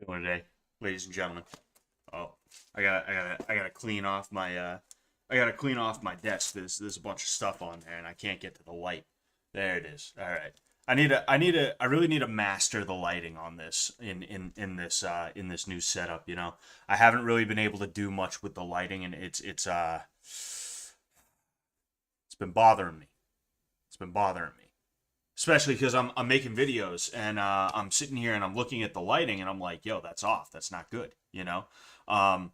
Doing today, ladies and gentlemen. Oh, I gotta clean off I gotta clean off my desk. There's a bunch of stuff on there, and I can't get to the light. There it is. All right. I really need to master the lighting on this in this new setup. I haven't really been able to do much with the lighting, and it's been bothering me. It's been bothering me, especially because I'm making videos and I'm sitting here and I'm looking at the lighting and I'm like, yo, that's off. That's not good. Um,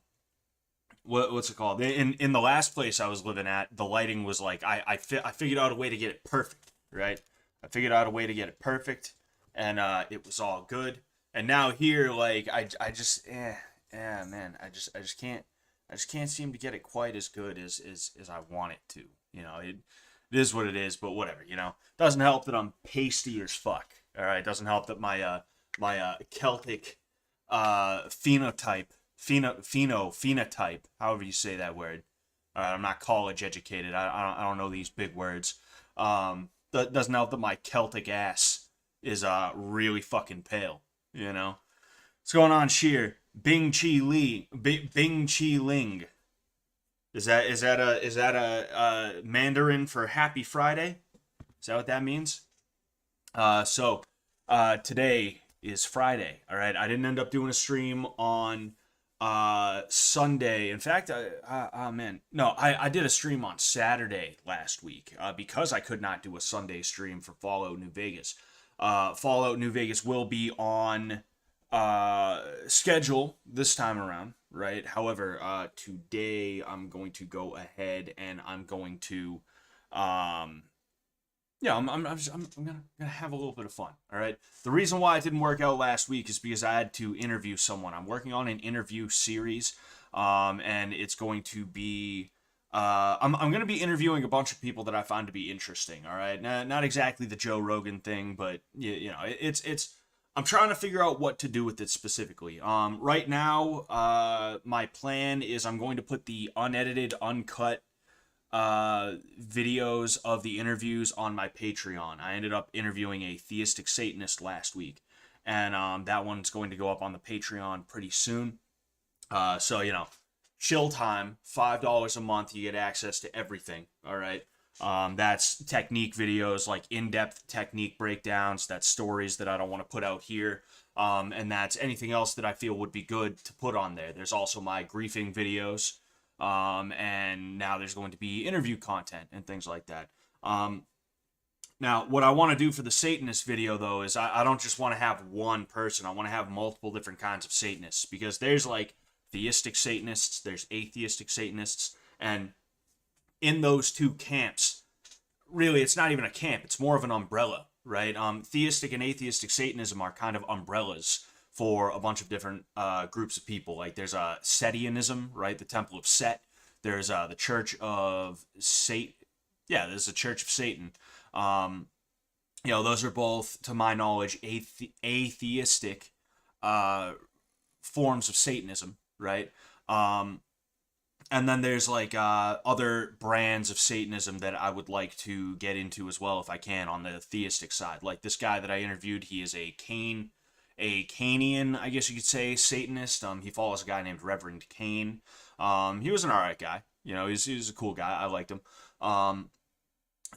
what's it called? In the last place I was living at, the lighting was like I figured out a way to get it perfect, right? I figured out a way to get it perfect, and it was all good. And now here, like I just man, I just can't seem to get it quite as good as I want it to. It is what it is, but whatever. Doesn't help that I'm pasty as fuck. All right, doesn't help that my Celtic phenotype, however you say that word. I'm not college educated. I don't know these big words. That doesn't help that my Celtic ass is really fucking pale. What's going on, Sheer? Bing Chi Ling. Is that a Mandarin for Happy Friday? Is that what that means? Today is Friday. All right, I didn't end up doing a stream on Sunday. In fact, man, no, I did a stream on Saturday last week because I could not do a Sunday stream for Fallout New Vegas. Fallout New Vegas will be on schedule this time around, right? However, today I'm going to go ahead and I'm going to, yeah, I'm gonna have a little bit of fun. All right. The reason why it didn't work out last week is because I had to interview someone. I'm working on an interview series, and it's going to be. I'm going to be interviewing a bunch of people that I find to be interesting. All right, not exactly the Joe Rogan thing, but it's. I'm trying to figure out what to do with it specifically. Right now, my plan is I'm going to put the unedited, uncut videos of the interviews on my Patreon. I ended up interviewing a theistic Satanist last week, and that one's going to go up on the Patreon pretty soon. So chill time, $5 a month, you get access to everything. All right. That's technique videos, like in-depth technique breakdowns. That's stories that I don't want to put out here. And that's anything else that I feel would be good to put on there. There's also my griefing videos. And now there's going to be interview content and things like that. Now, what I want to do for the Satanist video, though, is I don't just want to have one person. I want to have multiple different kinds of Satanists, because there's like theistic Satanists, there's atheistic Satanists, and in those two camps, really, it's not even a camp. It's more of an umbrella, right? Theistic and atheistic Satanism are kind of umbrellas for a bunch of different groups of people. Like there's Setianism, right? The Temple of Set. There's the Church of Satan. Yeah, there's the Church of Satan. Those are both, to my knowledge, atheistic forms of Satanism, right? And then there's like other brands of Satanism that I would like to get into as well if I can on the theistic side. Like this guy that I interviewed, he is a Canian, I guess you could say, Satanist. He follows a guy named Reverend Cain. He was an alright guy. He's a cool guy. I liked him.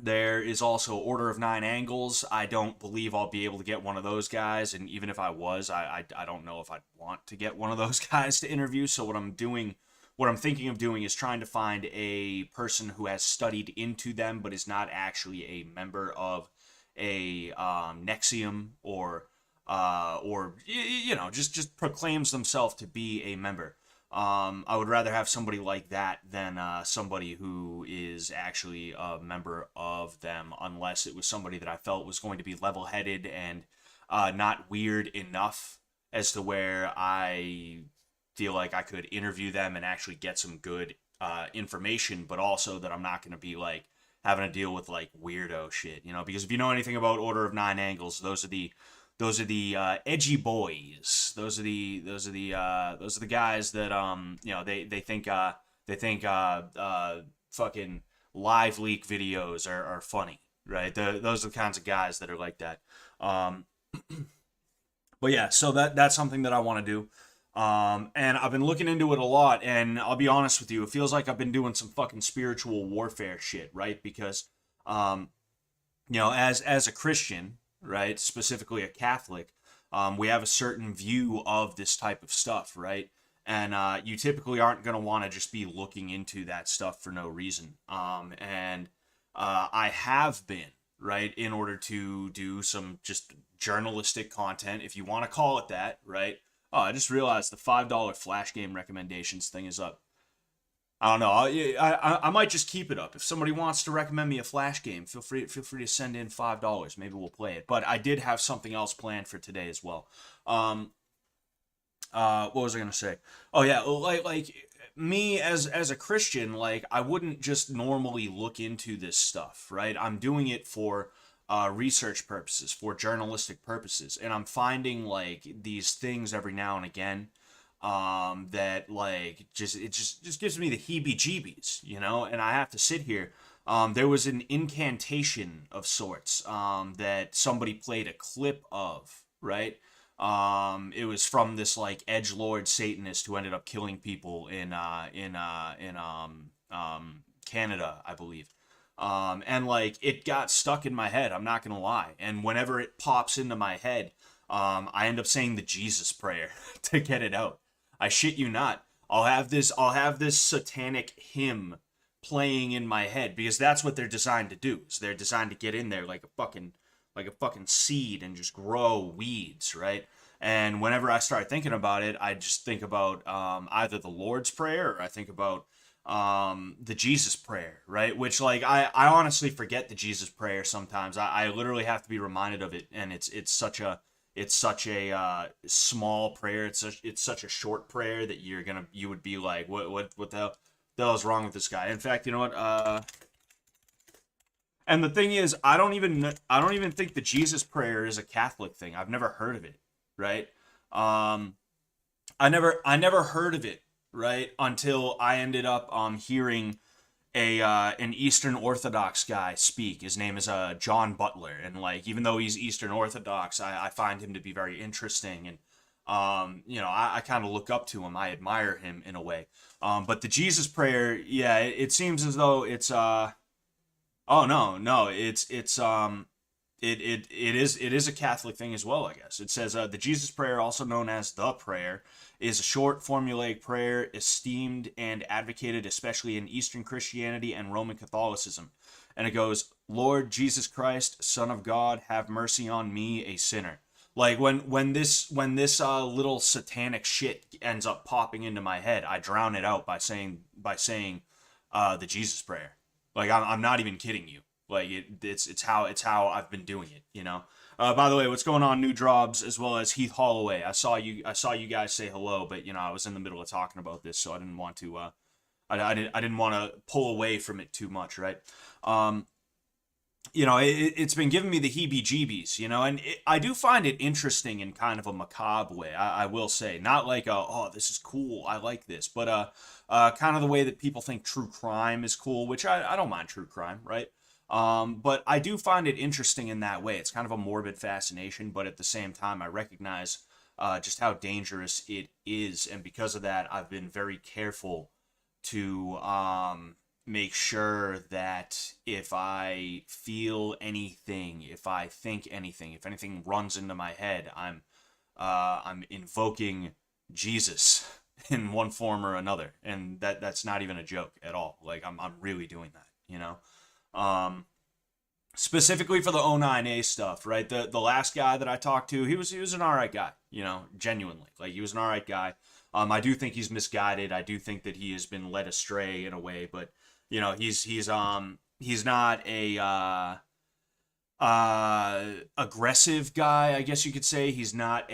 There is also Order of Nine Angles. I don't believe I'll be able to get one of those guys, and even if I was, I don't know if I'd want to get one of those guys to interview. So what I'm thinking of doing is trying to find a person who has studied into them but is not actually a member of a Nexium or just proclaims themselves to be a member. I would rather have somebody like that than somebody who is actually a member of them, unless it was somebody that I felt was going to be level-headed and not weird enough as to where I feel like I could interview them and actually get some good information, but also that I'm not going to be like having to deal with like weirdo shit, because if you know anything about Order of 9 Angles, those are the edgy boys. Those are the guys that they think fucking live leak videos are funny, right? Those are the kinds of guys that are like that. But yeah, so that's something that I want to do. And I've been looking into it a lot, and I'll be honest with you, it feels like I've been doing some fucking spiritual warfare shit, right? Because, um, as a Christian, right, specifically a Catholic, we have a certain view of this type of stuff, right? And you typically aren't going to want to just be looking into that stuff for no reason. And I have been, right, in order to do some just journalistic content, if you want to call it that, right? Oh, I just realized the $5 flash game recommendations thing is up. I don't know. I might just keep it up. If somebody wants to recommend me a flash game, feel free to send in $5. Maybe we'll play it. But I did have something else planned for today as well. Um, what was I gonna say? Oh yeah, like me as a Christian, like I wouldn't just normally look into this stuff, right? I'm doing it for research purposes, for journalistic purposes, and I'm finding like these things every now and again that like just gives me the heebie-jeebies, and I have to sit here. There was an incantation of sorts that somebody played a clip of, right? It was from this like edge lord Satanist who ended up killing people in Canada, I believe. And like it got stuck in my head. I'm not gonna lie. And whenever it pops into my head, I end up saying the Jesus prayer to get it out. I shit you not. I'll have this satanic hymn playing in my head because that's what they're designed to do. Is they're designed to get in there like a fucking seed and just grow weeds, right? And whenever I start thinking about it, I just think about either the Lord's Prayer or I think about the Jesus Prayer, right? Which like I honestly forget the Jesus Prayer sometimes. I literally have to be reminded of it, and it's such a small prayer. It's such a short prayer that you would be like, what the hell is wrong with this guy? In fact, you know what? And the thing is, I don't even think the Jesus prayer is a Catholic thing. I've never heard of it, right? Um, I never heard of it, right, until I ended up hearing a an Eastern Orthodox guy speak. His name is John Butler, and like even though he's Eastern Orthodox, I find him to be very interesting, and I kind of look up to him. I admire him in a way. But the Jesus prayer, yeah, it seems as though it's oh no, it is a Catholic thing as well, I guess. It says the Jesus prayer, also known as the prayer, is a short formulaic prayer esteemed and advocated especially in Eastern Christianity and Roman Catholicism. And it goes, "Lord Jesus Christ, Son of God, have mercy on me, a sinner." Like when this little satanic shit ends up popping into my head, I drown it out by saying the Jesus prayer. Like I'm not even kidding you. Like it's how I've been doing it. By the way, what's going on, New Drobs, as well as Heath Holloway? I saw you guys say hello, but I was in the middle of talking about this, so I didn't want to I didn't want to pull away from it too much, right? Um, it's been giving me the heebie-jeebies, and I do find it interesting in kind of a macabre way. I will say, not like oh, this is cool, I like this, but kind of the way that people think true crime is cool, which I don't mind true crime, right? But I do find it interesting in that way. It's kind of a morbid fascination, but at the same time, I recognize just how dangerous it is, and because of that, I've been very careful to make sure that if I feel anything, if I think anything, if anything runs into my head, I'm invoking Jesus in one form or another, and that's not even a joke at all. Like I'm really doing that. Um, Specifically for the O9A stuff, right? The last guy that I talked to, he was an all right guy, genuinely. Like he was an all right guy. I do think he's misguided. I do think that he has been led astray in a way, but he's not a aggressive guy, I guess you could say. He's not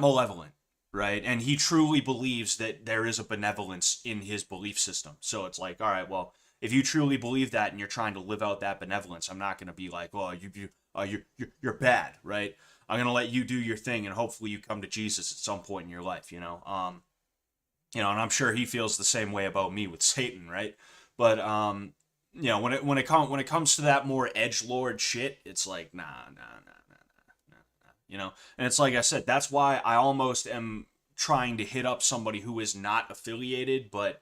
malevolent, right? And he truly believes that there is a benevolence in his belief system. So it's like, all right, well, if you truly believe that and you're trying to live out that benevolence, I'm not going to be like, oh, you're bad, right? I'm going to let you do your thing, and hopefully you come to Jesus at some point in your life. And I'm sure he feels the same way about me with Satan, right? But when it comes to that more edgelord shit, it's like nah. And it's like I said, that's why I almost am trying to hit up somebody who is not affiliated, but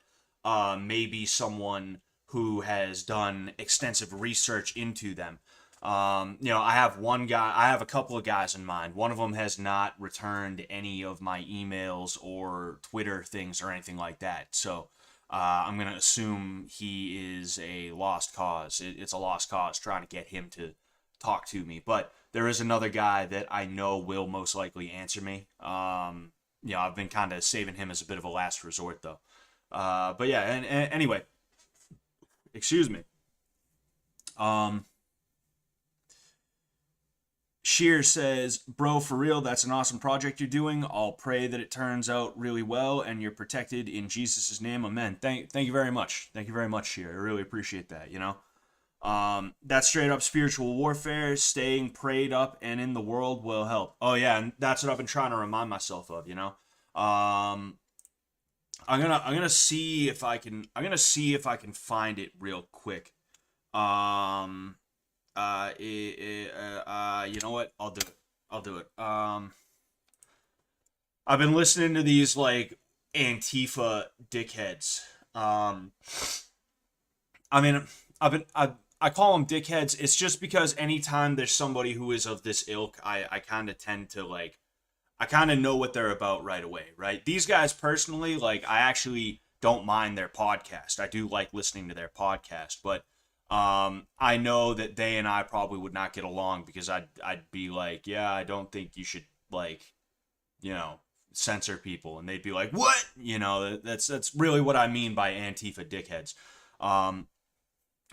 maybe someone who has done extensive research into them. I have a couple of guys in mind. One of them has not returned any of my emails or Twitter things or anything like that. So I'm going to assume he is a lost cause. It's a lost cause trying to get him to talk to me. But there is another guy that I know will most likely answer me. I've been kind of saving him as a bit of a last resort, though. But yeah, and anyway, excuse me. Sheer says, bro, for real, that's an awesome project you're doing. I'll pray that it turns out really well and you're protected in Jesus' name. Amen. Thank you very much. Thank you very much, Sheer. I really appreciate that, That's straight up spiritual warfare. Staying prayed up and in the world will help. Oh yeah, and that's what I've been trying to remind myself of, I'm gonna see if I can find it real quick. You know what? I'll do it. I'll do it. I've been listening to these like Antifa dickheads. I mean, I call them dickheads. It's just because anytime there's somebody who is of this ilk, I kind of tend to like, I kind of know what they're about right away, right? These guys personally, like, I actually don't mind their podcast. I do like listening to their podcast, but I know that they and I probably would not get along because I'd be like, yeah, I don't think you should like, censor people, and they'd be like, what? That's really what I mean by Antifa dickheads.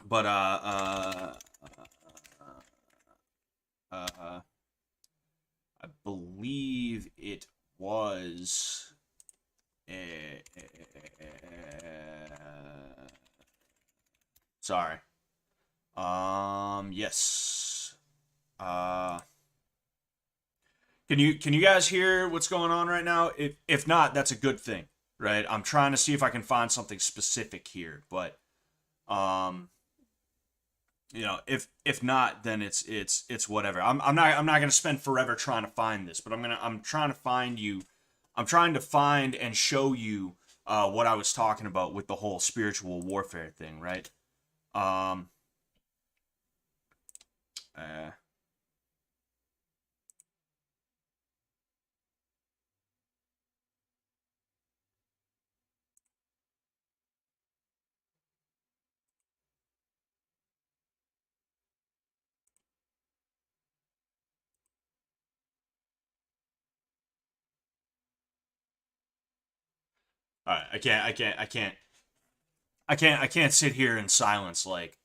But I believe it was. Sorry. Yes. Can you guys hear what's going on right now? If not, that's a good thing, right? I'm trying to see if I can find something specific here, but if not, then it's whatever. I'm not gonna spend forever trying to find this, but I'm trying to find you. I'm trying to find and show you what I was talking about with the whole spiritual warfare thing, right? Um, uh, all right, I can't sit here in silence like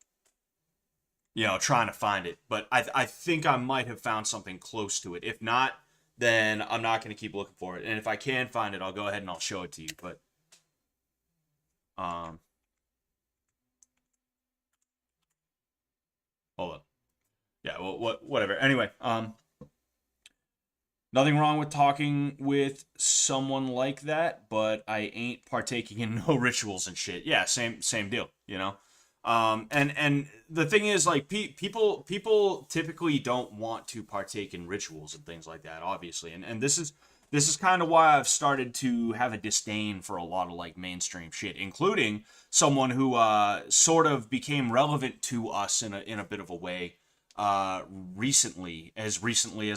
trying to find it. But I think I might have found something close to it. If not, then I'm not going to keep looking for it. And if I can find it, I'll go ahead and I'll show it to you. But um, hold on. Yeah, well, whatever. Anyway, nothing wrong with talking with someone like that, but I ain't partaking in no rituals and shit. Yeah, same deal. And the thing is, like, people typically don't want to partake in rituals and things like that, obviously. And this is kind of why I've started to have a disdain for a lot of like mainstream shit, including someone who sort of became relevant to us in a bit of a way recently as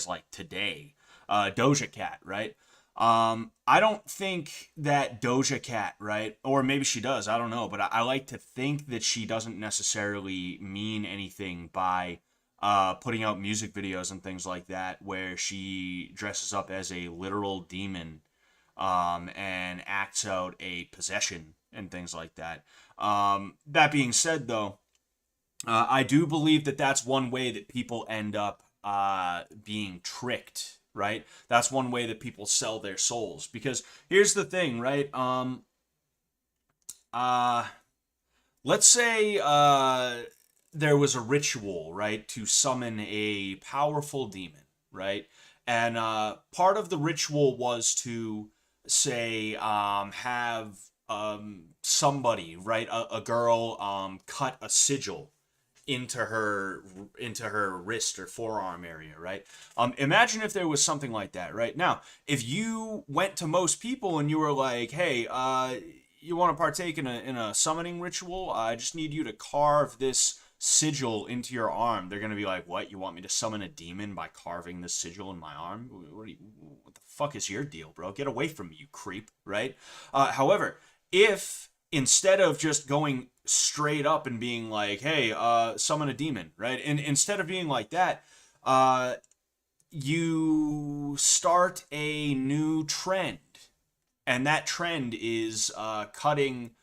like today. Doja Cat, right? I don't think that Doja Cat, right? Or maybe she does, I don't know, but I like to think that she doesn't necessarily mean anything by putting out music videos and things like that where she dresses up as a literal demon and acts out a possession and things like that. That being said, though, I do believe that that's one way that people end up being tricked, right? That's one way that people sell their souls. Because here's the thing, right? Uh, let's say there was a ritual, right, to summon a powerful demon, right? And part of the ritual was to say have somebody, right, a girl, cut a sigil into her wrist or forearm area, right? Imagine if there was something like that, right? Now, if you went to most people and you were like, "Hey, you want to partake in a summoning ritual? I just need you to carve this sigil into your arm." They're gonna be like, "What? You want me to summon a demon by carving this sigil in my arm? What the fuck is your deal, bro? Get away from me, you creep!" Right? However, if instead of just going straight up and being like, "Hey, summon a demon," right? And instead of being like that, uh, you start a new trend, and that trend is cutting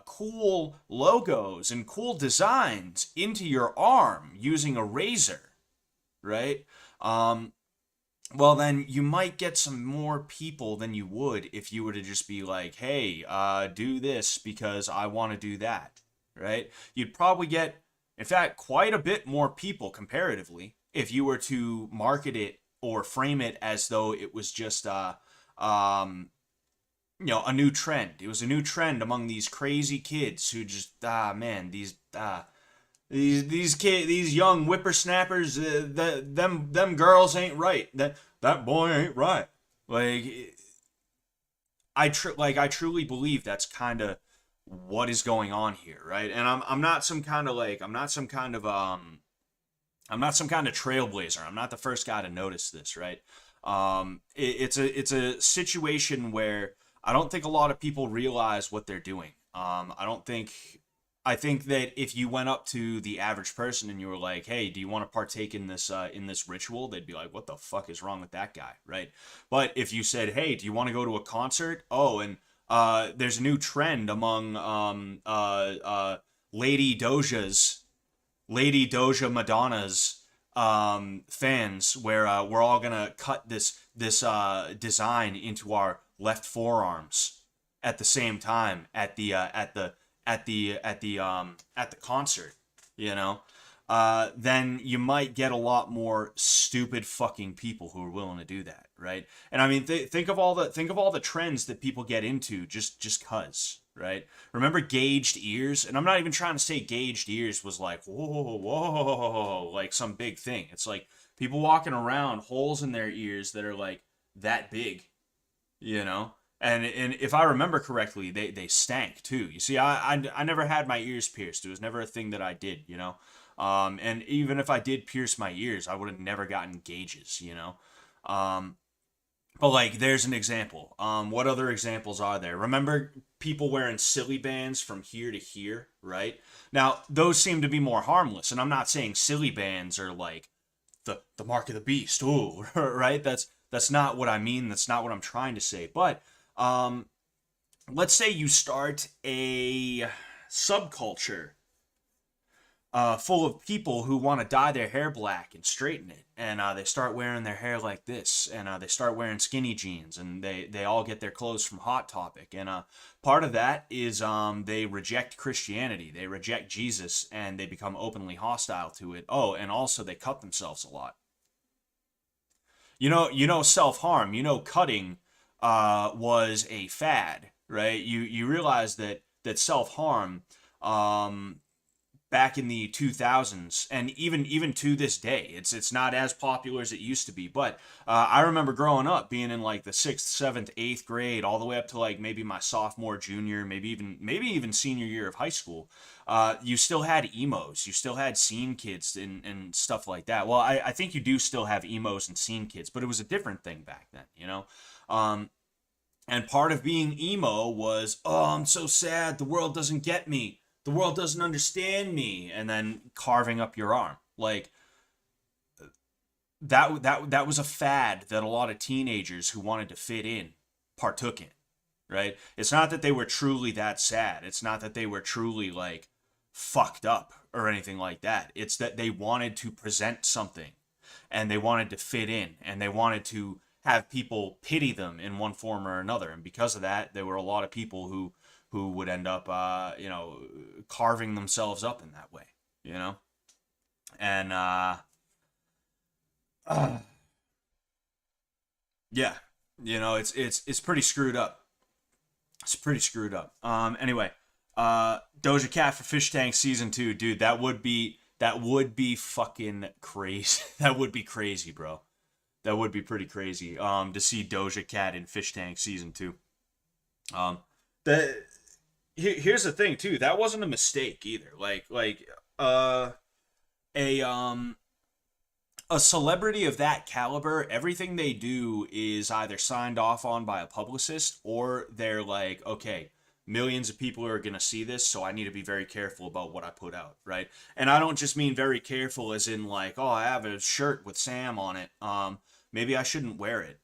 cool logos and cool designs into your arm using a razor, right? Um, well, then you might get some more people than you would if you were to just be like, "Hey, do this because I want to do that," right? You'd probably get, in fact, quite a bit more people comparatively if you were to market it or frame it as though it was just um, a new trend. It was a new trend among these crazy kids who just man, these young whippersnappers, them girls ain't right. That boy ain't right. Like I truly believe that's kind of what is going on here, right? And I'm not some kind of like I'm not some kind of trailblazer. I'm not the first guy to notice this, right? It's a situation where I don't think a lot of people realize what they're doing. I think that if you went up to the average person and you were like, "Hey, do you want to partake in this ritual?" They'd be like, "What the fuck is wrong with that guy?" Right? But if you said, "Hey, do you want to go to a concert?" Oh, and there's a new trend among Lady Doja's Lady Doja Madonna's fans, where we're all gonna cut this design into our left forearms at the same time at the concert, you know, then you might get a lot more stupid fucking people who are willing to do that, right? And I mean, think of all the trends that people get into just cause, right? Remember gauged ears? And I'm not even trying to say gauged ears was like whoa, like some big thing. It's like people walking around holes in their ears that are like that big, you know. And if I remember correctly, they stank too. You see, I never had my ears pierced. It was never a thing that I did, you know. And even if I did pierce my ears, I would have never gotten gauges, you know. Um, but like, there's an example. What other examples are there? Remember people wearing silly bands from here to here, right? Now, those seem to be more harmless, and I'm not saying silly bands are like the mark of the beast. Ooh, right? That's not what I mean. That's not what I'm trying to say. But um, let's say you start a subculture full of people who want to dye their hair black and straighten it, and they start wearing their hair like this, and they start wearing skinny jeans, and they all get their clothes from Hot Topic, and part of that is they reject Christianity, they reject Jesus, and they become openly hostile to it. Oh, and also they cut themselves a lot. Self harm. Cutting was a fad, right? You realize that self harm um, back in the 2000s, and even to this day, it's not as popular as it used to be. But I remember growing up, being in like the sixth, seventh, eighth grade, all the way up to like maybe my sophomore, junior, maybe even senior year of high school. You still had emos, you still had scene kids and stuff like that. Well, I think you do still have emos and scene kids, but it was a different thing back then, you know. Um, and part of being emo was, "Oh, I'm so sad. The world doesn't get me. The world doesn't understand me." And then carving up your arm. Like that was a fad that a lot of teenagers who wanted to fit in partook in, right? It's not that they were truly that sad. It's not that they were truly like fucked up or anything like that. It's that they wanted to present something, and they wanted to fit in, and they wanted to have people pity them in one form or another. And because of that, there were a lot of people who would end up carving themselves up in that way, you know. And uh, yeah, it's pretty screwed up. It's pretty screwed up. Anyway, Doja Cat for Fish Tank season 2, dude. That would be fucking crazy. That would be crazy, bro. That would be pretty crazy. To see Doja Cat in Fish Tank season 2. Um, the here's the thing too. That wasn't a mistake either. Uh a a celebrity of that caliber, everything they do is either signed off on by a publicist or they're like, okay, millions of people are going to see this, so I need to be very careful about what I put out, right? And I don't just mean very careful as in like, oh, I have a shirt with Sam on it. Maybe I shouldn't wear it.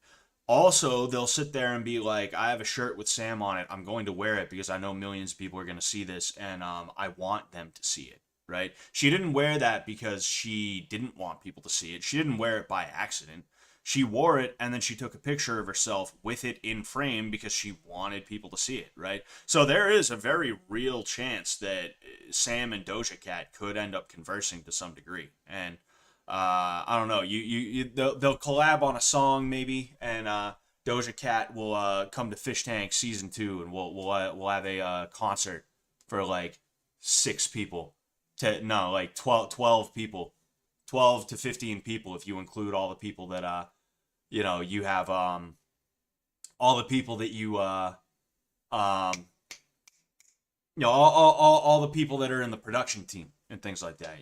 Also, they'll sit there and be like, I have a shirt with Sam on it. I'm going to wear it because I know millions of people are going to see this and I want them to see it, right? She didn't wear that because she didn't want people to see it. She didn't wear it by accident. She wore it and then she took a picture of herself with it in frame because she wanted people to see it, right? So there is a very real chance that Sam and Doja Cat could end up conversing to some degree. And I don't know. They'll collab on a song maybe, and Doja Cat will come to Fish Tank season 2, and we'll have a concert for like 6 people. No, like 12 people, 12 to 15 people if you include all the people that you have all the people that um all the people that are in the production team and things like that,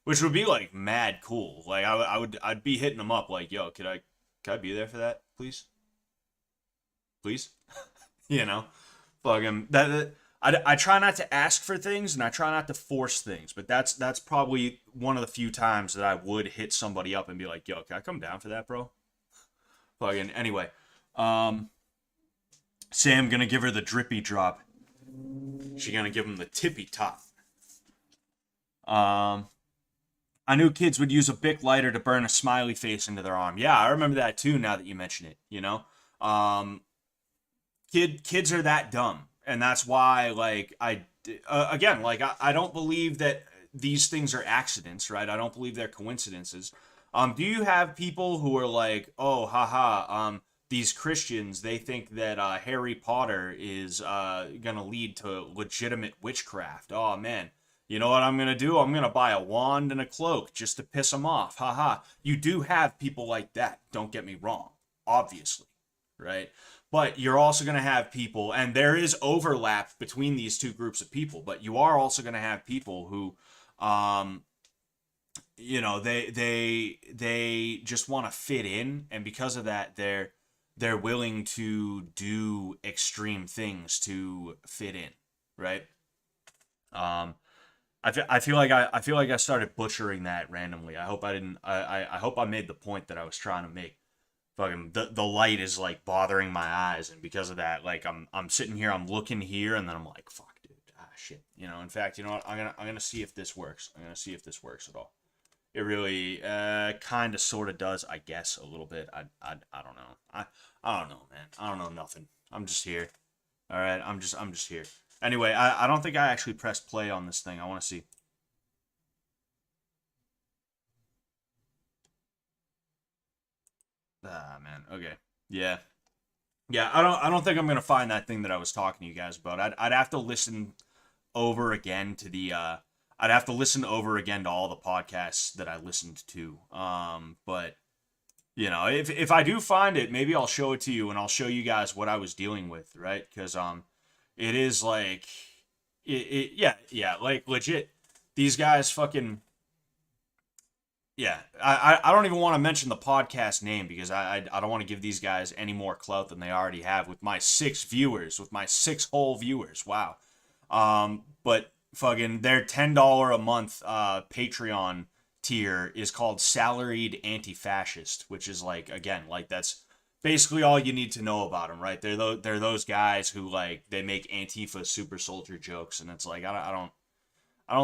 which would be like mad cool. Like I'd be hitting them up like, yo, could I be there for that, please, please, you know, fucking that. I try not to ask for things and I try not to force things, but that's probably one of the few times that I would hit somebody up and be like, yo, can I come down for that, bro? Fucking anyway, Sam gonna give her the drippy drop. She gonna give him the tippy top. I knew kids would use a Bic lighter to burn a smiley face into their arm. Yeah, I remember that too. Now that you mention it, kids are that dumb, and that's why, like, again, like, I don't believe that these things are accidents, right? I don't believe they're coincidences. Do you have people who are like, oh, haha, these Christians, they think that Harry Potter is gonna lead to legitimate witchcraft. Oh man, you know what I'm gonna do? I'm gonna buy a wand and a cloak just to piss them off. Haha. You do have people like that. Don't get me wrong. Obviously, right? But you're also gonna have people, and there is overlap between these two groups of people. But you are also gonna have people who, they just want to fit in, and because of that, they're willing to do extreme things to fit in, right? I feel like I started butchering that randomly. I hope I didn't. I hope I made the point that I was trying to make. Fucking the light is like bothering my eyes, and because of that, like I'm sitting here, I'm looking here, and then I'm like, fuck, dude, shit. In fact, you know what? I'm gonna see if this works. I'm gonna see if this works at all. It really kind of sort of does, I guess, a little bit. I don't know. I don't know, man. I don't know nothing. I'm just here. All right, I'm just here. Anyway, I don't think I actually pressed play on this thing. I want to see. Ah, man. Okay. Yeah. Yeah, I don't think I'm going to find that thing that I was talking to you guys about. I'd have to listen over again to the I'd have to listen over again to all the podcasts that I listened to. But if I do find it, maybe I'll show it to you and I'll show you guys what I was dealing with, right? Because it is like yeah, like legit. These guys fucking yeah. I don't even want to mention the podcast name because I don't want to give these guys any more clout than they already have with my 6 viewers, with my 6 whole viewers. Wow. But fucking their $10 a month Patreon tier is called Salaried Anti-Fascist, which is like, again, like that's basically all you need to know about them, right? They're those guys who like they make Antifa super soldier jokes, and it's like I don't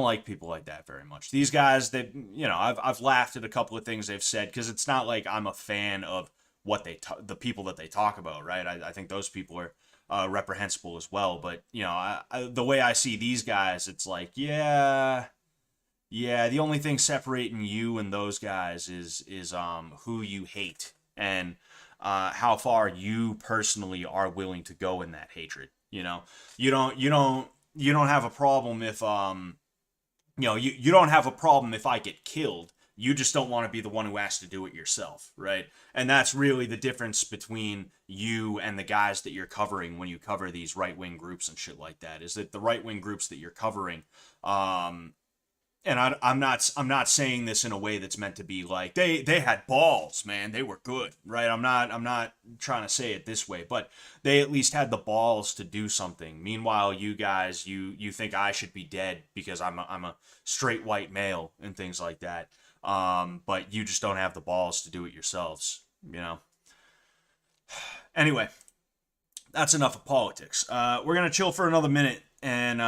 like people like that very much. These guys, I've laughed at a couple of things they've said because it's not like I'm a fan of what the people that they talk about, right? I think those people are reprehensible as well. But the way I see these guys, it's like, yeah. The only thing separating you and those guys is who you hate and how far you personally are willing to go in that hatred, You know, you don't have a problem if you don't have a problem if I get killed. You just don't want to be the one who has to do it yourself, right? And that's really the difference between you and the guys that you're covering when you cover these right-wing groups and shit like that, is that the right-wing groups that you're covering, and I'm not saying this in a way that's meant to be like they had balls, man, they were good, right? I'm not trying to say it this way, but they at least had the balls to do something. Meanwhile, you guys, you think I should be dead because I'm a straight white male and things like that. But you just don't have the balls to do it yourselves, you know. Anyway, that's enough of politics. We're gonna chill for another minute, and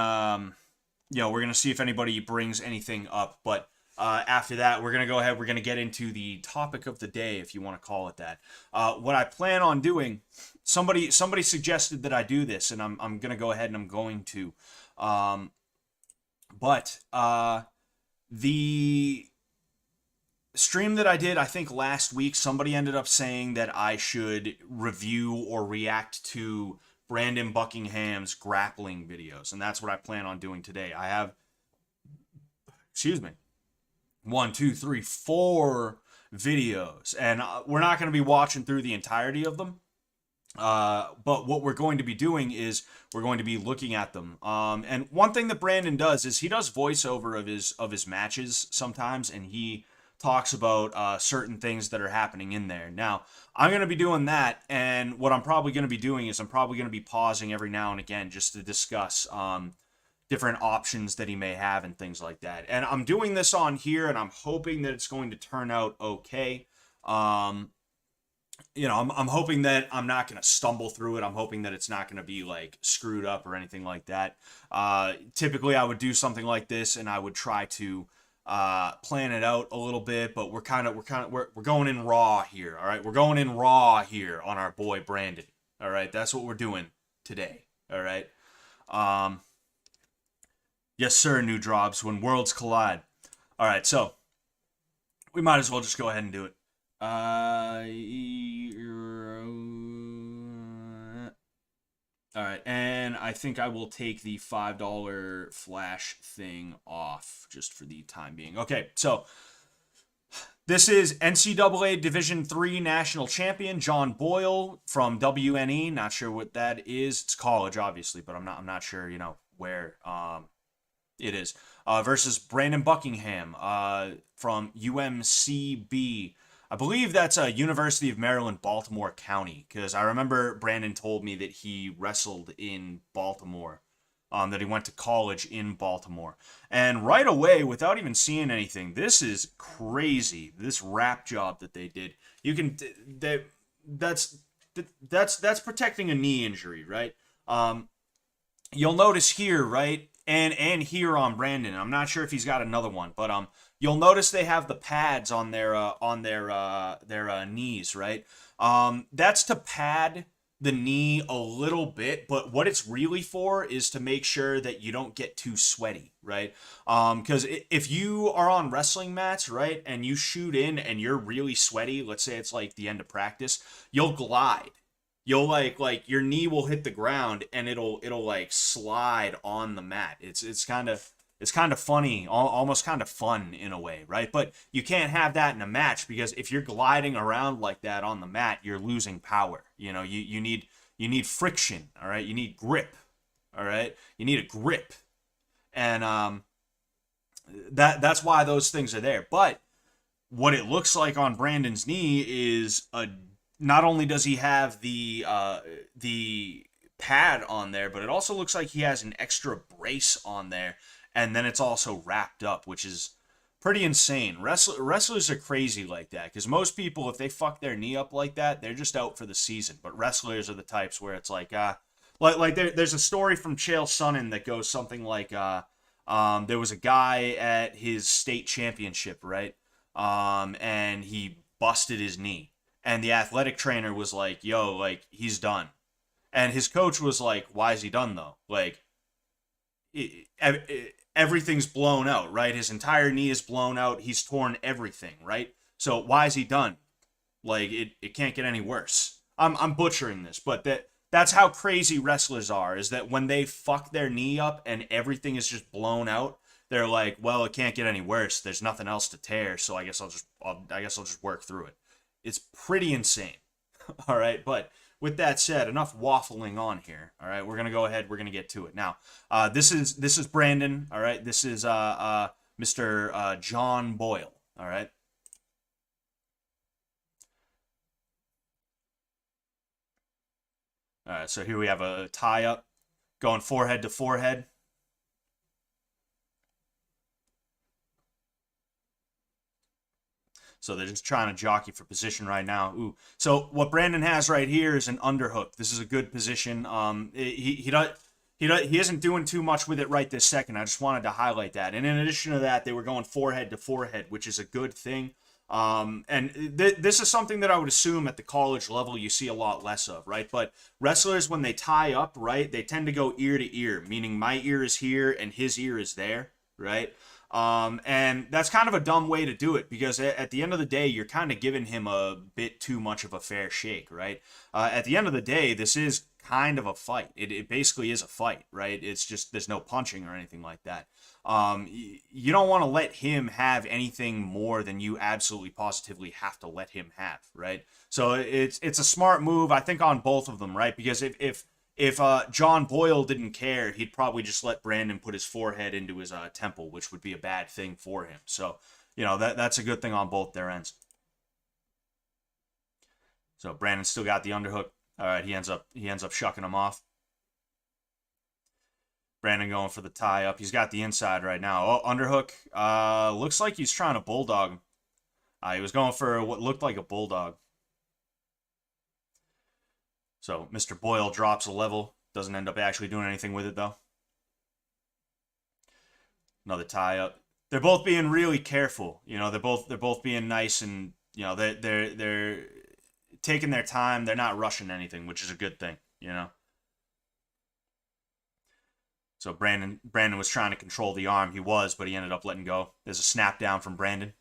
we're gonna see if anybody brings anything up. But after that, we're gonna go ahead. We're gonna get into the topic of the day, if you want to call it that. What I plan on doing, somebody suggested that I do this, and I'm gonna go ahead and I'm going to. But the stream that I did, I think last week, somebody ended up saying that I should review or react to Brandon Buckingham's grappling videos, and that's what I plan on doing today. I have, excuse me, 1, 2, 3, 4 videos, and we're not going to be watching through the entirety of them. But what we're going to be doing is we're going to be looking at them. And one thing that Brandon does is he does voiceover of his matches sometimes, and he talks about certain things that are happening in there. Now, I'm going to be doing that, and what I'm probably going to be doing is I'm probably going to be pausing every now and again just to discuss different options that he may have and things like that. And I'm doing this on here, and I'm hoping that it's going to turn out okay. I'm hoping that I'm not going to stumble through it. I'm hoping that it's not going to be like screwed up or anything like that. Typically, I would do something like this, and I would try to plan it out a little bit, but we're going in raw here. All right, we're going in raw here on our boy Brandon. All right, that's what we're doing today. All right. Yes, sir. New drops when worlds collide. All right, so we might as well just go ahead and do it. All right, and I think I will take the $5 flash thing off just for the time being. Okay, so this is NCAA Division III National Champion John Boyle from WNE. Not sure what that is. It's college, obviously, but I'm not sure, where it is. Versus Brandon Buckingham from UMCB. I believe that's University of Maryland, Baltimore County, because I remember Brandon told me that he wrestled in Baltimore, that he went to college in Baltimore. And right away, without even seeing anything, this is crazy. This rap job that they did. That's protecting a knee injury, right? You'll notice here, right? And here on Brandon, I'm not sure if he's got another one, but you'll notice they have the pads on their knees, right? That's to pad the knee a little bit, but what it's really for is to make sure that you don't get too sweaty, right? Because if you are on wrestling mats, right, and you shoot in and you're really sweaty, let's say it's like the end of practice, you'll glide. You'll like your knee will hit the ground and it'll like slide on the mat. It's kind of funny, almost kind of fun in a way, right? But you can't have that in a match, because if you're gliding around like that on the mat, you're losing power. You need friction, all right? You need grip, all right? You need a grip. And that's why those things are there. But what it looks like on Brandon's knee is not only does he have the pad on there, but it also looks like he has an extra brace on there, and then it's also wrapped up, which is pretty insane. Wrestlers are crazy like that, because most people, if they fuck their knee up like that, they're just out for the season. But wrestlers are the types where it's like there's a story from Chael Sonnen that goes something like there was a guy at his state championship, right? And he busted his knee. And the athletic trainer was like, yo, like, he's done. And his coach was like, why is he done, though? Like, everything's blown out, right? His entire knee is blown out. He's torn everything, right? So why is he done? Like, it can't get any worse. I'm butchering this, but that's how crazy wrestlers are, is that when they fuck their knee up and everything is just blown out, they're like, well, it can't get any worse. There's nothing else to tear, so I guess I'll just work through it. It's pretty insane. All right, but with that said, enough waffling on here. All right, we're gonna go ahead. We're gonna get to it now. This is Brandon. All right, this is Mr. John Boyle. All right. All right, so here we have a tie up going forehead to forehead. So they're just trying to jockey for position right now. Ooh. So what Brandon has right here is an underhook. This is a good position. He isn't doing too much with it right this second. I just wanted to highlight that. And in addition to that, they were going forehead to forehead, which is a good thing. This is something that I would assume at the college level you see a lot less of, right? But wrestlers, when they tie up, right, they tend to go ear to ear, meaning my ear is here and his ear is there, right? And that's kind of a dumb way to do it, because at the end of the day, you're kind of giving him a bit too much of a fair shake, right? At the end of the day, this is kind of a fight. It basically is a fight, right? It's just, there's no punching or anything like that. You don't want to let him have anything more than you absolutely positively have to let him have, right? So it's a smart move, I think, on both of them, right? Because if John Boyle didn't care, he'd probably just let Brandon put his forehead into his temple, which would be a bad thing for him. So, that's a good thing on both their ends. So Brandon still got the underhook. All right, he ends up shucking him off. Brandon going for the tie up. He's got the inside right now. Oh, underhook. Looks like he's trying to bulldog him. He was going for what looked like a bulldog. So Mr. Boyle drops a level. Doesn't end up actually doing anything with it, though. Another tie up. They're both being really careful. They're both being nice, and they're taking their time. They're not rushing anything, which is a good thing. So Brandon was trying to control the arm. He was, but he ended up letting go. There's a snap down from Brandon.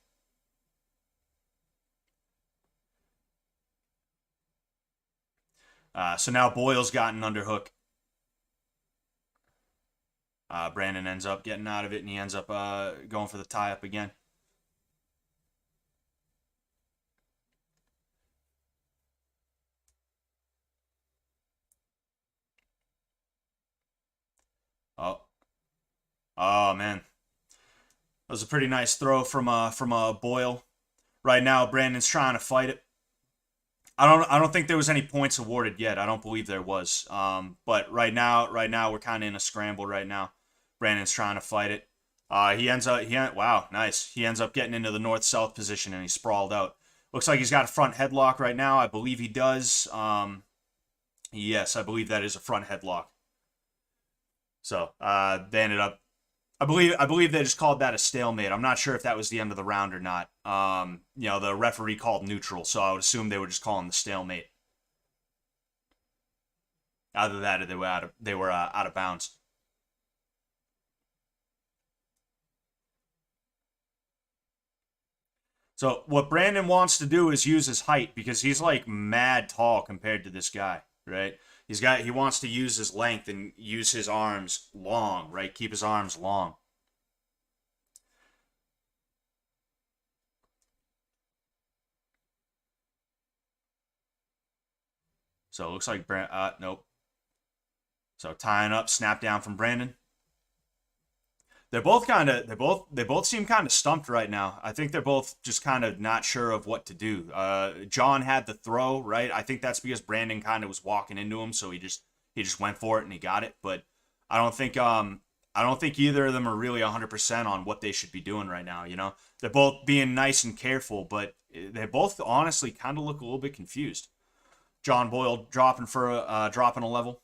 So now Boyle's got an underhook. Brandon ends up getting out of it, and he ends up going for the tie-up again. Oh. Oh, man. That was a pretty nice throw from Boyle. Right now, Brandon's trying to fight it. I don't think there was any points awarded yet. I don't believe there was. But right now we're kind of in a scramble right now. Brandon's trying to fight it. Wow, nice. He ends up getting into the north-south position, and he's sprawled out. Looks like he's got a front headlock right now. I believe he does. Yes, I believe that is a front headlock. So they ended up. I believe they just called that a stalemate. I'm not sure if that was the end of the round or not. The referee called neutral, so I would assume they were just calling the stalemate. Either that, or they were out of bounds. So what Brandon wants to do is use his height, because he's like mad tall compared to this guy, right? He wants to use his length and use his arms long, right? Keep his arms long. So it looks like nope. So tying up, snap down from Brandon. They both seem kind of stumped right now. I think they're both just kind of not sure of what to do. John had the throw, right? I think that's because Brandon kind of was walking into him, so he just went for it and he got it. But I don't think either of them are really 100% on what they should be doing right now. They're both being nice and careful, but they both honestly kind of look a little bit confused. John Boyle dropping a level.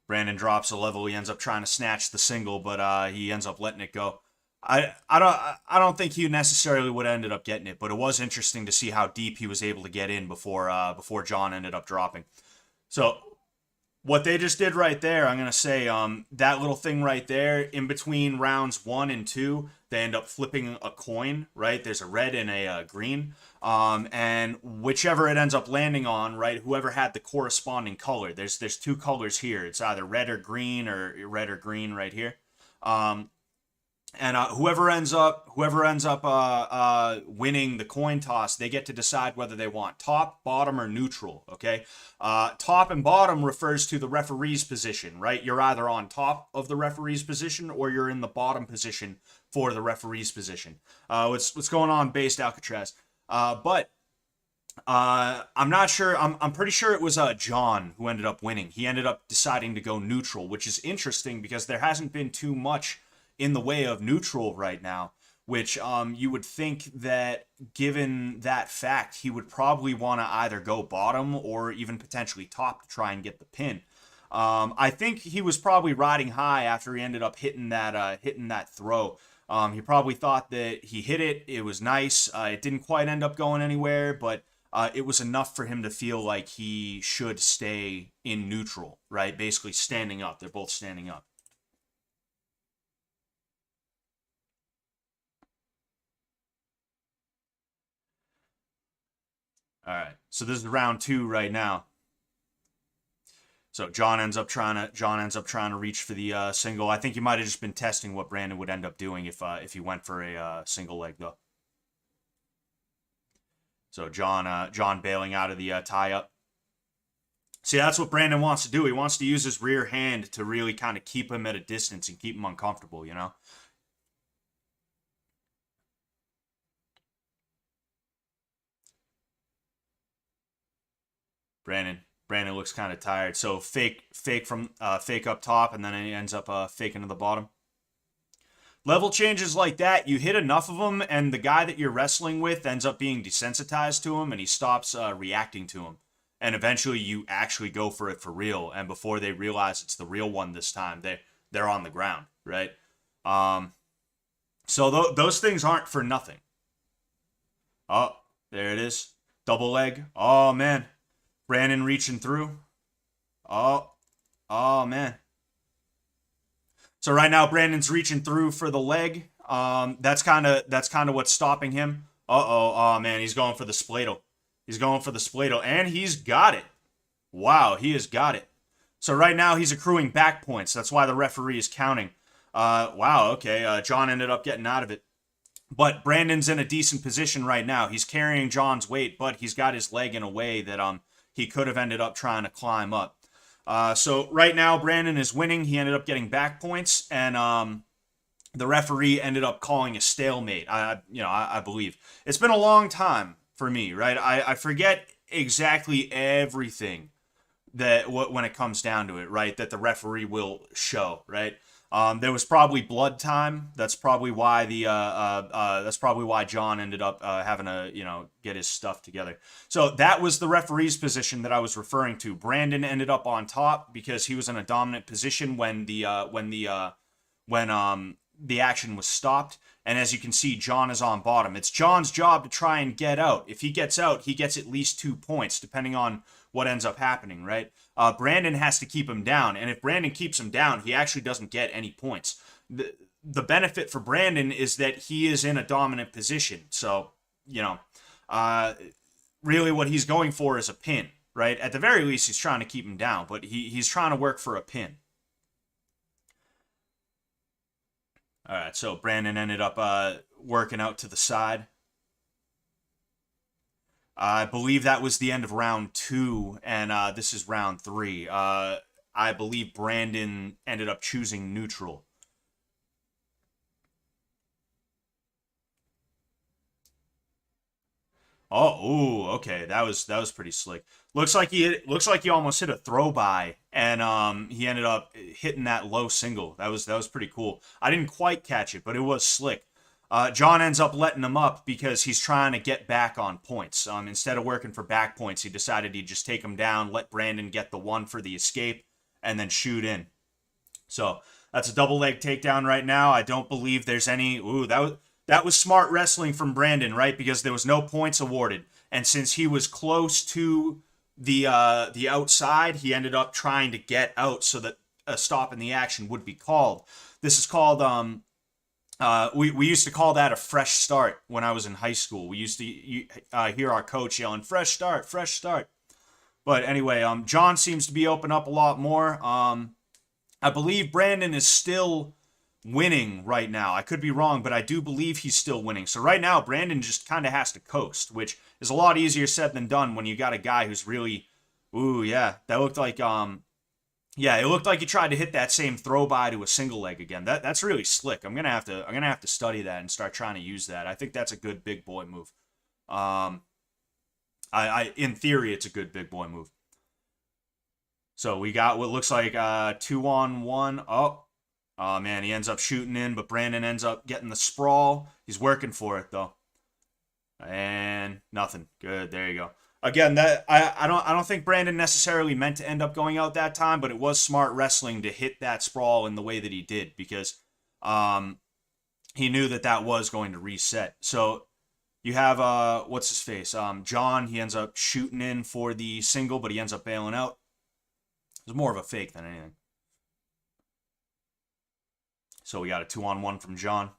Brandon drops a level. He ends up trying to snatch the single, but he ends up letting it go. I don't think he necessarily would have ended up getting it, but it was interesting to see how deep he was able to get in before John ended up dropping. So what they just did right there, I'm gonna say, that little thing right there, in between rounds 1 and 2, they end up flipping a coin, right? There's a red and a green, and whichever it ends up landing on, right? Whoever had the corresponding color. There's two colors here. It's either red or green right here. And whoever ends up winning the coin toss, they get to decide whether they want top, bottom, or neutral. Okay, top and bottom refers to the referee's position, right? You're either on top of the referee's position or you're in the bottom position for the referee's position. What's going on, based Alcatraz? But I'm not sure. I'm pretty sure it was John who ended up winning. He ended up deciding to go neutral, which is interesting because there hasn't been too much in the way of neutral right now, which you would think that given that fact, he would probably want to either go bottom or even potentially top to try and get the pin. I think he was probably riding high after he ended up hitting that throw. He probably thought that he hit it. It was nice. It didn't quite end up going anywhere, but it was enough for him to feel like he should stay in neutral, right? Basically standing up. They're both standing up. All right, so this is round 2 right now. So John ends up trying to reach for the single. I think he might have just been testing what Brandon would end up doing if he went for a single leg though. So John bailing out of the tie up. See, that's what Brandon wants to do. He wants to use his rear hand to really kind of keep him at a distance and keep him uncomfortable, you know? Brandon looks kind of tired. So fake up top, and then he ends up faking to the bottom. Level changes like that, you hit enough of them, and the guy that you're wrestling with ends up being desensitized to him, and he stops reacting to him. And eventually, you actually go for it for real. And before they realize it's the real one this time, they're on the ground, right? So those things aren't for nothing. Oh, there it is, double leg. Oh man. Brandon reaching through. Oh man. So right now Brandon's reaching through for the leg. That's kind of what's stopping him. Oh man, he's going for the spladle. And he's got it. Wow, he has got it. So right now he's accruing back points. That's why the referee is counting. Wow, okay. John ended up getting out of it. But Brandon's in a decent position right now. He's carrying John's weight, but he's got his leg in a way that he could have ended up trying to climb up. So right now, Brandon is winning. He ended up getting back points, and the referee ended up calling a stalemate. I believe it's been a long time for me, right? I forget exactly everything that when it comes down to it, right? That the referee will show, right? There was probably blood time. That's probably why John ended up having to get his stuff together. So that was the referee's position that I was referring to. Brandon ended up on top because he was in a dominant position when the action was stopped. And as you can see, John is on bottom. It's John's job to try and get out. If he gets out, he gets at least 2 points, depending on what ends up happening, right? Brandon has to keep him down, and if Brandon keeps him down, he actually doesn't get any points. The benefit for Brandon is that he is in a dominant position, so, really what he's going for is a pin, right? At the very least, he's trying to keep him down, but he's trying to work for a pin. All right, so Brandon ended up working out to the side. I believe that was the end of round 2, and this is round 3. I believe Brandon ended up choosing neutral. Oh, ooh, okay, that was pretty slick. Looks like he almost hit a throw by, and he ended up hitting that low single. That was pretty cool. I didn't quite catch it, but it was slick. John ends up letting him up because he's trying to get back on points. Instead of working for back points, he decided he'd just take him down, let Brandon get the one for the escape, and then shoot in. So that's a double leg takedown right now. I don't believe there's any. Ooh, that was smart wrestling from Brandon, right? Because there was no points awarded, and since he was close to the outside, he ended up trying to get out so that a stop in the action would be called. This is called we used to call that a fresh start when I was in high school. We used to hear our coach yelling, "Fresh start, fresh start." But anyway, John seems to be open up a lot more. I believe Brandon is still winning right now. I could be wrong, but I do believe he's still winning. So right now, Brandon just kind of has to coast, which is a lot easier said than done when you got a guy who's really, ooh, yeah, that looked like, yeah, it looked like he tried to hit that same throw by to a single leg again. That's really slick. I'm gonna have to study that and start trying to use that. I think that's a good big boy move. I in theory, it's a good big boy move. So we got what looks like 2-on-1. Oh man, he ends up shooting in, but Brandon ends up getting the sprawl. He's working for it though, and nothing. Good, there you go. Again, that I don't think Brandon necessarily meant to end up going out that time, but it was smart wrestling to hit that sprawl in the way that he did because he knew that that was going to reset. So you have what's his face? John. He ends up shooting in for the single, but he ends up bailing out. It was more of a fake than anything. So we got a 2-on-1 from John.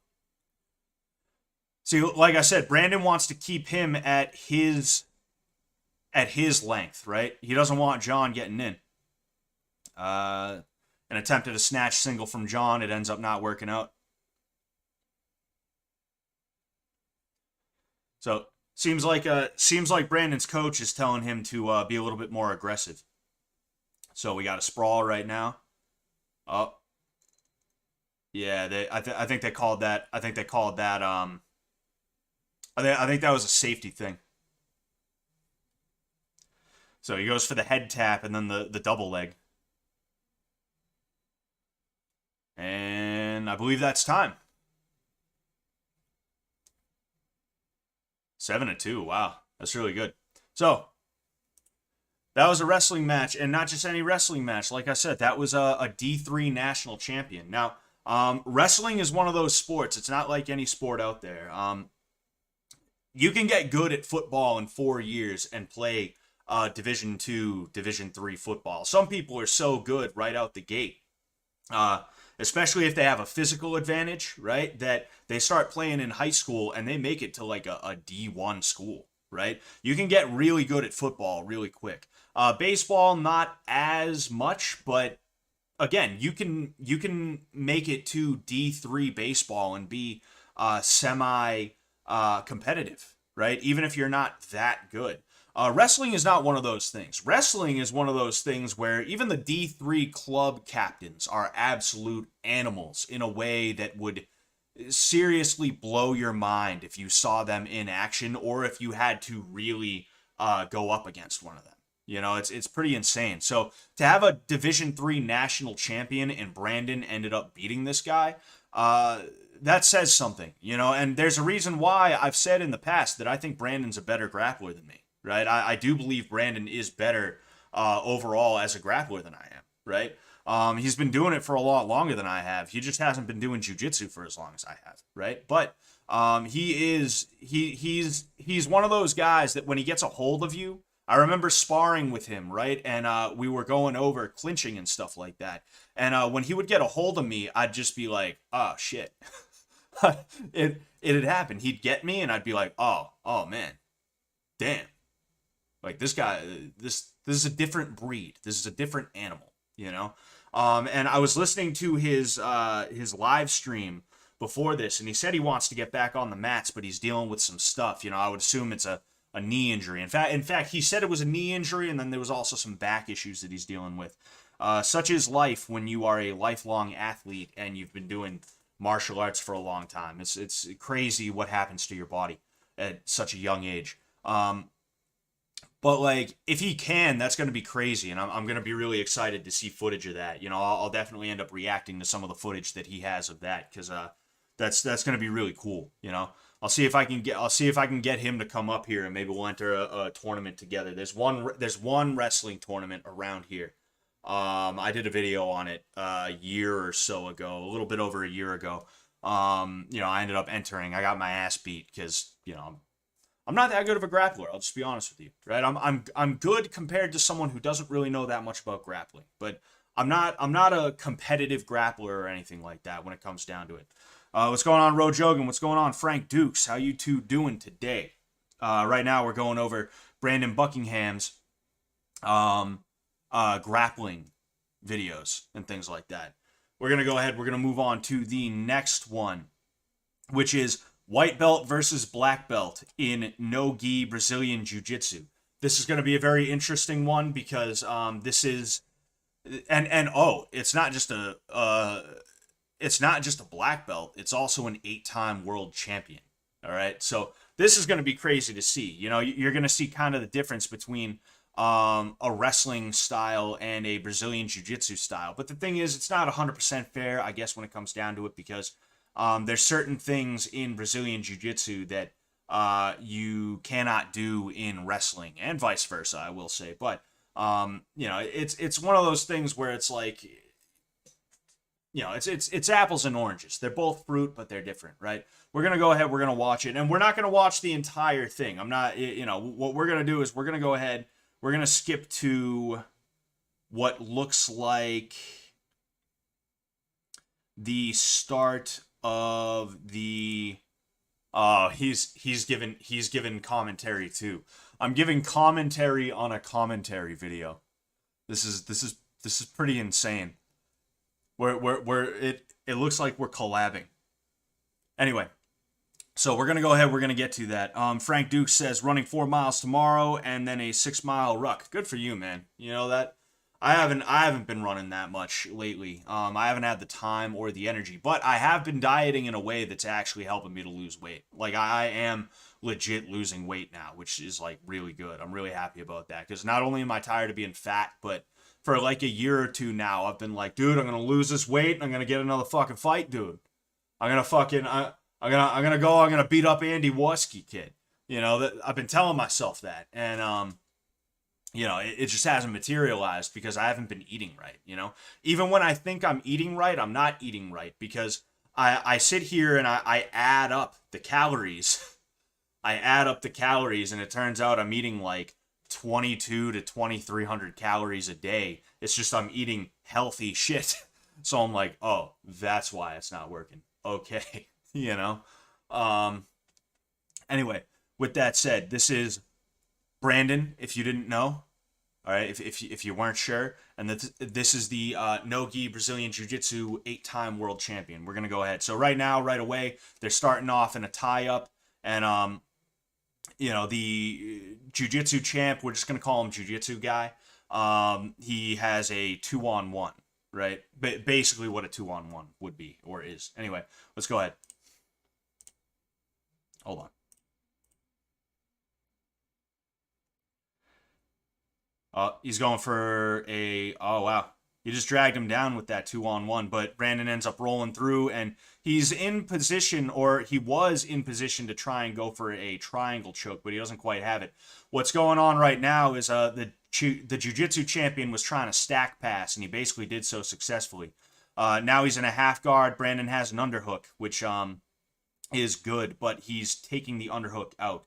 See, like I said, Brandon wants to keep him at his length, right? He doesn't want John getting in. An attempt at a snatch single from John. It ends up not working out. So seems like Brandon's coach is telling him to be a little bit more aggressive. So we got a sprawl right now. Oh, yeah. I think they called that. I think they called that. I think that was a safety thing. So he goes for the head tap and then the double leg. And I believe that's time. 7-2. Wow, that's really good. So that was a wrestling match, and not just any wrestling match. Like I said, that was a D3 national champion. Now, wrestling is one of those sports. It's not like any sport out there. You can get good at football in 4 years and play Division 2, Division 3 football. Some people are so good right out the gate, especially if they have a physical advantage, right? That they start playing in high school and they make it to like a D1 school, right? You can get really good at football really quick. Baseball, not as much, but again, you can make it to D3 baseball and be semi competitive, right? Even if you're not that good. Wrestling is not one of those things. Wrestling is one of those things where even the D3 club captains are absolute animals in a way that would seriously blow your mind if you saw them in action or if you had to really go up against one of them. You know, it's pretty insane. So to have a Division 3 national champion and Brandon ended up beating this guy, that says something, you know, and there's a reason why I've said in the past that I think Brandon's a better grappler than me, right? I do believe Brandon is better overall as a grappler than I am, right? He's been doing it for a lot longer than I have. He just hasn't been doing jiu-jitsu for as long as I have, right? But he's one of those guys that when he gets a hold of you, I remember sparring with him, right? And we were going over clinching and stuff like that. And when he would get a hold of me, I'd just be like, oh, shit. it had happened. He'd get me, and I'd be like, oh man, damn. Like, this guy, this is a different breed. This is a different animal, you know? And I was listening to his live stream before this, and he said he wants to get back on the mats, but he's dealing with some stuff. You know, I would assume it's a knee injury. In fact, he said it was a knee injury, and then there was also some back issues that he's dealing with. Such is life when you are a lifelong athlete and you've been doing martial arts for a long time. It's crazy what happens to your body at such a young age. But like, if he can, that's going to be crazy, and I'm going to be really excited to see footage of that. You know, I'll definitely end up reacting to some of the footage that he has of that because that's going to be really cool. You know. I'll see if I can get him to come up here and maybe we'll enter a tournament together. There's one wrestling tournament around here. I did a video on it a year or so ago, a little bit over a year ago. You know, I ended up entering. I got my ass beat because, you know, I'm not that good of a grappler. I'll just be honest with you, right? I'm good compared to someone who doesn't really know that much about grappling, but I'm not a competitive grappler or anything like that when it comes down to it. What's going on, Rojogan? What's going on, Frank Dukes? How you two doing today? Right now we're going over Brandon Buckingham's grappling videos and things like that. We're going to go ahead. We're going to move on to the next one, which is white belt versus black belt in no-gi Brazilian Jiu-Jitsu. This is going to be a very interesting one because this is, it's not just a black belt. It's also an 8-time world champion. All right, so this is going to be crazy to see. You know, you're going to see kind of the difference between a wrestling style and a Brazilian Jiu-Jitsu style. But the thing is, it's not 100% fair, I guess, when it comes down to it, because there's certain things in Brazilian Jiu-Jitsu that you cannot do in wrestling, and vice versa, I will say. But you know, it's one of those things where it's like, you know, it's apples and oranges. They're both fruit, but they're different, right? We're gonna go ahead. We're gonna watch it, and we're not gonna watch the entire thing. I'm not, you know, what we're gonna do is we're gonna go ahead. We're gonna skip to what looks like the start of the. He's given commentary too. I'm giving commentary on a commentary video. This is pretty insane. It looks like we're collabing. Anyway, so we're gonna go ahead. We're gonna get to that. Frank Duke says running 4 miles tomorrow and then a 6-mile ruck. Good for you, man. You know that I haven't been running that much lately. I haven't had the time or the energy, but I have been dieting in a way that's actually helping me to lose weight. Like I am legit losing weight now, which is like really good. I'm really happy about that because not only am I tired of being fat, but for like a year or two now, I've been like, dude, I'm gonna lose this weight and I'm gonna get another fucking fight, dude. I'm gonna beat up Andy Warsky, kid. You know, that I've been telling myself that. And you know, it just hasn't materialized because I haven't been eating right, you know? Even when I think I'm eating right, I'm not eating right because I sit here and I add up the calories. I add up the calories and it turns out I'm eating like 22 to 2300 calories a day. It's just I'm eating healthy shit. So I'm like, oh, that's why it's not working. Okay, you know? Anyway, with that said, this is Brandon, if you didn't know. All right, if you weren't sure, and this is the no-gi Brazilian Jiu-Jitsu 8-time world champion. We're gonna go ahead. So right now, right away, they're starting off in a tie-up, and you know, the Jiu-Jitsu champ, we're just gonna call him Jiu-Jitsu guy. He has a 2-on-1, right? Basically, what a 2-on-1 would be or is. Anyway, let's go ahead. Hold on. He's going for a, oh wow. He just dragged him down with that 2-on-1, but Brandon ends up rolling through and he's in position, or he was in position to try and go for a triangle choke, but he doesn't quite have it. What's going on right now is the Jiu-Jitsu champion was trying to stack pass and he basically did so successfully. Now he's in a half guard. Brandon has an underhook, which is good, but he's taking the underhook out.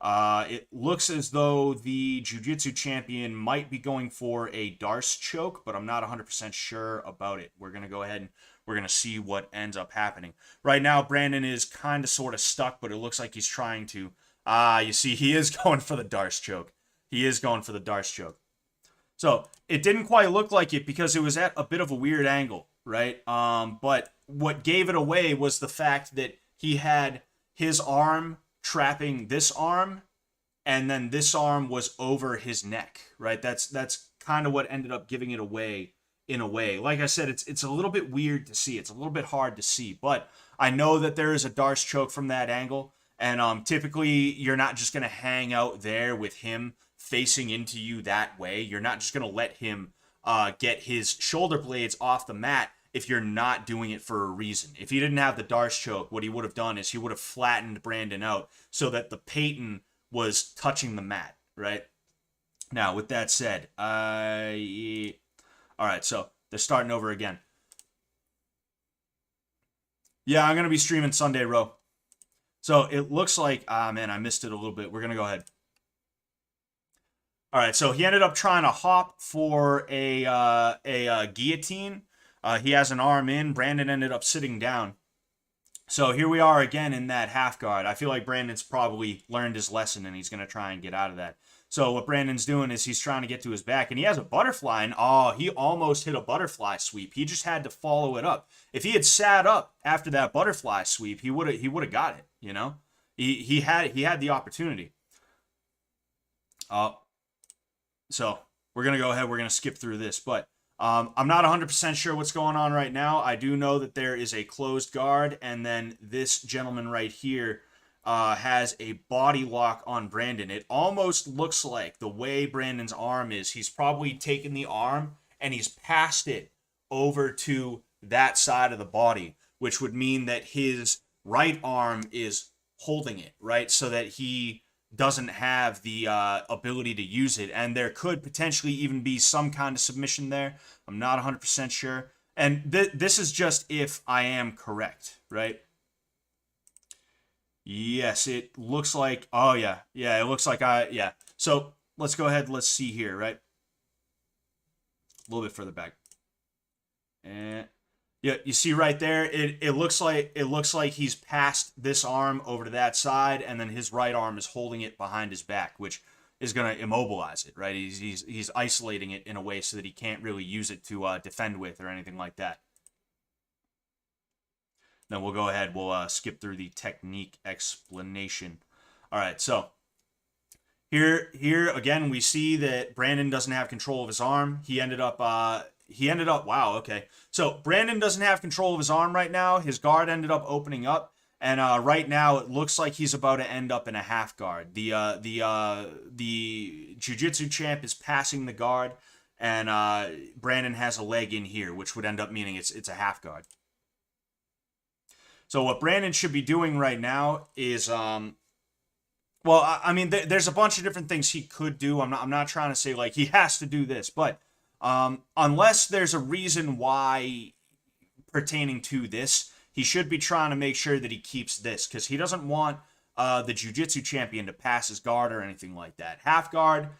It looks as though the Jiu-Jitsu champion might be going for a Darce choke, but I'm not 100% sure about it. We're going to go ahead and we're going to see what ends up happening. Right now, Brandon is kind of sort of stuck, but it looks like he's trying to. You see, he is going for the Darce choke. He is going for the Darce choke. So, it didn't quite look like it because it was at a bit of a weird angle, right? But what gave it away was the fact that he had his arm trapping this arm, and then this arm was over his neck, right? That's kind of what ended up giving it away in a way. Like I said, it's a little bit weird to see. It's a little bit hard to see, but I know that there is a Darce choke from that angle, and typically you're not just going to hang out there with him facing into you that way. You're not just going to let him get his shoulder blades off the mat if you're not doing it for a reason. If he didn't have the Darce choke, what he would have done is he would have flattened Brandon out so that the Peyton was touching the mat, right? Now, with that said, all right, so they're starting over again. Yeah, I'm going to be streaming Sunday, Ro. So it looks like, man, I missed it a little bit. We're going to go ahead. All right, so he ended up trying to hop for a guillotine. He has an arm in. Brandon ended up sitting down. So here we are again in that half guard. I feel like Brandon's probably learned his lesson and he's going to try and get out of that. So what Brandon's doing is he's trying to get to his back, and he has a butterfly, and he almost hit a butterfly sweep. He just had to follow it up. If he had sat up after that butterfly sweep, he would have got it. You know, he had the opportunity. So we're gonna go ahead. We're gonna skip through this, but I'm not 100% sure what's going on right now. I do know that there is a closed guard, and then this gentleman right here has a body lock on Brandon. It almost looks like the way Brandon's arm is, he's probably taken the arm and he's passed it over to that side of the body, which would mean that his right arm is holding it, right? So that he doesn't have the ability to use it. And there could potentially even be some kind of submission there. I'm not 100% sure. And this is just if I am correct, right? Yes, it looks like, oh yeah, it looks like yeah. So let's go ahead, let's see here, right? A little bit further back. And yeah, you see right there, it looks like he's passed this arm over to that side, and then his right arm is holding it behind his back, which is going to immobilize it, right? He's isolating it in a way so that he can't really use it to defend with or anything like that. Then we'll go ahead. We'll skip through the technique explanation. All right, so here again, we see that Brandon doesn't have control of his arm. He ended up, wow, okay. So Brandon doesn't have control of his arm right now. His guard ended up opening up, and right now it looks like he's about to end up in a half guard. The jiu-jitsu champ is passing the guard, and Brandon has a leg in here, which would end up meaning it's a half guard. So what Brandon should be doing right now is, well, I mean, there's a bunch of different things he could do. I'm not trying to say like he has to do this, but unless there's a reason why pertaining to this, he should be trying to make sure that he keeps this, because he doesn't want the jiu-jitsu champion to pass his guard or anything like that. Half guard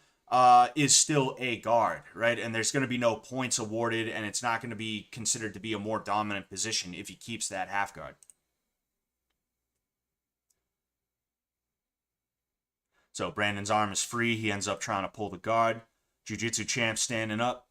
is still a guard, right? And there's going to be no points awarded, and it's not going to be considered to be a more dominant position if he keeps that half guard. So Brandon's arm is free. He ends up trying to pull the guard. Jiu-jitsu champ standing up.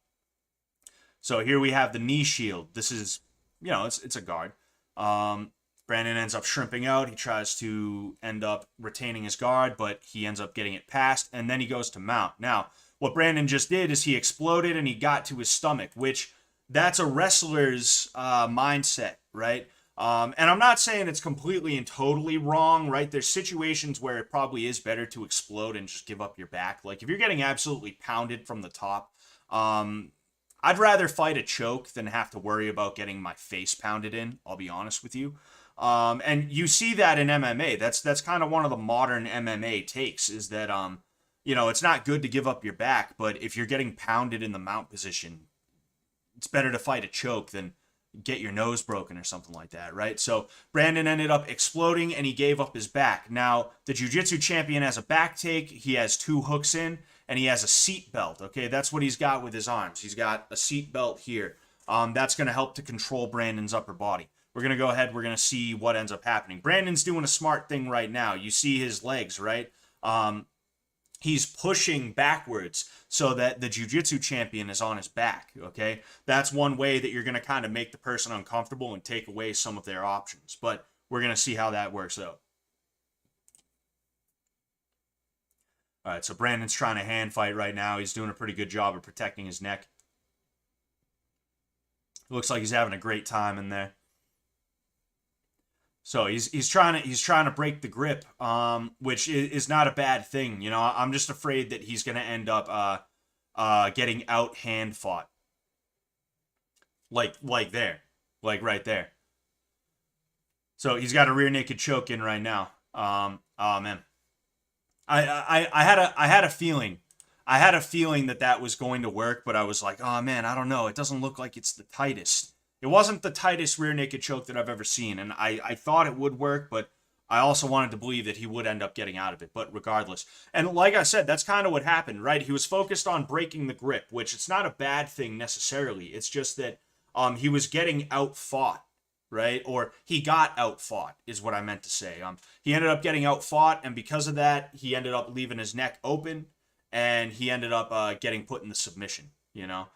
So here we have the knee shield. This is, you know, it's a guard. Brandon ends up shrimping out. He tries to end up retaining his guard, but he ends up getting it passed, and then he goes to mount. Now, what Brandon just did is he exploded and he got to his stomach, which that's a wrestler's mindset, right? And I'm not saying it's completely and totally wrong, right? There's situations where it probably is better to explode and just give up your back. Like if you're getting absolutely pounded from the top, I'd rather fight a choke than have to worry about getting my face pounded in. I'll be honest with you. And you see that in MMA. That's kind of one of the modern MMA takes, is that you know, it's not good to give up your back, but if you're getting pounded in the mount position, it's better to fight a choke than get your nose broken or something like that, right? So Brandon ended up exploding and he gave up his back. Now, the jiu-jitsu champion has a back take. He has 2 hooks in, and he has a seat belt, okay? That's what he's got with his arms. He's got a seat belt here. That's going to help to control Brandon's upper body. We're going to go ahead. We're going to see what ends up happening. Brandon's doing a smart thing right now. You see his legs, right? He's pushing backwards so that the jiu-jitsu champion is on his back, okay? That's one way that you're going to kind of make the person uncomfortable and take away some of their options. But we're going to see how that works out. All right, so Brandon's trying to hand fight right now. He's doing a pretty good job of protecting his neck. It looks like he's having a great time in there. So he's trying to break the grip, which is not a bad thing. You know, I'm just afraid that he's going to end up getting out hand fought. Like there, like right there. So he's got a rear naked choke in right now. Oh man, I had a feeling. I had a feeling that was going to work, but I was like, oh man, I don't know. It doesn't look like it's the tightest. It wasn't the tightest rear naked choke that I've ever seen, and I thought it would work, but I also wanted to believe that he would end up getting out of it, but regardless. And like I said, that's kind of what happened, right? He was focused on breaking the grip, which it's not a bad thing necessarily. It's just that he was getting outfought, right? Or he got outfought is what I meant to say. He ended up getting outfought, and because of that, he ended up leaving his neck open, and he ended up getting put in the submission, you know?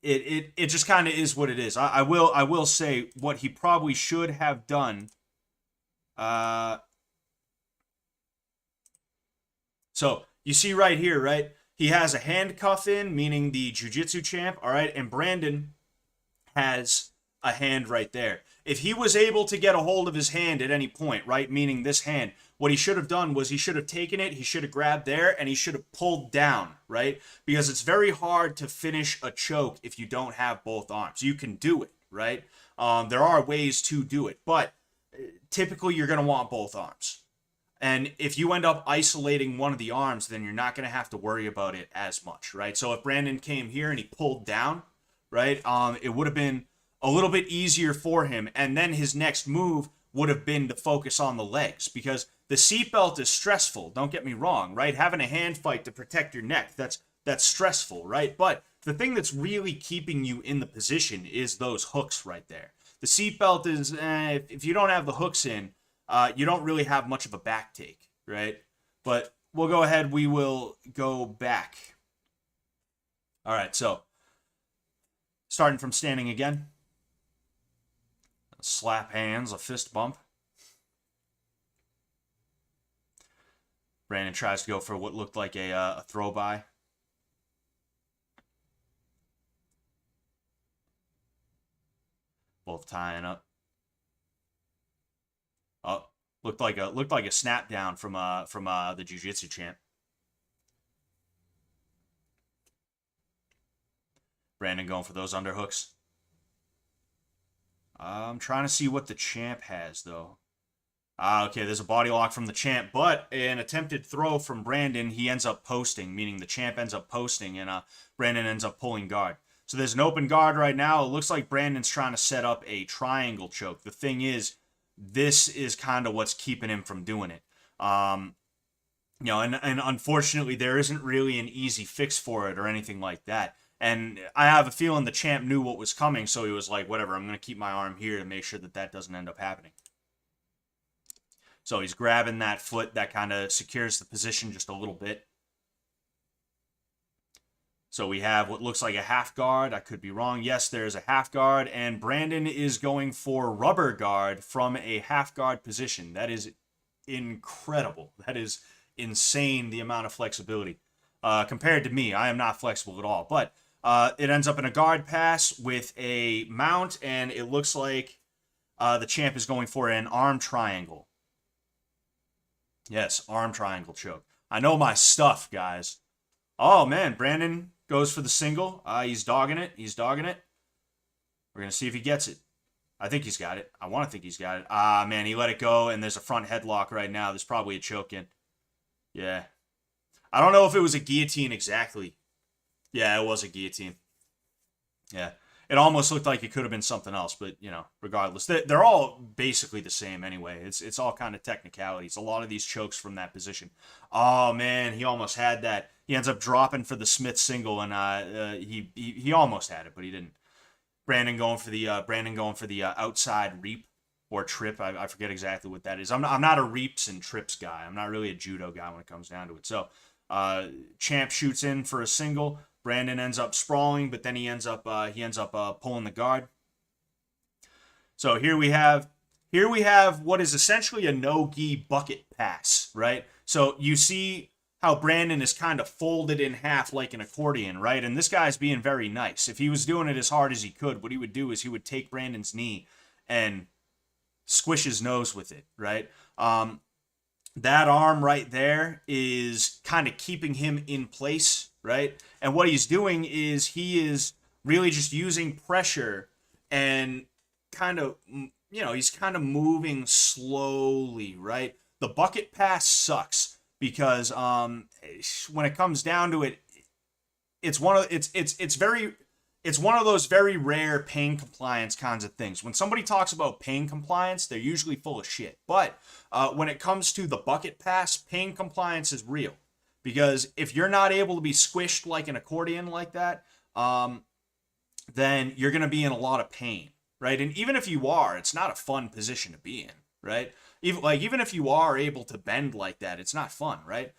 It just kind of is what it is. I will say what he probably should have done. So you see right here, right? He has a handcuff in, meaning the jiu-jitsu champ, all right? And Brandon has a hand right there. If he was able to get a hold of his hand at any point, right, meaning this hand, what he should have done was he should have taken it, he should have grabbed there, and he should have pulled down, right? Because it's very hard to finish a choke if you don't have both arms. You can do it, right? There are ways to do it, but typically you're going to want both arms. And if you end up isolating one of the arms, then you're not going to have to worry about it as much, right? So if Brandon came here and he pulled down, right, it would have been a little bit easier for him. And then his next move would have been to focus on the legs, because the seatbelt is stressful. Don't get me wrong, right? Having a hand fight to protect your neck, that's stressful, right? But the thing that's really keeping you in the position is those hooks right there. The seatbelt is, if you don't have the hooks in, you don't really have much of a back take, right? But we'll go ahead. We will go back. All right, so starting from standing again. Slap hands, a fist bump. Brandon tries to go for what looked like a throw by. Both tying up. Oh, looked like a snap down from the jiu-jitsu champ. Brandon going for those underhooks. I'm trying to see what the champ has, though. Okay, there's a body lock from the champ, but an attempted throw from Brandon, he ends up posting, meaning the champ ends up posting, and Brandon ends up pulling guard. So there's an open guard right now. It looks like Brandon's trying to set up a triangle choke. The thing is, this is kind of what's keeping him from doing it. You know, and unfortunately, there isn't really an easy fix for it or anything like that. And I have a feeling the champ knew what was coming, so he was like, whatever, I'm going to keep my arm here to make sure that that doesn't end up happening. So he's grabbing that foot. That kind of secures the position just a little bit. So we have what looks like a half guard. I could be wrong. Yes, there's a half guard, and Brandon is going for rubber guard from a half guard position. That is incredible. That is insane, the amount of flexibility. Compared to me, I am not flexible at all. But it ends up in a guard pass with a mount, and it looks like the champ is going for an arm triangle. Yes, arm triangle choke. I know my stuff, guys. Oh, man, Brandon goes for the single. He's dogging it. He's dogging it. We're going to see if he gets it. I think he's got it. I want to think he's got it. Man, he let it go, and there's a front headlock right now. There's probably a choke in. Yeah. I don't know if it was a guillotine exactly. Yeah, it was a guillotine. Yeah. It almost looked like it could have been something else, but, you know, regardless. They're all basically the same anyway. It's all kind of technicalities. A lot of these chokes from that position. Oh, man, he almost had that. He ends up dropping for the Smith single, and he almost had it, but he didn't. Brandon going for the outside reap or trip. I forget exactly what that is. I'm not a reaps and trips guy. I'm not really a judo guy when it comes down to it. So champ shoots in for a single. Brandon ends up sprawling, but then he ends up pulling the guard. So here we have what is essentially a no-gi bucket pass, right? So you see how Brandon is kind of folded in half like an accordion, right? And this guy's being very nice. If he was doing it as hard as he could, what he would do is he would take Brandon's knee and squish his nose with it, right? That arm right there is kind of keeping him in place, right? And what he's doing is he is really just using pressure and kind of, you know, he's kind of moving slowly, right? The bucket pass sucks because when it comes down to it, it's it's one of those very rare pain compliance kinds of things. When somebody talks about pain compliance, they're usually full of shit. But when it comes to the bucket pass, pain compliance is real. Because if you're not able to be squished like an accordion like that, then you're going to be in a lot of pain, right? And even if you are, it's not a fun position to be in, right? Even if you are able to bend like that, it's not fun, right?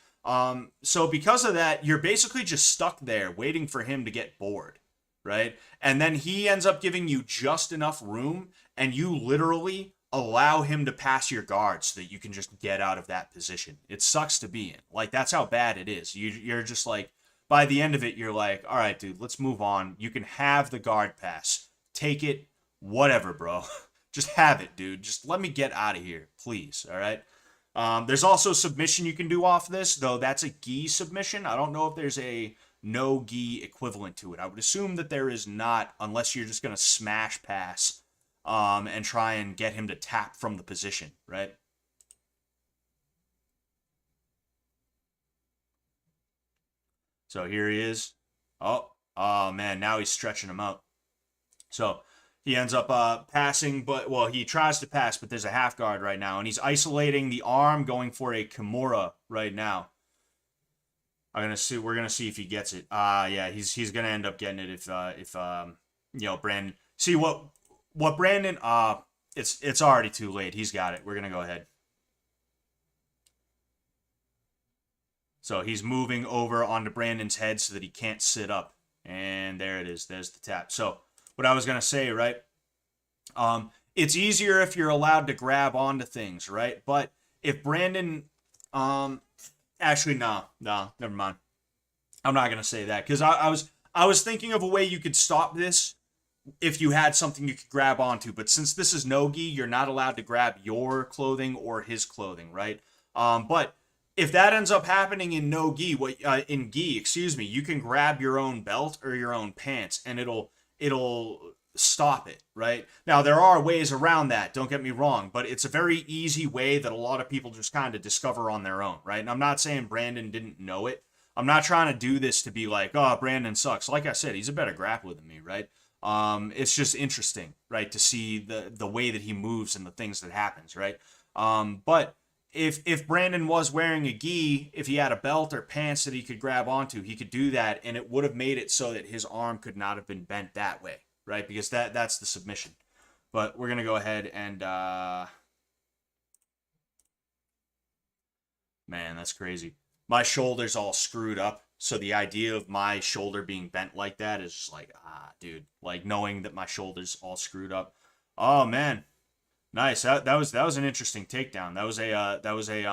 So because of that, you're basically just stuck there waiting for him to get bored, right? And then he ends up giving you just enough room, and you literally allow him to pass your guard so that you can just get out of that position. It sucks to be in. Like, that's how bad it is. You're just like, by the end of it, you're like, all right, dude, let's move on. You can have the guard pass. Take it, whatever, bro. Just have it, dude. Just let me get out of here, please, all right? There's also submission you can do off this, though that's a gi submission. I don't know if there's a no gi equivalent to it. I would assume that there is not, unless you're just going to smash pass and try and get him to tap from the position, right? So here he is. Oh man, now he's stretching him out. So he ends up passing, but, well, he tries to pass, but there's a half guard right now, and he's isolating the arm, going for a Kimura right now. We're gonna see if he gets it. Yeah, he's gonna end up getting it if Brandon. See what Brandon. It's already too late. He's got it. We're gonna go ahead. So he's moving over onto Brandon's head so that he can't sit up, and there it is. There's the tap. So what I was gonna say, right? It's easier if you're allowed to grab onto things, right? But if Brandon, actually, no, never mind. I'm not gonna say that because I was thinking of a way you could stop this if you had something you could grab onto. But since this is no gi, you're not allowed to grab your clothing or his clothing, right? But if that ends up happening in no gi, in gi, excuse me, you can grab your own belt or your own pants, and it'll stop it, right? Now, there are ways around that, don't get me wrong, but it's a very easy way that a lot of people just kind of discover on their own, right? And I'm not saying Brandon didn't know it. I'm not trying to do this to be like, oh, Brandon sucks. Like I said, he's a better grappler than me, right? It's just interesting, right, to see the way that he moves and the things that happens, right? But if Brandon was wearing a gi, if he had a belt or pants that he could grab onto, he could do that, and it would have made it so that his arm could not have been bent that way, right? Because that's the submission. But we're gonna go ahead and man, that's crazy. My shoulder's all screwed up, so the idea of my shoulder being bent like that is just like, dude, like knowing that my shoulder's all screwed up. Oh man. Nice. That was an interesting takedown. That was a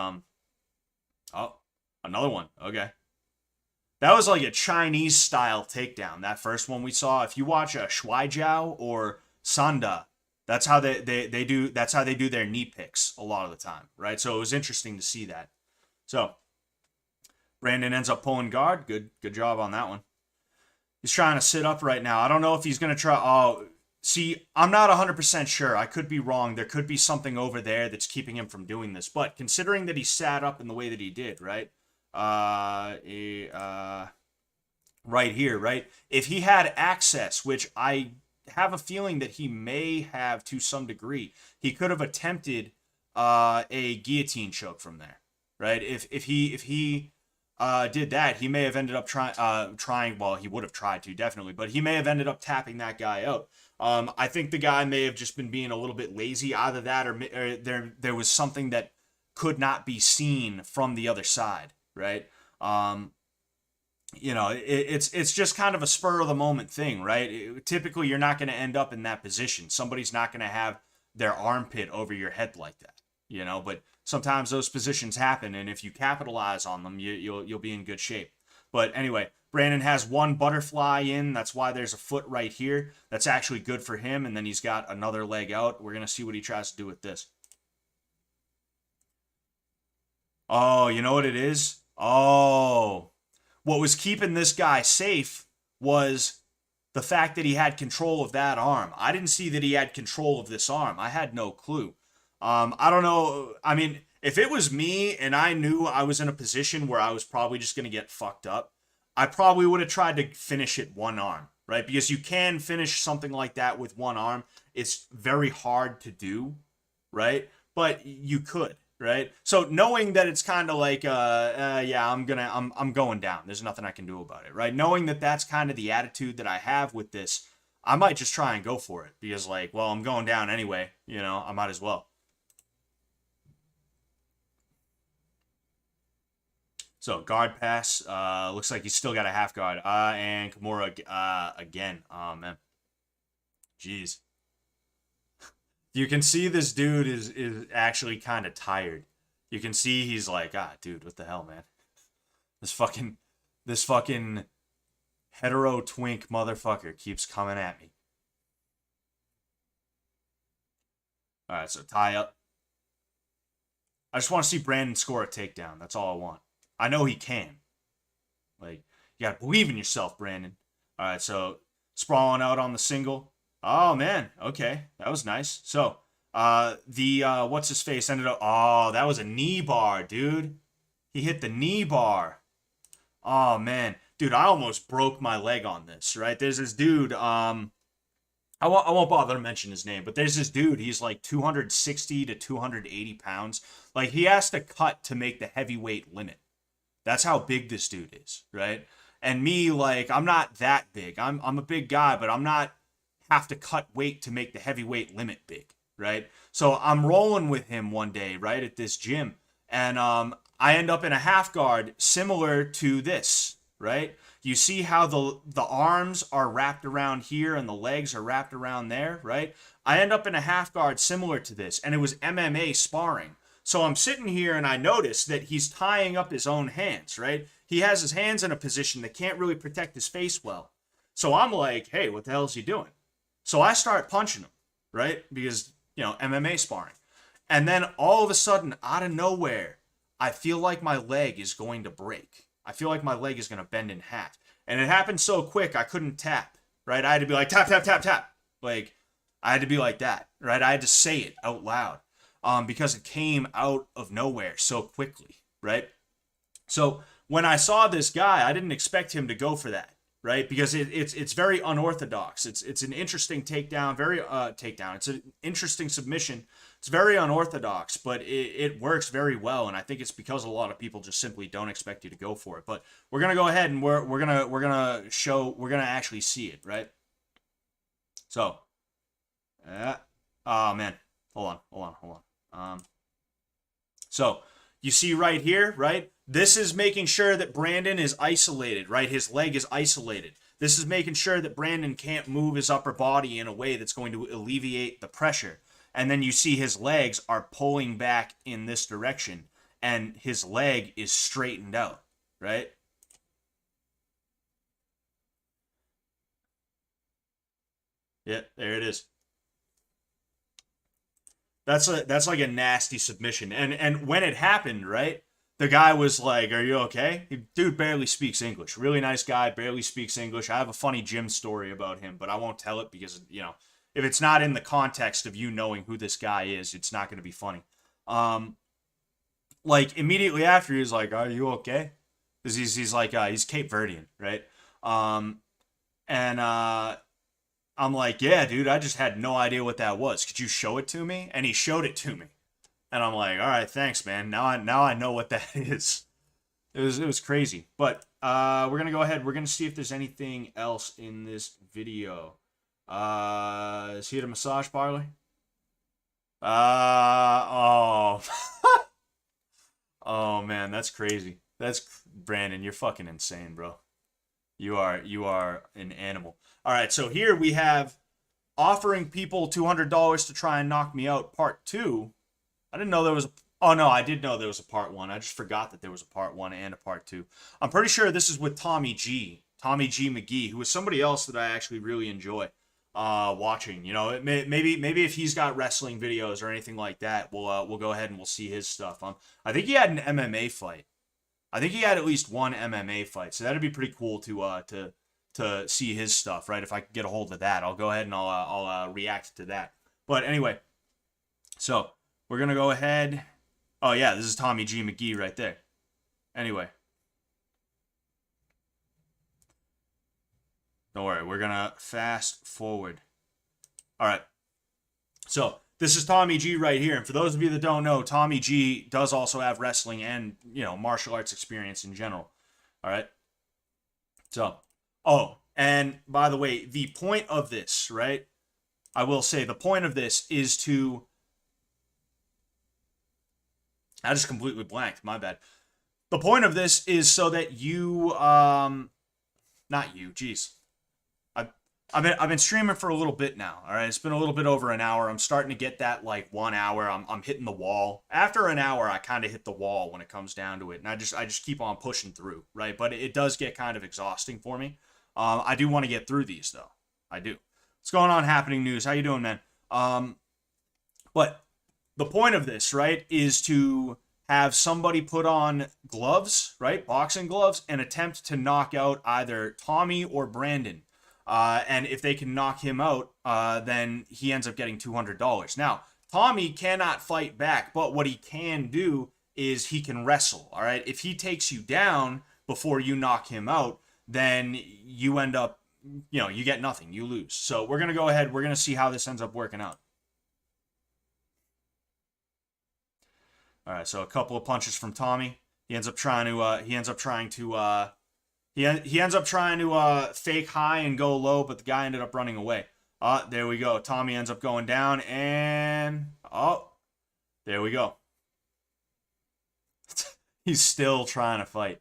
oh, another one. Okay. That was like a Chinese style takedown. That first one we saw. If you watch a Shuaijiao or Sanda, that's how they do their knee picks a lot of the time, right? So it was interesting to see that. So Brandon ends up pulling guard. Good job on that one. He's trying to sit up right now. I don't know if he's gonna try. Oh, see, I'm not 100% sure. I could be wrong. There could be something over there that's keeping him from doing this. But considering that he sat up in the way that he did, right? Right here, right? If he had access, which I have a feeling that he may have to some degree, he could have attempted a guillotine choke from there, right? If he did that, he may have ended up trying. Well, he would have tried to, definitely, but he may have ended up tapping that guy out. I think the guy may have just been being a little bit lazy. Either that, or there was something that could not be seen from the other side, right? It's just kind of a spur of the moment thing, right? Typically, you're not going to end up in that position. Somebody's not going to have their armpit over your head like that, But sometimes those positions happen, and if you capitalize on them, you'll be in good shape. But anyway, Brandon has one butterfly in. That's why there's a foot right here. That's actually good for him. And then he's got another leg out. We're going to see what he tries to do with this. Oh, you know what it is? Oh, what was keeping this guy safe was the fact that he had control of that arm. I didn't see that he had control of this arm. I had no clue. I don't know. I mean, if it was me and I knew I was in a position where I was probably just going to get fucked up, I probably would have tried to finish it one arm, right? Because you can finish something like that with one arm. It's very hard to do, right? But you could, right? So knowing that it's kind of like, yeah, I'm going down. There's nothing I can do about it, right? Knowing that that's kind of the attitude that I have with this, I might just try and go for it because, like, well, I'm going down anyway. You know, I might as well. So guard pass. Looks like he's still got a half guard. And Kimura again. Oh man, jeez. You can see this dude is actually kind of tired. You can see he's like, dude, what the hell, man? This fucking hetero twink motherfucker keeps coming at me. All right, so tie up. I just want to see Brandon score a takedown. That's all I want. I know he can. Like, you gotta believe in yourself, Brandon. All right, so sprawling out on the single. Oh man, okay, that was nice. So, what's his face ended up. Oh, that was a knee bar, dude. He hit the knee bar. Oh man, dude, I almost broke my leg on this. Right, there's this dude. I won't bother to mention his name, but there's this dude. He's like 260 to 280 pounds. Like he has to cut to make the heavyweight limit. That's how big this dude is, right? And me, like, I'm not that big. I'm a big guy, but I'm not have to cut weight to make the heavyweight limit big, right? So I'm rolling with him one day, right, at this gym, and I end up in a half guard similar to this, right? You see how the arms are wrapped around here and the legs are wrapped around there, right? I end up in a half guard similar to this, and it was MMA sparring. So I'm sitting here and I notice that he's tying up his own hands, right? He has his hands in a position that can't really protect his face well. So I'm like, hey, what the hell is he doing? So I start punching him, right? Because, MMA sparring. And then all of a sudden, out of nowhere, I feel like my leg is going to break. I feel like my leg is going to bend in half. And it happened so quick, I couldn't tap, right? I had to be like, tap, tap, tap, tap. Like, I had to be like that, right? I had to say it out loud. Because it came out of nowhere so quickly, right? So when I saw this guy, I didn't expect him to go for that, right? Because it's very unorthodox. It's an interesting takedown, very takedown. It's an interesting submission. It's very unorthodox, but it works very well, and I think it's because a lot of people just simply don't expect you to go for it. But we're gonna go ahead and we're gonna actually see it, right? So, oh man, hold on. So you see right here, right? This is making sure that Brandon is isolated, right? His leg is isolated. This is making sure that Brandon can't move his upper body in a way that's going to alleviate the pressure. And then you see his legs are pulling back in this direction, and his leg is straightened out, right? Yeah, there it is. That's like a nasty submission. And when it happened, right? The guy was like, "Are you okay?" Dude barely speaks English. Really nice guy, barely speaks English. I have a funny gym story about him, but I won't tell it because, if it's not in the context of you knowing who this guy is, it's not going to be funny. Um like immediately after he was like, "Are you okay?" Cuz he's like he's Cape Verdean, right? Um and I'm like, yeah, dude, I just had no idea what that was. Could you show it to me? And he showed it to me. And I'm like, all right, thanks, man. Now I know what that is. It was crazy. But we're gonna go ahead. We're gonna see if there's anything else in this video. Is he at a massage parlor? Oh. Oh man, that's crazy. That's Brandon, you're fucking insane, bro. You are an animal. All right, so here we have offering people $200 to try and knock me out, part 2. I didn't know there was a. Oh no, I did know there was a part 1. I just forgot that there was a part 1 and a part 2. I'm pretty sure this is with Tommy G McGee, who is somebody else that I actually really enjoy watching. Maybe if he's got wrestling videos or anything like that, we'll go ahead and we'll see his stuff. I think he had an MMA fight. I think he had at least one MMA fight, so that'd be pretty cool to see his stuff, right? If I could get a hold of that, I'll go ahead and I'll react to that. But anyway, so we're gonna go ahead. Oh yeah, this is Tommy G McGee right there. Anyway, Don't worry. We're going to fast forward. All right. So this is Tommy G right here. And for those of you that don't know, Tommy G does also have wrestling and, martial arts experience in general. All right. So, and by the way, the point of this, right? I will say the point of this is to... I just completely blanked. My bad. The point of this is so that you, not you, jeez. I've been streaming for a little bit now. All right, it's been a little bit over an hour. I'm starting to get that like 1 hour. I'm hitting the wall. After an hour, I kind of hit the wall when it comes down to it, and I just keep on pushing through, right? But it does get kind of exhausting for me. I do want to get through these though. I do. What's going on, Happening News? How you doing, man? But the point of this, right, is to have somebody put on gloves, right, boxing gloves, and attempt to knock out either Tommy or Brandon. And if they can knock him out, then he ends up getting $200. Now, Tommy cannot fight back, but what he can do is he can wrestle, all right? If he takes you down before you knock him out, then you end up, you get nothing. You lose. So we're going to go ahead. We're going to see how this ends up working out. All right, so a couple of punches from Tommy. He ends up trying to fake high and go low, but the guy ended up running away. There we go. Tommy ends up going down, and there we go. He's still trying to fight.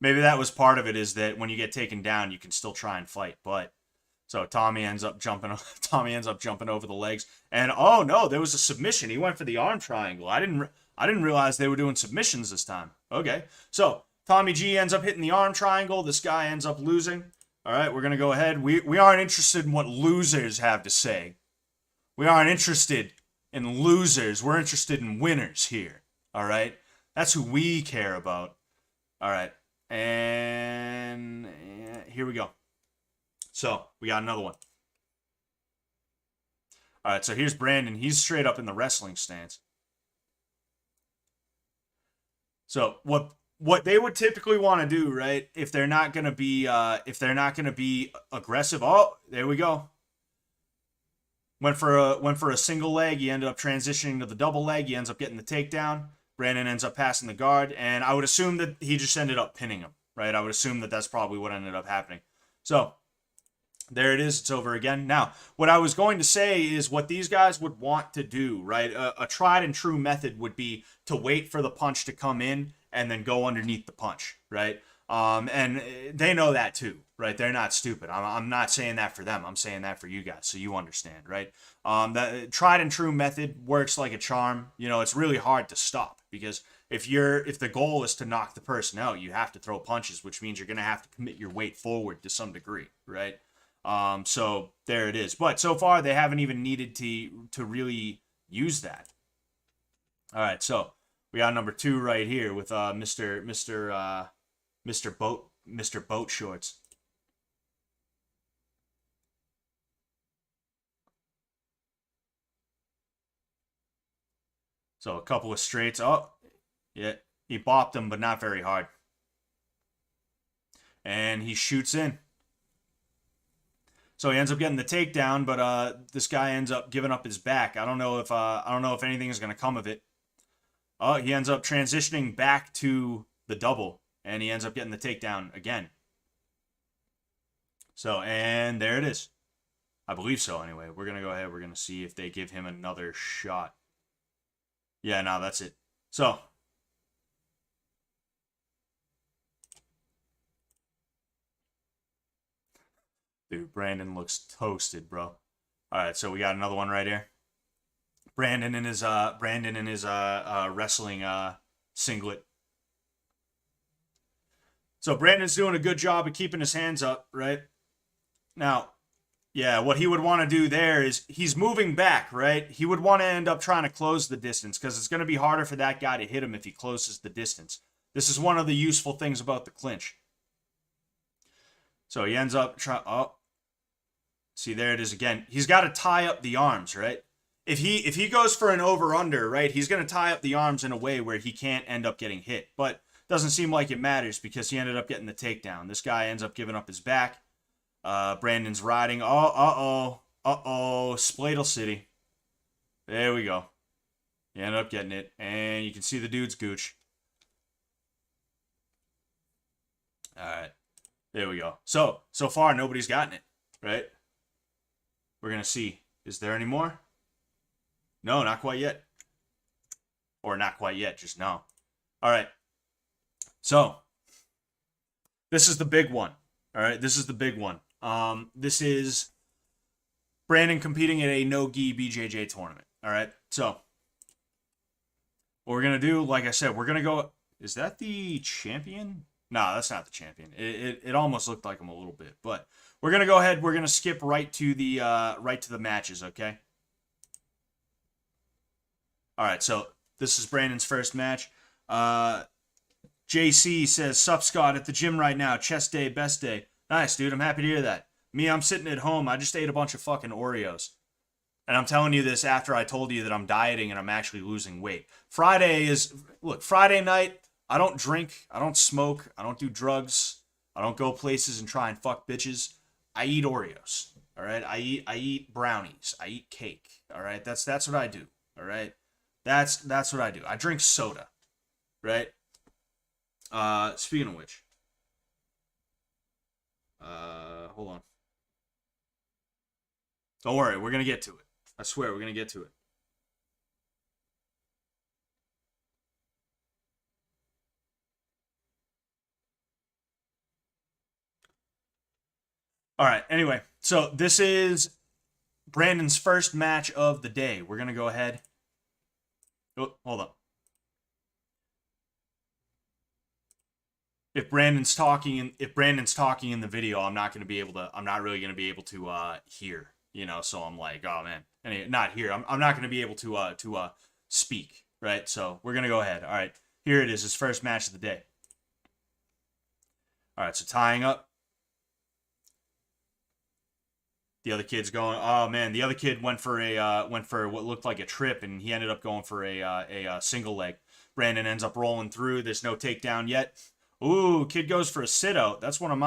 Maybe that was part of it, is that when you get taken down, you can still try and fight. But so Tommy ends up jumping over the legs, and oh no, there was a submission. He went for the arm triangle. I didn't realize they were doing submissions this time. Okay, so Tommy G ends up hitting the arm triangle. This guy ends up losing. All right, we're going to go ahead. We aren't interested in what losers have to say. We aren't interested in losers. We're interested in winners here. All right? That's who we care about. All right. And here we go. So, we got another one. All right, so here's Brandon. He's straight up in the wrestling stance. So, what they would typically want to do, right? If they're not gonna be aggressive. Oh, there we go. Went for a single leg. He ended up transitioning to the double leg. He ends up getting the takedown. Brandon ends up passing the guard, and I would assume that he just ended up pinning him, right? I would assume that that's probably what ended up happening. So there it is. It's over again. Now, what I was going to say is what these guys would want to do, right? A tried and true method would be to wait for the punch to come in and then go underneath the punch, right? And they know that too, right? They're not stupid. I'm not saying that for them. I'm saying that for you guys, so you understand, right? The tried and true method works like a charm. It's really hard to stop, because if the goal is to knock the person out, you have to throw punches, which means you're going to have to commit your weight forward to some degree, right? So there it is. But so far, they haven't even needed to really use that. All right, so we got number 2 right here with Mr. Boat Shorts. So a couple of straights. Oh, yeah, he bopped him, but not very hard. And he shoots in. So he ends up getting the takedown, but this guy ends up giving up his back. I don't know if anything is going to come of it. Oh, he ends up transitioning back to the double, and he ends up getting the takedown again. So, and there it is. I believe so, anyway. We're going to go ahead. We're going to see if they give him another shot. Yeah, no, that's it. So, dude, Brandon looks toasted, bro. All right, so we got another one right here. Brandon in his wrestling singlet. So Brandon's doing a good job of keeping his hands up, right? Now, yeah, what he would want to do there is he's moving back, right? He would want to end up trying to close the distance, because it's going to be harder for that guy to hit him if he closes the distance. This is one of the useful things about the clinch. So he ends up trying. Oh, see, there it is again. He's got to tie up the arms, right? If he goes for an over-under, right, he's going to tie up the arms in a way where he can't end up getting hit. But doesn't seem like it matters, because he ended up getting the takedown. This guy ends up giving up his back. Brandon's riding. Uh-oh. Spladle City. There we go. He ended up getting it. And you can see the dude's gooch. Alright. There we go. So far, nobody's gotten it. Right? We're going to see. Is there any more? No, not quite yet. Or not quite yet, just no. Alright. So, this is the big one. Alright, this is the big one. This is Brandon competing at a no-gi BJJ tournament. Alright, so what we're going to do, like I said, we're going to go... Is that the champion? No, that's not the champion. It almost looked like him a little bit. But we're going to go ahead. We're going to skip right to the matches, okay? Alright, so this is Brandon's first match. JC says, "Sup, Scott, at the gym right now. Chest day, best day." Nice, dude. I'm happy to hear that. Me, I'm sitting at home. I just ate a bunch of fucking Oreos. And I'm telling you this after I told you that I'm dieting and I'm actually losing weight. Friday night, I don't drink, I don't smoke, I don't do drugs, I don't go places and try and fuck bitches. I eat Oreos, all right? I eat brownies, I eat cake, all right? That's what I do, all right? That's what I do. I drink soda, right? Speaking of which, hold on. Don't worry, we're gonna get to it. I swear, we're gonna get to it. All right. Anyway, so this is Brandon's first match of the day. We're gonna go ahead. Oh, hold up. If Brandon's talking in the video, I'm not really gonna be able to hear. You know, so I'm like, oh man, anyway, not here. I'm not gonna be able to speak, right? So we're gonna go ahead. All right, here it is, his first match of the day. All right, so tying up. The other kid's going. Oh man, the other kid went for what looked like a trip, and he ended up going for a single leg. Brandon ends up rolling through. There's no takedown yet. Ooh, kid goes for a sit out. That's one of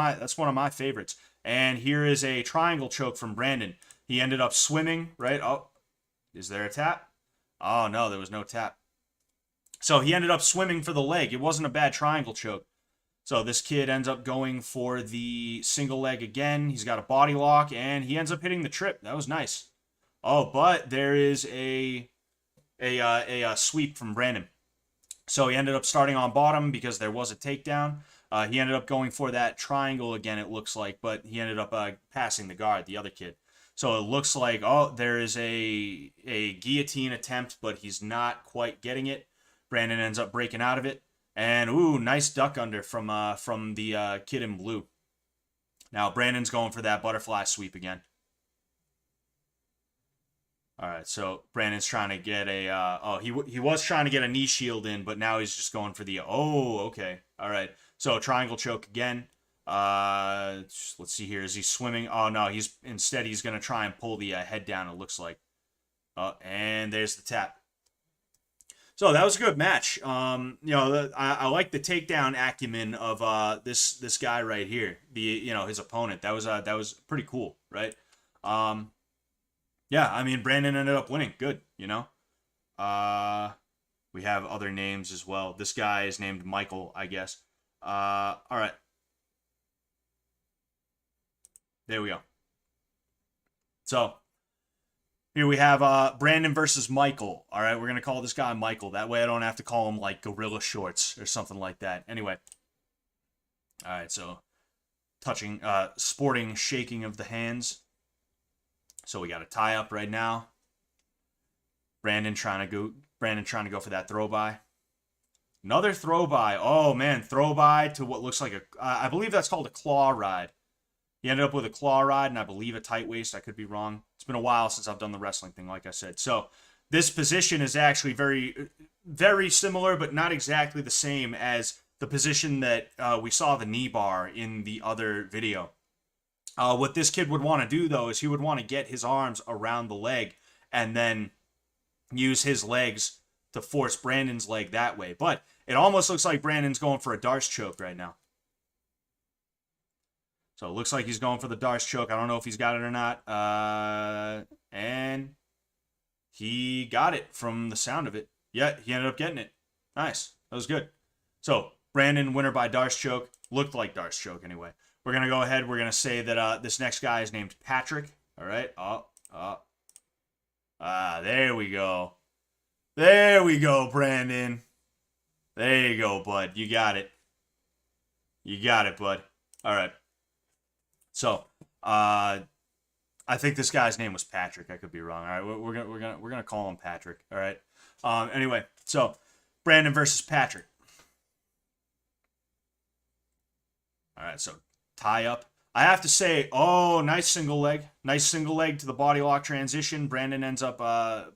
my favorites. And here is a triangle choke from Brandon. He ended up swimming, right? Oh, is there a tap? Oh no, there was no tap. So he ended up swimming for the leg. It wasn't a bad triangle choke. So this kid ends up going for the single leg again. He's got a body lock, and he ends up hitting the trip. That was nice. Oh, but there is a sweep from Brandon. So he ended up starting on bottom because there was a takedown. He ended up going for that triangle again, it looks like, but he ended up passing the guard, the other kid. So it looks like, oh, there is a guillotine attempt, but he's not quite getting it. Brandon ends up breaking out of it. And, ooh, nice duck under from the kid in blue. Now, Brandon's going for that butterfly sweep again. All right, so Brandon's trying to get he was trying to get a knee shield in, but now he's just going for the, okay. All right, so triangle choke again. Let's see here. Is he swimming? Oh, no, he's going to try and pull the head down, it looks like. And there's the tap. So that was a good match. I like the takedown acumen of this guy right here. His opponent. That was pretty cool, right? Yeah, I mean Brandon ended up winning. Good, We have other names as well. This guy is named Michael, I guess. All right. There we go. So here we have Brandon versus Michael. All right, we're going to call this guy Michael. That way I don't have to call him, like, Gorilla Shorts or something like that. Anyway. All right, so sporting shaking of the hands. So we got a tie-up right now. Brandon trying to go for that throw-by. Another throw-by. Oh, man, throw-by to what looks like I believe that's called a claw ride. He ended up with a claw ride and I believe a tight waist. I could be wrong. It's been a while since I've done the wrestling thing, like I said. So this position is actually very, very similar, but not exactly the same as the position that we saw the knee bar in the other video. What this kid would want to do, though, is he would want to get his arms around the leg and then use his legs to force Brandon's leg that way. But it almost looks like Brandon's going for a Darce choke right now. So it looks like he's going for the Darce choke. I don't know if he's got it or not. And he got it from the sound of it. Yeah, he ended up getting it. Nice. That was good. So Brandon, winner by Darce choke. Looked like Darce choke anyway. We're going to go ahead. We're going to say that this next guy is named Patrick. All right. There we go. There we go, Brandon. There you go, bud. You got it. You got it, bud. All right. So, I think this guy's name was Patrick. I could be wrong. All right, we're gonna call him Patrick. All right. Anyway, so Brandon versus Patrick. All right, so tie up. I have to say, nice single leg to the body lock transition. Brandon ends up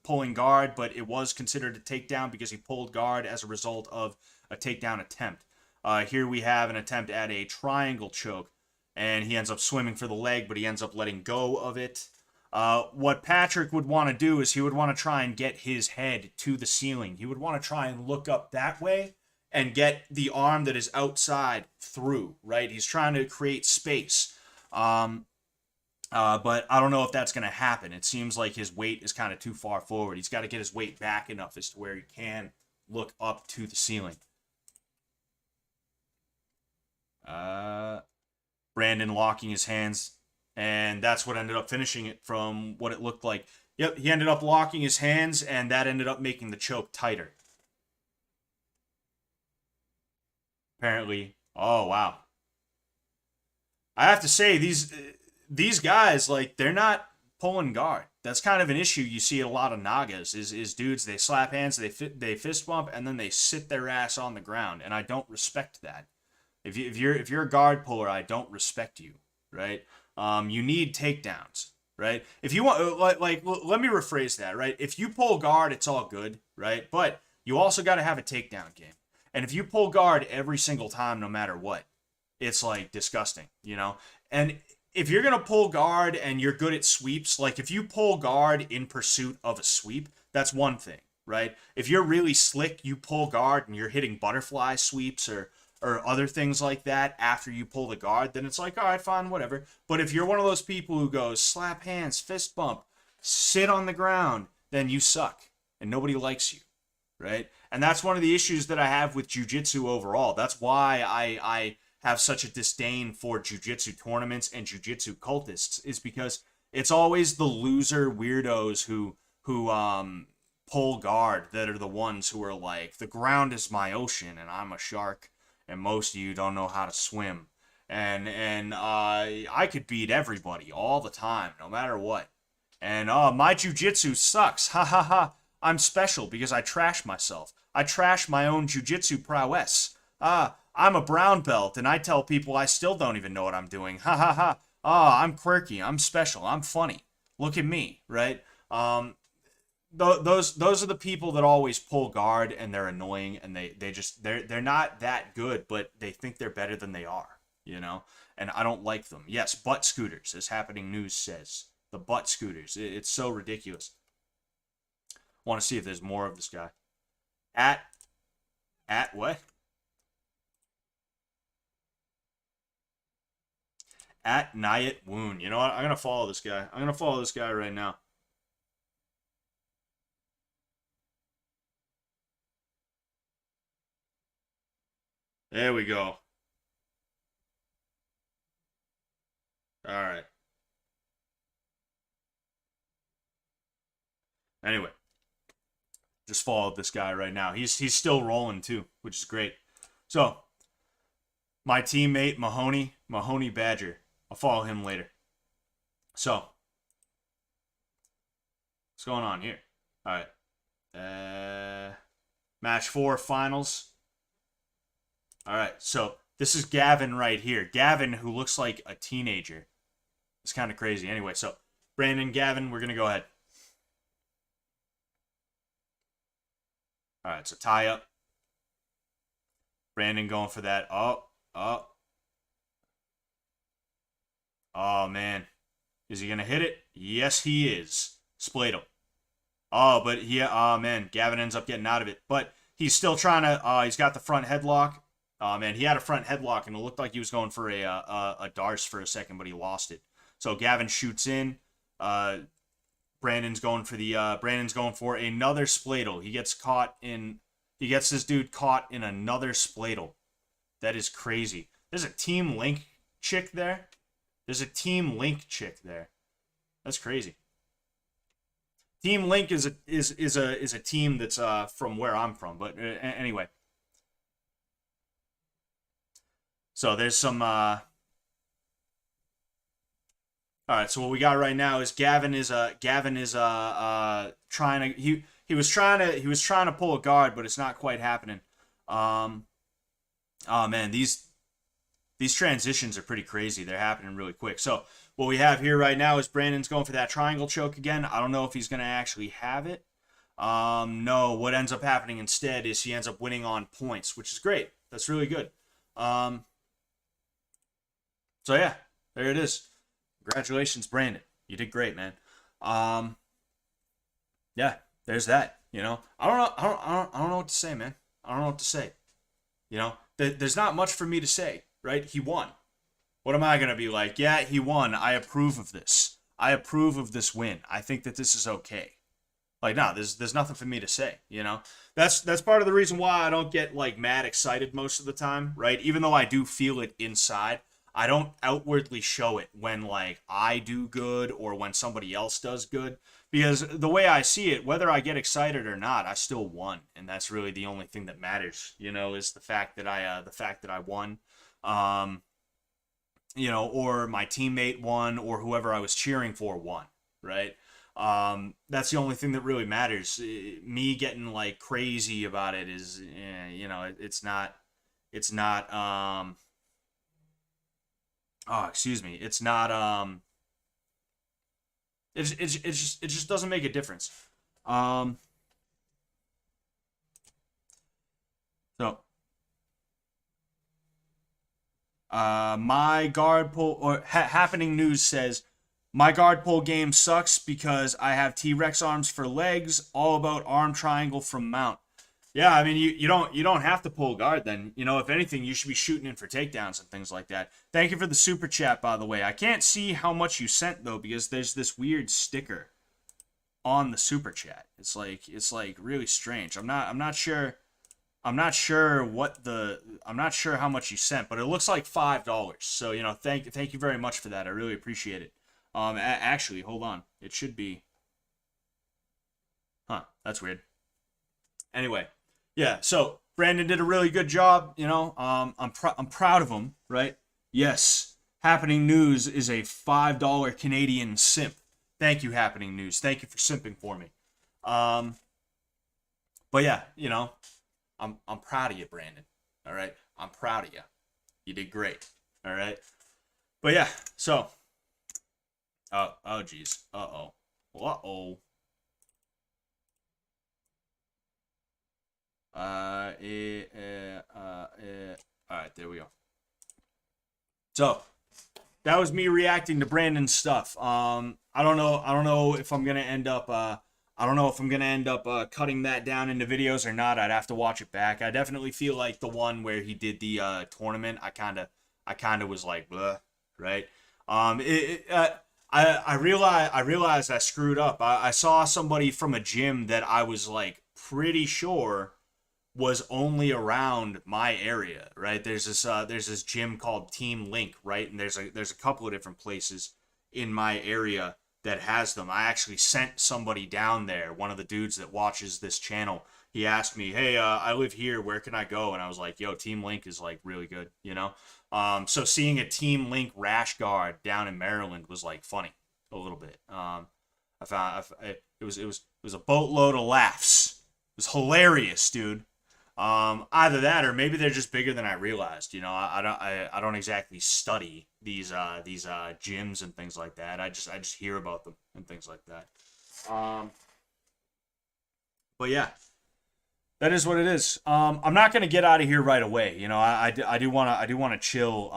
pulling guard, but it was considered a takedown because he pulled guard as a result of a takedown attempt. Here we have an attempt at a triangle choke, and he ends up swimming for the leg, but he ends up letting go of it. What Patrick would want to do is he would want to try and get his head to the ceiling. He would want to try and look up that way and get the arm that is outside through, right? He's trying to create space. But I don't know if that's going to happen. It seems like his weight is kind of too far forward. He's got to get his weight back enough as to where he can look up to the ceiling. Brandon locking his hands, and that's what ended up finishing it from what it looked like. Yep, he ended up locking his hands, and that ended up making the choke tighter. Apparently, oh wow. I have to say, these guys, like, they're not pulling guard. That's kind of an issue you see at a lot of Nagas, is dudes, they slap hands, they fist bump, and then they sit their ass on the ground, and I don't respect that. If you're a guard puller, I don't respect you, right? You need takedowns, right? If you want, let me rephrase that, right? If you pull guard, it's all good, right? But you also got to have a takedown game. And if you pull guard every single time, no matter what, it's like disgusting, you know? And if you're going to pull guard and you're good at sweeps, like if you pull guard in pursuit of a sweep, that's one thing, right? If you're really slick, you pull guard and you're hitting butterfly sweeps or other things like that after you pull the guard, then it's like, all right, fine, whatever. But if you're one of those people who goes slap hands, fist bump, sit on the ground, then you suck and nobody likes you, right? And that's one of the issues that I have with jiu-jitsu overall. That's why I have such a disdain for jiu-jitsu tournaments and jiu-jitsu cultists, is because it's always the loser weirdos who pull guard that are the ones who are like, the ground is my ocean and I'm a shark and most of you don't know how to swim. And I could beat everybody all the time, no matter what. And my jiu-jitsu sucks. Ha ha ha. I'm special because I trash myself. I trash my own jiu-jitsu prowess. I'm a brown belt, and I tell people I still don't even know what I'm doing. Ha ha ha. I'm quirky. I'm special. I'm funny. Look at me, right? Those are the people that always pull guard, and they're annoying, and they're not that good, but they think they're better than they are, you know? And I don't like them. Yes, butt scooters, as Happening News says. The butt scooters. It's so ridiculous. Want to see if there's more of this guy. At what? At Nyat Woon. You know what? I'm going to follow this guy. I'm going to follow this guy right now. There we go. All right. Anyway, just followed this guy right now. He's still rolling too, which is great. So, my teammate Mahoney Badger. I'll follow him later. So, what's going on here? All right. Match 4 finals. All right. So, this is Gavin right here. Gavin, who looks like a teenager. It's kind of crazy. Anyway, so Brandon, Gavin, we're going to go ahead. All right. So, tie up. Brandon going for that. Oh, man. Is he going to hit it? Yes, he is. Splayed him. Oh, but man, Gavin ends up getting out of it. But he's still trying to, he's got the front headlock. And he had a front headlock, and it looked like he was going for a Darce for a second, but he lost it. So Gavin shoots in. Brandon's going for another spladle. He gets this dude caught in another spladle. That is crazy. There's a Team Link chick there. That's crazy. Team Link is a team that's from where I'm from. But anyway, so there's some. All right, so what we got right now is Gavin is trying to he was trying to pull a guard, but it's not quite happening. Oh man, these transitions are pretty crazy. They're happening really quick. So what we have here right now is Brandon's going for that triangle choke again. I don't know if he's going to actually have it. No, what ends up happening instead is he ends up winning on points, which is great. That's really good. So yeah, there it is. Congratulations, Brandon. You did great, man. Yeah, there's that. You know, I don't know what to say, man. I don't know what to say. You know, there's not much for me to say, right? He won. What am I gonna be like? Yeah, he won. I approve of this. I approve of this win. I think that this is okay. Like, no, there's nothing for me to say. You know, that's part of the reason why I don't get like mad excited most of the time, right? Even though I do feel it inside. I don't outwardly show it when like I do good or when somebody else does good, because the way I see it, whether I get excited or not, I still won, and that's really the only thing that matters. You know, is the fact that I won, you know, or my teammate won, or whoever I was cheering for won, right? That's the only thing that really matters. Me getting like crazy about it is, you know, it's not. Oh, excuse me. It's not. It just doesn't make a difference. So. My guard pull or happening news says my guard pull game sucks because I have T-Rex arms for legs. All about arm triangle from mount. Yeah, I mean you don't have to pull guard then. You know, if anything, you should be shooting in for takedowns and things like that. Thank you for the super chat, by the way. I can't see how much you sent though because there's this weird sticker on the super chat. It's like really strange. I'm not sure how much you sent, but it looks like $5. So, you know, thank you very much for that. I really appreciate it. Actually, hold on. It should be. Huh, that's weird. Anyway, yeah, so Brandon did a really good job, you know. I'm proud of him, right? Yes. Happening News is a $5 Canadian simp. Thank you, Happening News. Thank you for simping for me. But yeah, you know, I'm proud of you, Brandon. All right? I'm proud of you. You did great. All right? But yeah, so oh geez. Uh-oh. Uh-oh. All right, there we go. So that was me reacting to Brandon's stuff. I don't know if I'm gonna end up cutting that down into videos or not. I'd have to watch it back. I definitely feel like the one where he did the tournament. I kind of was like, blah, right? I realized I screwed up. I saw somebody from a gym that I was like pretty sure was only around my area, right? There's this gym called Team Link, right? And there's a couple of different places in my area that has them. I actually sent somebody down there, one of the dudes that watches this channel. He asked me, hey, I live here, where can I go? And I was like, yo, Team Link is like really good, you know? So seeing a Team Link rash guard down in Maryland was like funny a little bit. It was a boatload of laughs. It was hilarious, dude. Either that or maybe they're just bigger than I realized. You know, I don't exactly study these gyms and things like that. I just hear about them and things like that. But yeah, that is what it is. I'm not gonna get out of here right away. You know, I do wanna chill.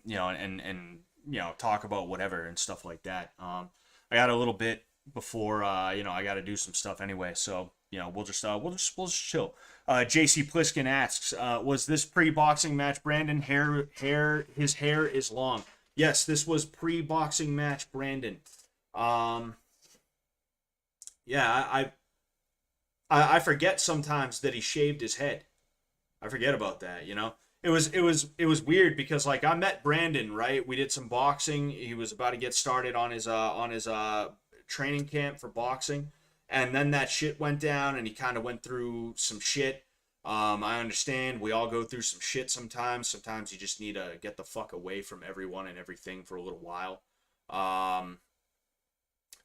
You know, and you know, talk about whatever and stuff like that. I got a little bit before. You know, I got to do some stuff anyway. So we'll just chill. JC Pliskin asks, was this pre-boxing match Brandon? His hair is long. Yes, this was pre-boxing match Brandon. Um, yeah, I forget sometimes that he shaved his head. I forget about that. It was weird because like I met Brandon, right? We did some boxing. He was about to get started on his training camp for boxing, and then that shit went down, and he kind of went through some shit. I understand we all go through some shit sometimes. Sometimes you just need to get the fuck away from everyone and everything for a little while. Um,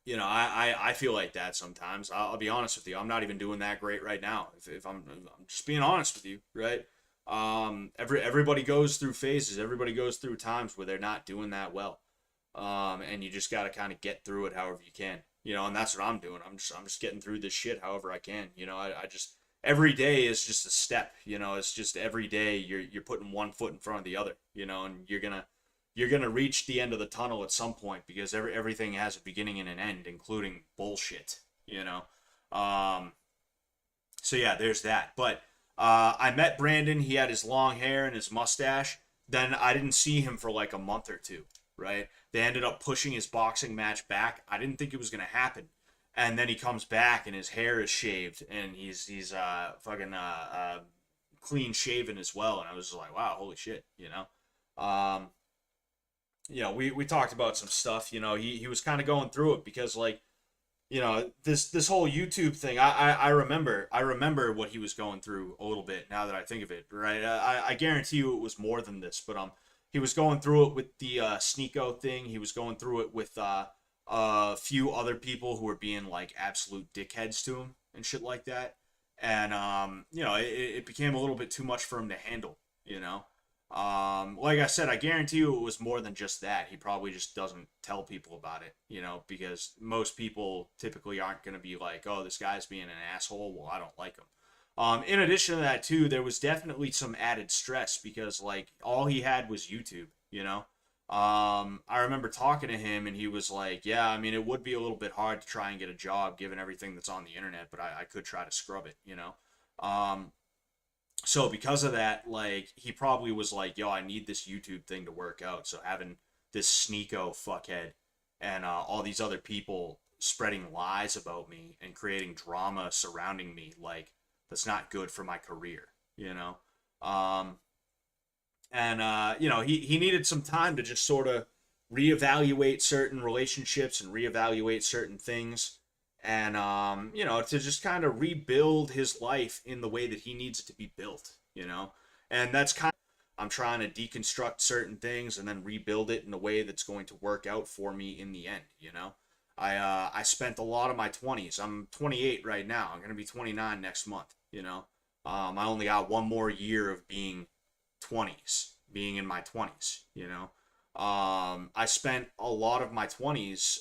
I feel like that sometimes. I'll be honest with you. I'm not even doing that great right now. If I'm just being honest with you, right? Everybody goes through phases. Everybody goes through times where they're not doing that well. And you just got to kind of get through it however you can, and that's what I'm doing. I'm just getting through this shit however I can. I just every day is just a step. It's just every day you're putting one foot in front of the other. And you're gonna reach the end of the tunnel at some point because everything has a beginning and an end, including bullshit. Um, so yeah, there's that. But I met Brandon. He had his long hair and his mustache. Then I didn't see him for like a month or two. Right? They ended up pushing his boxing match back. I didn't think it was gonna happen. And then he comes back and his hair is shaved and he's fucking clean shaven as well. And I was just like, wow, holy shit. Um, we talked about some stuff. He was kind of going through it because like this whole YouTube thing. I remember what he was going through a little bit now that I think of it. Right, I guarantee you it was more than this, but he was going through it with the Sneeko thing. He was going through it with a few other people who were being like absolute dickheads to him and shit like that. And it became a little bit too much for him to handle. Like I said, I guarantee you it was more than just that. He probably just doesn't tell people about it, because most people typically aren't going to be like, oh, this guy's being an asshole. Well, I don't like him. In addition to that, too, there was definitely some added stress because, like, all he had was YouTube. I remember talking to him and he was like, yeah, I mean, it would be a little bit hard to try and get a job given everything that's on the internet, but I could try to scrub it. So because of that, like, he probably was like, yo, I need this YouTube thing to work out. So having this Sneeko fuckhead and all these other people spreading lies about me and creating drama surrounding me, like, that's not good for my career. He needed some time to just sort of reevaluate certain relationships and reevaluate certain things and to just kind of rebuild his life in the way that he needs it to be built. And that's kind of I'm trying to deconstruct certain things and then rebuild it in a way that's going to work out for me in the end. I spent a lot of my 20s. I'm 28 right now. I'm going to be 29 next month. I only got one more year of being being in my 20s. I spent a lot of my 20s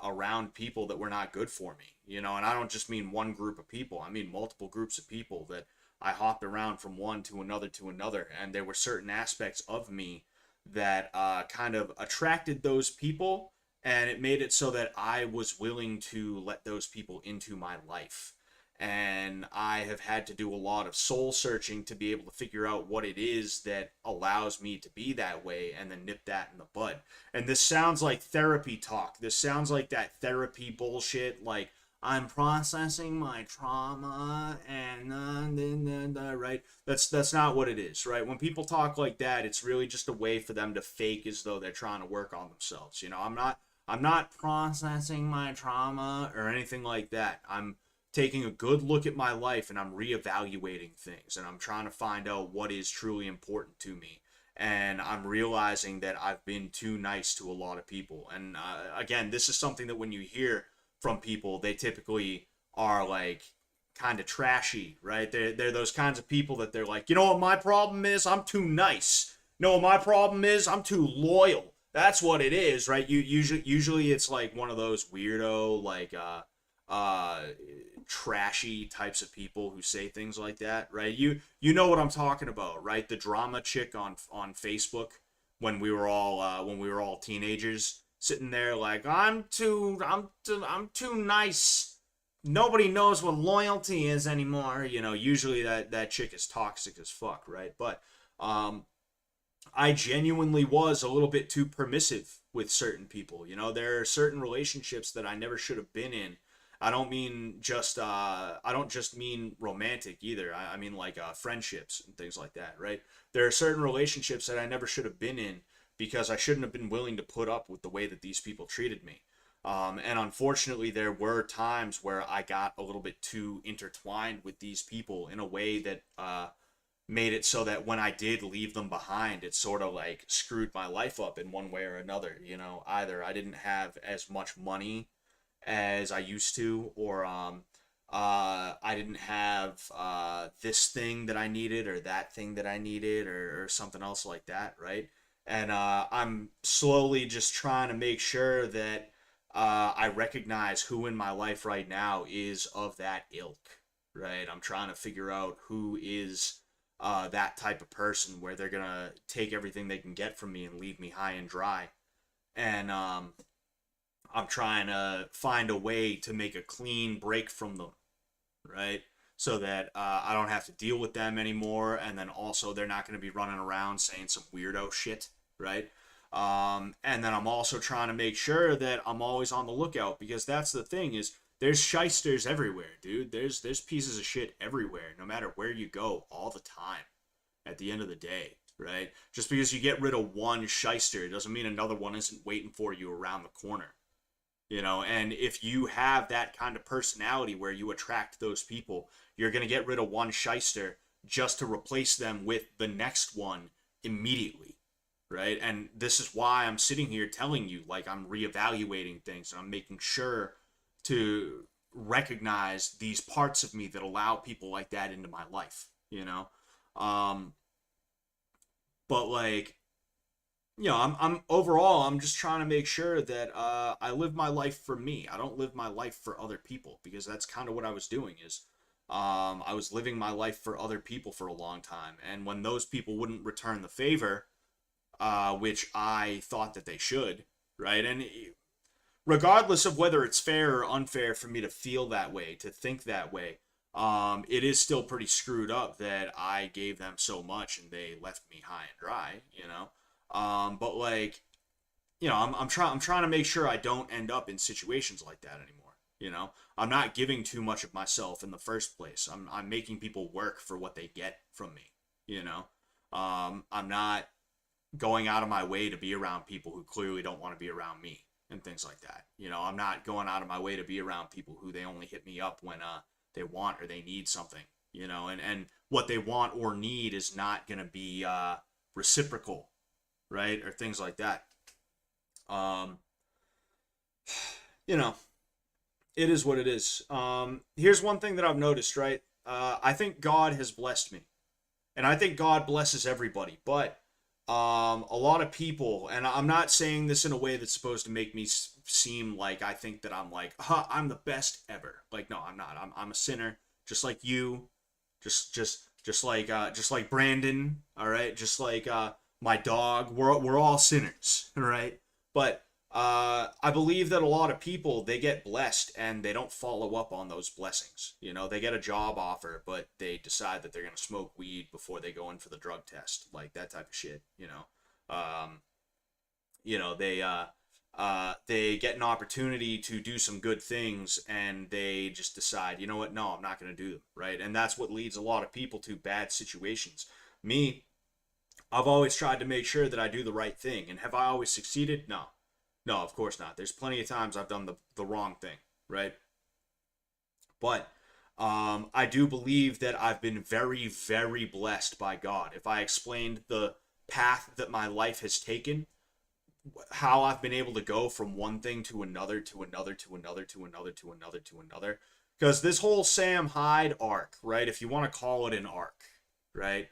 around people that were not good for me. And I don't just mean one group of people. I mean multiple groups of people that I hopped around from one to another, and there were certain aspects of me that kind of attracted those people, and it made it so that I was willing to let those people into my life. And I have had to do a lot of soul searching to be able to figure out what it is that allows me to be that way and then nip that in the bud. And this sounds like therapy talk. This sounds like that therapy bullshit, like I'm processing my trauma and right? That's not what it is, right? When people talk like that, it's really just a way for them to fake as though they're trying to work on themselves. I'm not processing my trauma or anything like that. I'm taking a good look at my life and I'm reevaluating things and I'm trying to find out what is truly important to me. And I'm realizing that I've been too nice to a lot of people. And again, this is something that when you hear from people, they typically are like kind of trashy, right? They're those kinds of people that they're like, you know what my problem is? I'm too nice. You know what my problem is? I'm too loyal. That's what it is, right? Usually it's like one of those weirdo, like, trashy types of people who say things like that, right? You know what I'm talking about, right? The drama chick on Facebook when we were all teenagers, sitting there like I'm too nice nobody knows what loyalty is anymore. You know, usually that chick is toxic as fuck, right? But um, I genuinely was a little bit too permissive with certain people. You know, there are certain relationships that I never should have been in. I don't just mean romantic either. I mean like friendships and things like that, right? There are certain relationships that I never should have been in because I shouldn't have been willing to put up with the way that these people treated me. And unfortunately, there were times where I got a little bit too intertwined with these people in a way that made it so that when I did leave them behind, it sort of like screwed my life up in one way or another. You know, either I didn't have as much money as I used to, or I didn't have this thing that I needed, or that thing that I needed, or something else like that, right? And I'm slowly just trying to make sure that I recognize who in my life right now is of that ilk, right? I'm trying to figure out who is that type of person where they're gonna take everything they can get from me and leave me high and dry. And I'm trying to find a way to make a clean break from them, right? So that I don't have to deal with them anymore, and then also they're not going to be running around saying some weirdo shit, right? And then I'm also trying to make sure that I'm always on the lookout, because that's the thing is there's shysters everywhere, dude. There's pieces of shit everywhere, no matter where you go, all the time. At the end of the day, right? Just because you get rid of one shyster doesn't mean another one isn't waiting for you around the corner. You know, and if you have that kind of personality where you attract those people, you're going to get rid of one shyster just to replace them with the next one immediately, right? And this is why I'm sitting here telling you, like, I'm reevaluating things and I'm making sure to recognize these parts of me that allow people like that into my life, you know? Um, but like, you know, I'm overall, I'm just trying to make sure that I live my life for me. I don't live my life for other people, because that's kind of what I was doing is I was living my life for other people for a long time. And when those people wouldn't return the favor, which I thought that they should, right? And regardless of whether it's fair or unfair for me to feel that way, to think that way, it is still pretty screwed up that I gave them so much and they left me high and dry, you know? But like, you know, I'm trying to make sure I don't end up in situations like that anymore. You know, I'm not giving too much of myself in the first place. I'm making people work for what they get from me. You know, I'm not going out of my way to be around people who clearly don't want to be around me and things like that. You know, I'm not going out of my way to be around people who they only hit me up when they want or they need something. You know, and what they want or need is not going to be reciprocal, right? Or things like that. Um, you know, it is what it is. Here's one thing that I've noticed, right? I think God has blessed me, and I think God blesses everybody. But a lot of people, and I'm not saying this in a way that's supposed to make me seem like I think that I'm like, I'm the best ever. Like, no, I'm not. I'm a sinner, just like you, just like Brandon. All right, just like my dog. We're all sinners, right? But I believe that a lot of people, they get blessed and they don't follow up on those blessings. You know, they get a job offer, but they decide that they're gonna smoke weed before they go in for the drug test, like that type of shit. You know, they get an opportunity to do some good things and they just decide, you know what, no, I'm not gonna do them, right? And that's what leads a lot of people to bad situations. Me, I've always tried to make sure that I do the right thing, and have I always succeeded? No. No, of course not. There's plenty of times I've done the wrong thing, right? But I do believe that I've been very, very blessed by God. If I explained the path that my life has taken, how I've been able to go from one thing to another, to another, to another, to another, to another, to another. Because this whole Sam Hyde arc, right? If you want to call it an arc, right?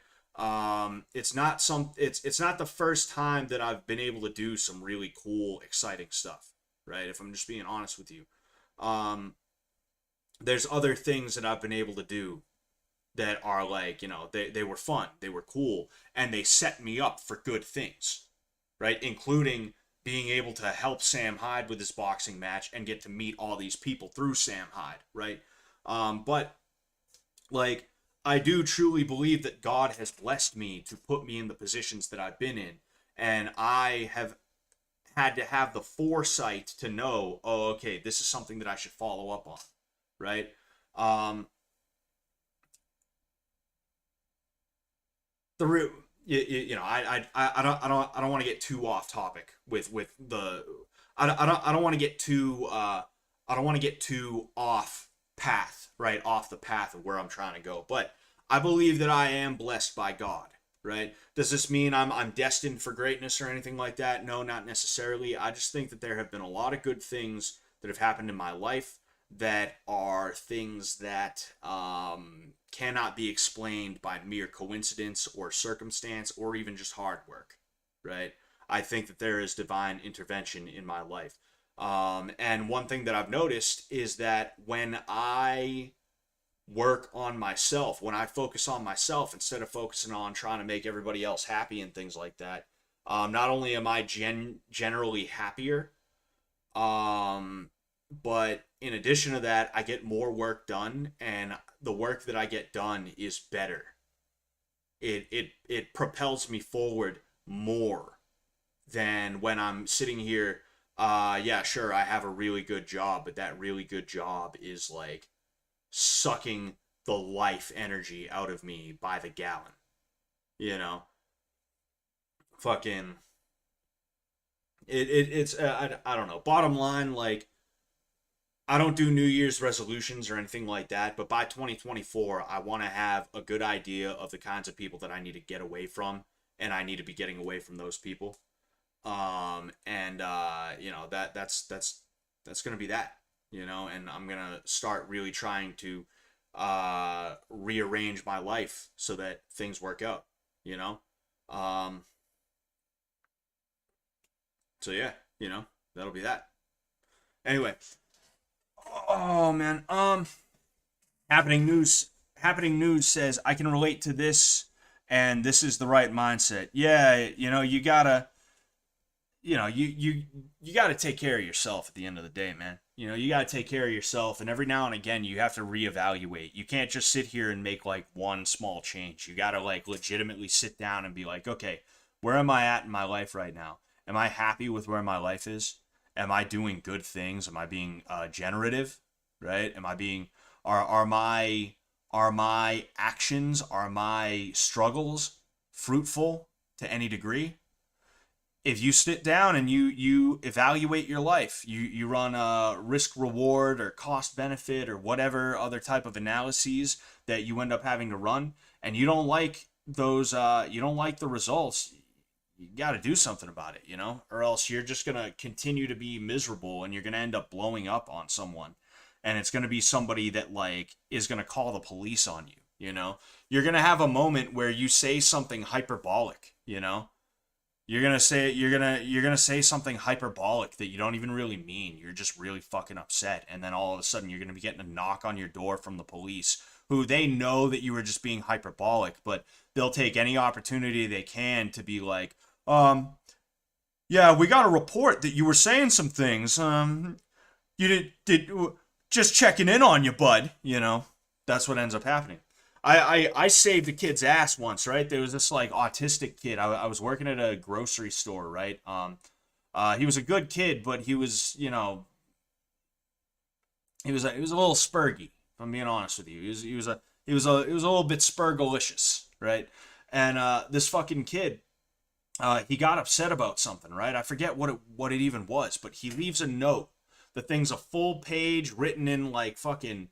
It's not the first time that I've been able to do some really cool, exciting stuff, right? If I'm just being honest with you. There's other things that I've been able to do that are like, you know, they were fun, they were cool, and they set me up for good things, right? Including being able to help Sam Hyde with his boxing match and get to meet all these people through Sam Hyde, right? But like, I do truly believe that God has blessed me to put me in the positions that I've been in, and I have had to have the foresight to know, oh, okay, this is something that I should follow up on, right? Um, the real, I don't want to get too off topic with the, I don't want to get too, I don't want to get too off path, right, off the path of where I'm trying to go. But I believe that I am blessed by God, right? Does this mean I'm destined for greatness or anything like that? No, not necessarily. I just think that there have been a lot of good things that have happened in my life that are things that cannot be explained by mere coincidence or circumstance or even just hard work, right? I think that there is divine intervention in my life. And one thing that I've noticed is that when I work on myself, when I focus on myself instead of focusing on trying to make everybody else happy and things like that, not only am I generally happier, but in addition to that, I get more work done, and the work that I get done is better. It propels me forward more than when I'm sitting here. Yeah, sure, I have a really good job, but that really good job is like sucking the life energy out of me by the gallon. You know, fucking it's I don't know. Bottom line, like, I don't do New Year's resolutions or anything like that, but by 2024, I want to have a good idea of the kinds of people that I need to get away from, and I need to be getting away from those people. And that's gonna be that, and I'm gonna start really trying to rearrange my life so that things work out, you know. Um, so yeah, that'll be that. Anyway, oh man, happening news. Happening news says I can relate to this, and this is the right mindset. Yeah, you gotta you got to take care of yourself at the end of the day, man. You got to take care of yourself, and every now and again you have to reevaluate. You can't just sit here and make like one small change. You got to like legitimately sit down and be like, okay, where am I at in my life right now? Am I happy with where my life is? Am I doing good things? Am I being generative? Right? Am I being are my actions, are my struggles fruitful to any degree? If you sit down and you evaluate your life, you run a risk reward or cost benefit or whatever other type of analyses that you end up having to run, and you don't like those, you don't like the results, you got to do something about it, or else you're just gonna continue to be miserable and you're gonna end up blowing up on someone, and it's gonna be somebody that like is gonna call the police on you. You're gonna have a moment where you say something hyperbolic. You're gonna say something hyperbolic that you don't even really mean. You're just really fucking upset, and then all of a sudden you're gonna be getting a knock on your door from the police, who they know that you were just being hyperbolic, but they'll take any opportunity they can to be like, yeah, we got a report that you were saying some things. You did just checking in on you, bud. That's what ends up happening. I saved a kid's ass once, right? There was this like autistic kid. I was working at a grocery store, right? He was a good kid, but he was, he was a little spurgy. If I'm being honest with you, he was a little bit spurgalicious, right? And this fucking kid, he got upset about something, right? I forget what it even was, but he leaves a note. The thing's a full page written in like fucking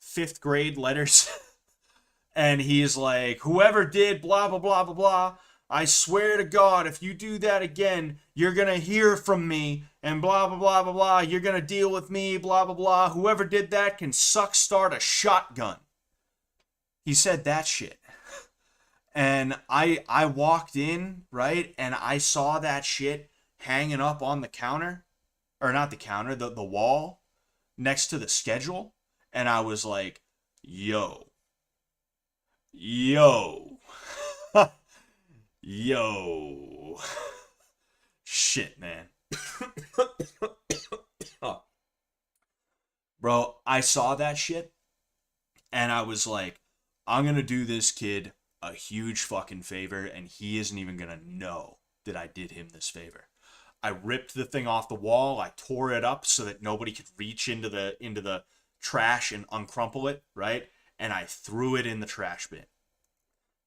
fifth grade letters. And he's like, whoever did blah, blah, blah, blah, blah, I swear to God, if you do that again, you're going to hear from me, and blah, blah, blah, blah, blah, you're going to deal with me, blah, blah, blah. Whoever did that can start a shotgun. He said that shit. And I walked in, right, and I saw that shit hanging up on the counter, or not the counter, the wall next to the schedule, and I was like, yo, yo, shit, man. Bro, I saw that shit and I was like, I'm gonna do this kid a huge fucking favor, and he isn't even gonna know that I did him this favor. I ripped the thing off the wall. I tore it up so that nobody could reach into the trash and uncrumple it, right? And I threw it in the trash bin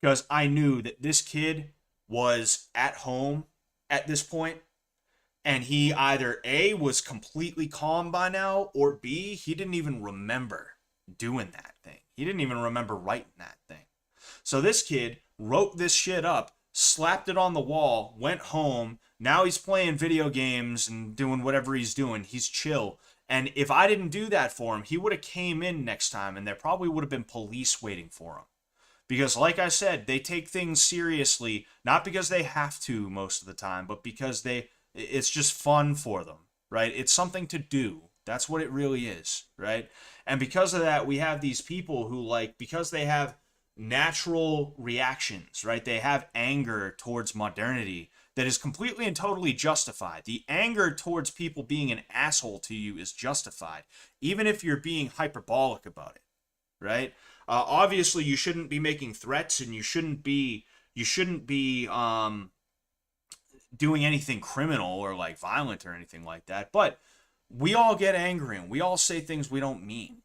because I knew that this kid was at home at this point, and he either A, was completely calm by now, or B, he didn't even remember doing that thing. He didn't even remember writing that thing. So this kid wrote this shit up, slapped it on the wall, went home. Now he's playing video games and doing whatever he's doing. He's chill. And if I didn't do that for him, he would have came in next time and there probably would have been police waiting for him. Because like I said, they take things seriously, not because they have to most of the time, but because it's just fun for them, right? It's something to do. That's what it really is, right? And because of that, we have these people who, like, because they have natural reactions, right? They have anger towards modernity that is completely and totally justified. The anger towards people being an asshole to you is justified, even if you're being hyperbolic about it, right? Obviously, you shouldn't be making threats, and you shouldn't be doing anything criminal or like violent or anything like that. But we all get angry and we all say things we don't mean.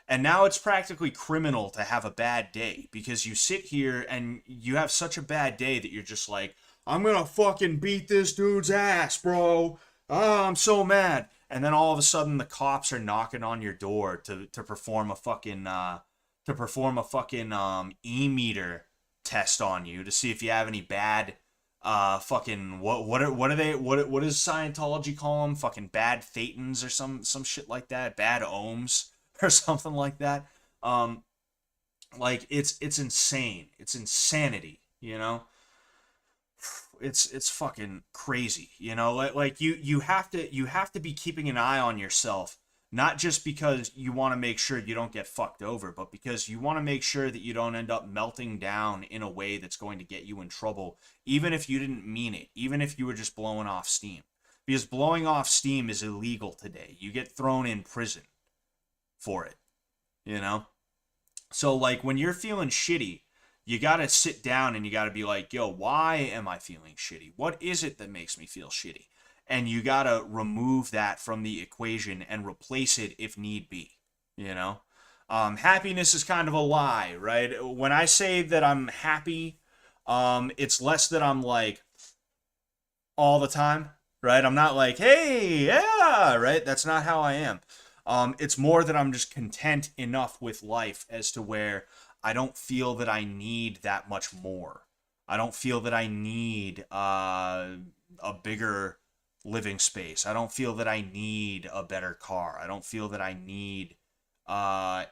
And now it's practically criminal to have a bad day because you sit here and you have such a bad day that you're just like, I'm gonna fucking beat this dude's ass, bro. Oh, I'm so mad. And then all of a sudden the cops are knocking on your door to perform a fucking e-meter test on you to see if you have any bad fucking what does Scientology call them? Fucking bad thetans or some shit like that, bad ohms or something like that. Like it's insane. It's insanity, you know? It's fucking crazy, you know? Like you have to be keeping an eye on yourself, not just because you want to make sure you don't get fucked over, but because you want to make sure that you don't end up melting down in a way that's going to get you in trouble, even if you didn't mean it, even if you were just blowing off steam. Because blowing off steam is illegal today. You get thrown in prison for it, you know? So, like, when you're feeling shitty, you got to sit down and you got to be like, yo, why am I feeling shitty? What is it that makes me feel shitty? And you got to remove that from the equation and replace it if need be, you know? Happiness is kind of a lie, right? When I say that I'm happy, it's less that I'm like all the time, right? I'm not like, hey, yeah, right? That's not how I am. It's more that I'm just content enough with life as to where I don't feel that I need that much more. I don't feel that I need a bigger living space. I don't feel that I need a better car. I don't feel that I need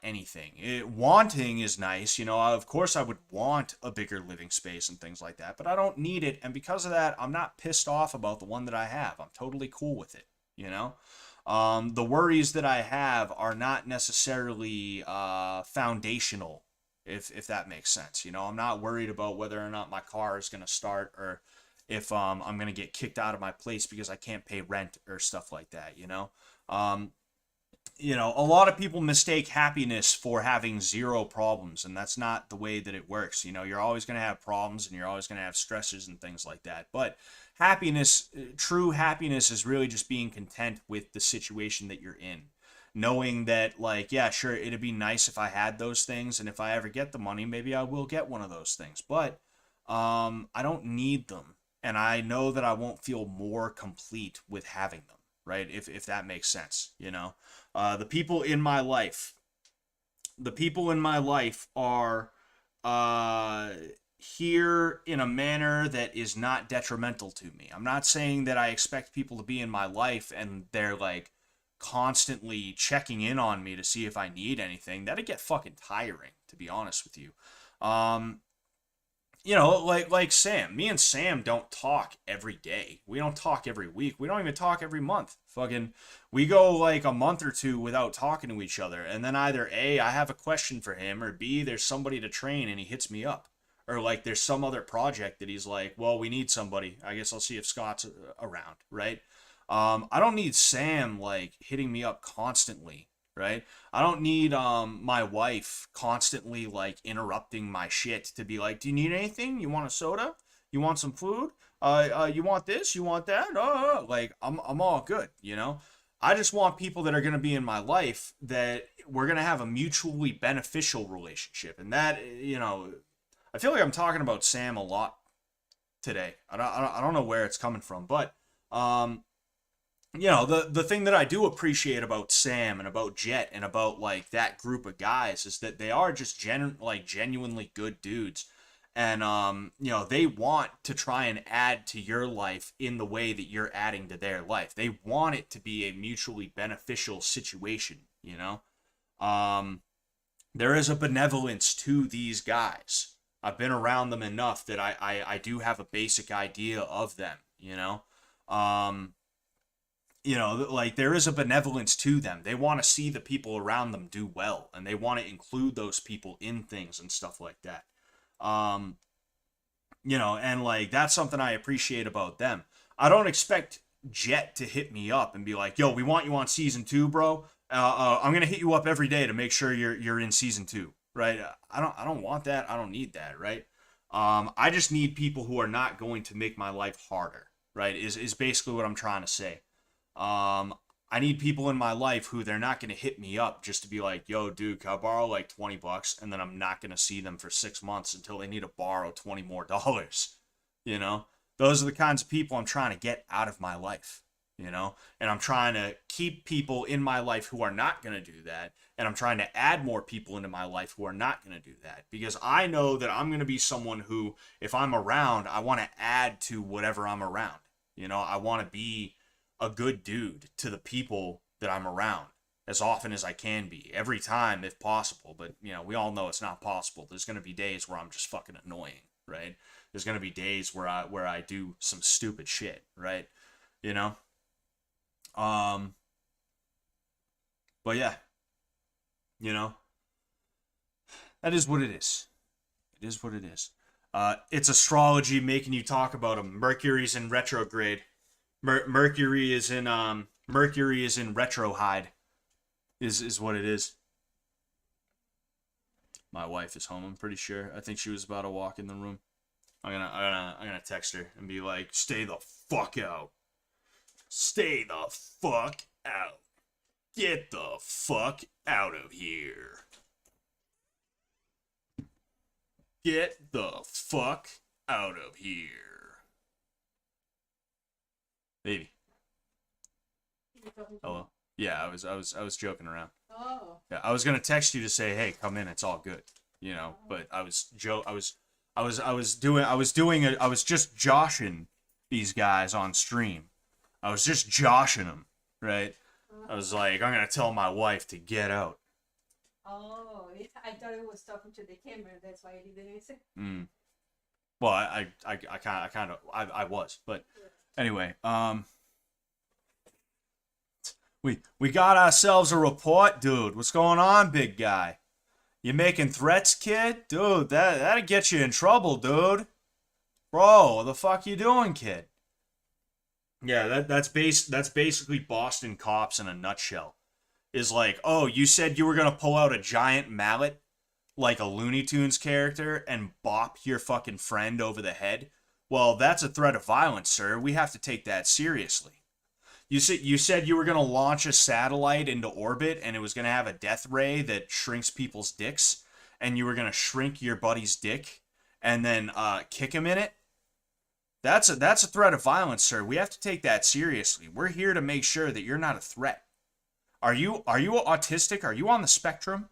anything. Wanting is nice, you know. Of course, I would want a bigger living space and things like that, but I don't need it. And because of that, I'm not pissed off about the one that I have. I'm totally cool with it, you know. The worries that I have are not necessarily foundational, if that makes sense. You know, I'm not worried about whether or not my car is going to start, or if I'm going to get kicked out of my place because I can't pay rent or stuff like that, you know. You know, a lot of people mistake happiness for having zero problems, and that's not the way that it works. You know, you're always going to have problems and you're always going to have stresses and things like that. But happiness, true happiness, is really just being content with the situation that you're in. Knowing that, like, yeah, sure, it'd be nice if I had those things, and if I ever get the money, maybe I will get one of those things. But I don't need them, and I know that I won't feel more complete with having them, right? If that makes sense, you know? The people in my life are here in a manner that is not detrimental to me. I'm not saying that I expect people to be in my life and they're like constantly checking in on me to see if I need anything. That'd get fucking tiring, to be honest with you. You know, like Sam. Me and Sam don't talk every day. We don't talk every week. We don't even talk every month. Fucking, we go like a month or two without talking to each other, and then either A, I have a question for him, or B, there's somebody to train and he hits me up. Or like there's some other project that he's like, well, we need somebody. I guess I'll see if Scott's around, right? I don't need Sam like hitting me up constantly, right? I don't need my wife constantly like interrupting my shit to be like, do you need anything? You want a soda? You want some food? You want this? You want that? Like I'm all good, you know. I just want people that are going to be in my life that we're going to have a mutually beneficial relationship, and that, you know, I feel like I'm talking about Sam a lot today. I don't know where it's coming from, but you know, the thing that I do appreciate about Sam and about Jet and about like that group of guys is that they are just genuinely good dudes. And you know, they want to try and add to your life in the way that you're adding to their life. They want it to be a mutually beneficial situation, you know? There is a benevolence to these guys. I've been around them enough that I do have a basic idea of them, you know? You know, like there is a benevolence to them. They want to see the people around them do well, and they want to include those people in things and stuff like that. You know, and like that's something I appreciate about them. I don't expect Jet to hit me up and be like, "Yo, we want you on season 2, bro. I'm gonna hit you up every day to make sure you're in season 2." Right? I don't want that. I don't need that. Right? I just need people who are not going to make my life harder. Right? Is basically what I'm trying to say. I need people in my life who they're not going to hit me up just to be like, yo, dude, can I borrow like $20? And then I'm not going to see them for 6 months until they need to borrow $20 more. You know, those are the kinds of people I'm trying to get out of my life, you know, and I'm trying to keep people in my life who are not going to do that. And I'm trying to add more people into my life who are not going to do that, because I know that I'm going to be someone who, if I'm around, I want to add to whatever I'm around. You know, I want to be a good dude to the people that I'm around as often as I can be, every time if possible. But, you know, we all know it's not possible. There's going to be days where I'm just fucking annoying, right? There's going to be days where I do some stupid shit, right? You know? But yeah, you know, that is what it is. It is what it is. It's astrology making you talk about them. Mercury's in retrograde. Mercury is in retrohide, is what it is. My wife is home, I'm pretty sure. I think she was about to walk in the room. I'm gonna text her and be like, stay the fuck out. Stay the fuck out. Get the fuck out of here. Get the fuck out of here. Baby. Hello. Yeah, I was joking around. Oh. Yeah, I was gonna text you to say, hey, come in, it's all good, you know. But I was just joshing these guys on stream. I was just joshing them, right? I was like, I'm gonna tell my wife to get out. Oh, I thought it was talking to the camera. That's why I didn't answer. Well, I was, but anyway, we got ourselves a report, dude. What's going on, big guy? You making threats, kid? Dude, that'd get you in trouble, dude. Bro, what the fuck you doing, kid? Yeah, that's basically Boston cops in a nutshell. Is like, oh, you said you were gonna pull out a giant mallet like a Looney Tunes character and bop your fucking friend over the head. Well, that's a threat of violence, sir. We have to take that seriously. You said you were gonna launch a satellite into orbit and it was gonna have a death ray that shrinks people's dicks, and you were gonna shrink your buddy's dick and then kick him in it. That's a threat of violence, sir. We have to take that seriously. We're here to make sure that you're not a threat. Are you autistic? Are you on the spectrum?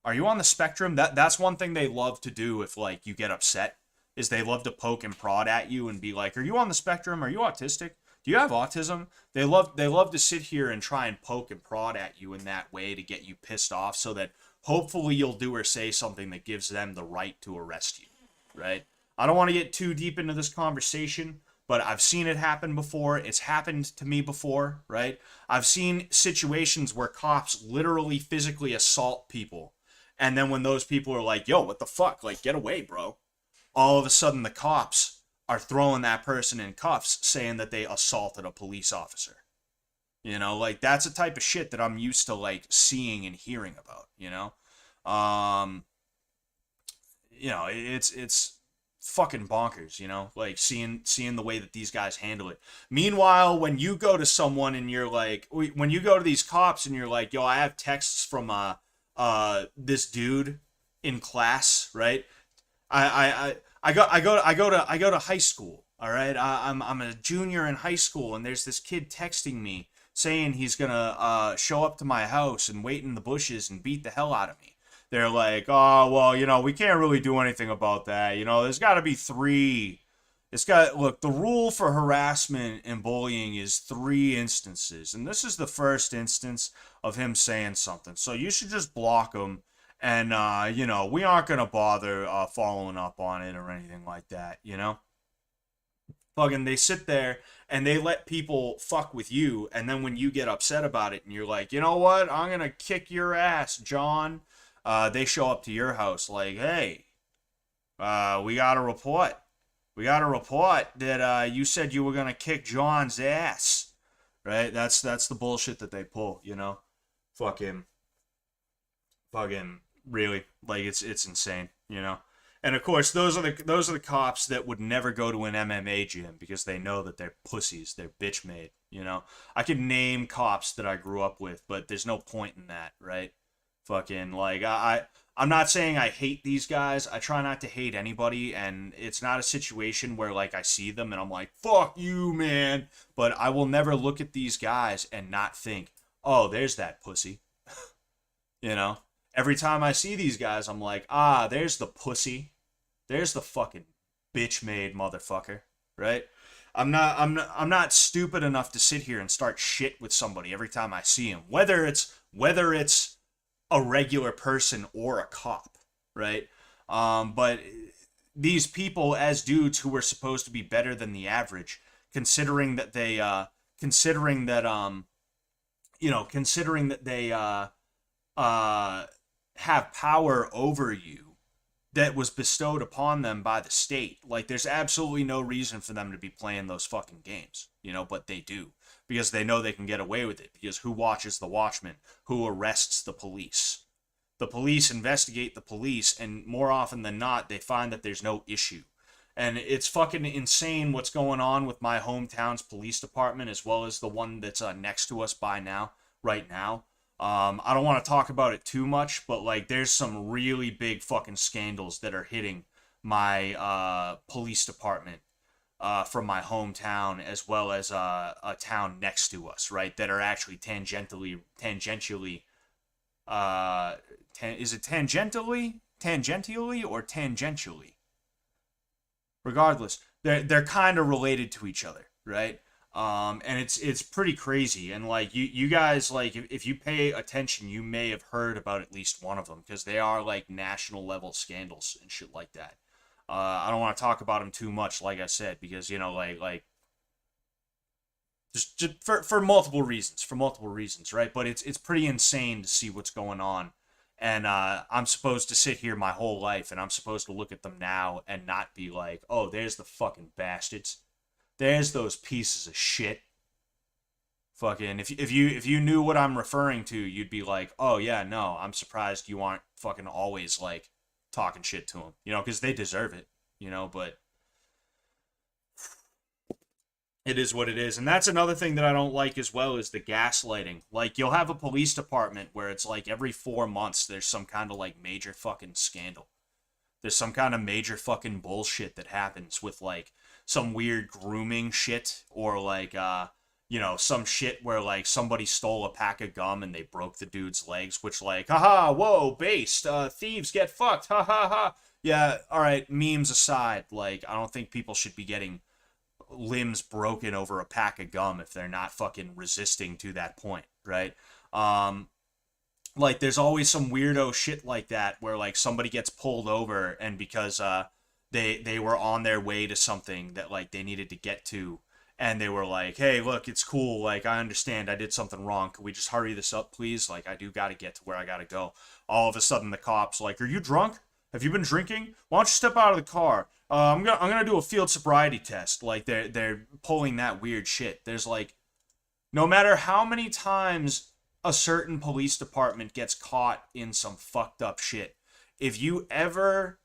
Are you on the spectrum? That's one thing they love to do if like you get upset, is they love to poke and prod at you and be like, "Are you on the spectrum? Are you autistic? Do you have autism?" They love to sit here and try and poke and prod at you in that way to get you pissed off, so that hopefully you'll do or say something that gives them the right to arrest you, right? I don't want to get too deep into this conversation, but I've seen it happen before. It's happened to me before, right? I've seen situations where cops literally physically assault people. And then when those people are like, yo, what the fuck? Like, get away, bro. All of a sudden the cops are throwing that person in cuffs saying that they assaulted a police officer. You know, like that's the type of shit that I'm used to like seeing and hearing about, you know? Um, it's fucking bonkers, you know, like seeing the way that these guys handle it. Meanwhile, when you go to someone and you're like, when you go to these cops and you're like, yo, I have texts from this dude in class, right? I go to high school. All right, I'm a junior in high school, and there's this kid texting me saying he's gonna show up to my house and wait in the bushes and beat the hell out of me. They're like, oh well, we can't really do anything about that. There's got to be three. Look, the rule for harassment and bullying is 3 instances, and this is the first instance of him saying something. So you should just block him, and we aren't gonna bother following up on it or anything like that. Fucking, they sit there and they let people fuck with you, and then when you get upset about it and you're like, you know what, I'm gonna kick your ass, John. They show up to your house like, hey, we got a report. We got a report that you said you were gonna kick John's ass, right? That's the bullshit that they pull, fucking, really, like it's insane, And of course, those are the cops that would never go to an MMA gym because they know that they're pussies, they're bitch made, I could name cops that I grew up with, but there's no point in that, right? Fucking, like, I'm not saying I hate these guys. I try not to hate anybody, and it's not a situation where, like, I see them and I'm like, fuck you, man. But I will never look at these guys and not think, oh, there's that pussy. Every time I see these guys, I'm like, there's the pussy. There's the fucking bitch-made motherfucker, right? I'm not stupid enough to sit here and start shit with somebody every time I see him. Whether it's a regular person or a cop, right? But these people, as dudes who were supposed to be better than the average, considering that they have power over you that was bestowed upon them by the state. Like, there's absolutely no reason for them to be playing those fucking games, but they do. Because they know they can get away with it. Because who watches the Watchmen? Who arrests the police? The police investigate the police, and more often than not, they find that there's no issue. And it's fucking insane what's going on with my hometown's police department, as well as the one that's next to us right now. I don't want to talk about it too much, but like, there's some really big fucking scandals that are hitting my police department from my hometown, as well as a town next to us, right? That are actually tangentially, is it tangentially or tangentially? Regardless, they're kind of related to each other, right? And it's pretty crazy. And like, you guys, like, if you pay attention, you may have heard about at least one of them, because they are like national level scandals and shit like that. I don't want to talk about them too much, like I said, because like just for multiple reasons, right? But it's pretty insane to see what's going on, and I'm supposed to sit here my whole life, and I'm supposed to look at them now and not be like, oh, there's the fucking bastards, there's those pieces of shit. Fucking, if you knew what I'm referring to, you'd be like, oh yeah, no, I'm surprised you aren't fucking always like talking shit to them, because they deserve it, but it is what it is. And that's another thing that I don't like as well, is the gaslighting. Like, you'll have a police department where it's like every 4 months there's some kind of like major fucking scandal. There's some kind of major fucking bullshit that happens with like some weird grooming shit, or like some shit where like somebody stole a pack of gum and they broke the dude's legs, which like, haha, whoa, based, thieves get fucked, ha ha ha. Yeah, alright, memes aside, like, I don't think people should be getting limbs broken over a pack of gum if they're not fucking resisting to that point, right? Like, there's always some weirdo shit like that where like somebody gets pulled over, and because they were on their way to something that like they needed to get to, and they were like, hey, look, it's cool, like, I understand I did something wrong, can we just hurry this up, please? Like, I do gotta get to where I gotta go. All of a sudden the cops like, are you drunk? Have you been drinking? Why don't you step out of the car? I'm gonna do a field sobriety test. Like they're pulling that weird shit. There's like, no matter how many times a certain police department gets caught in some fucked up shit, if you ever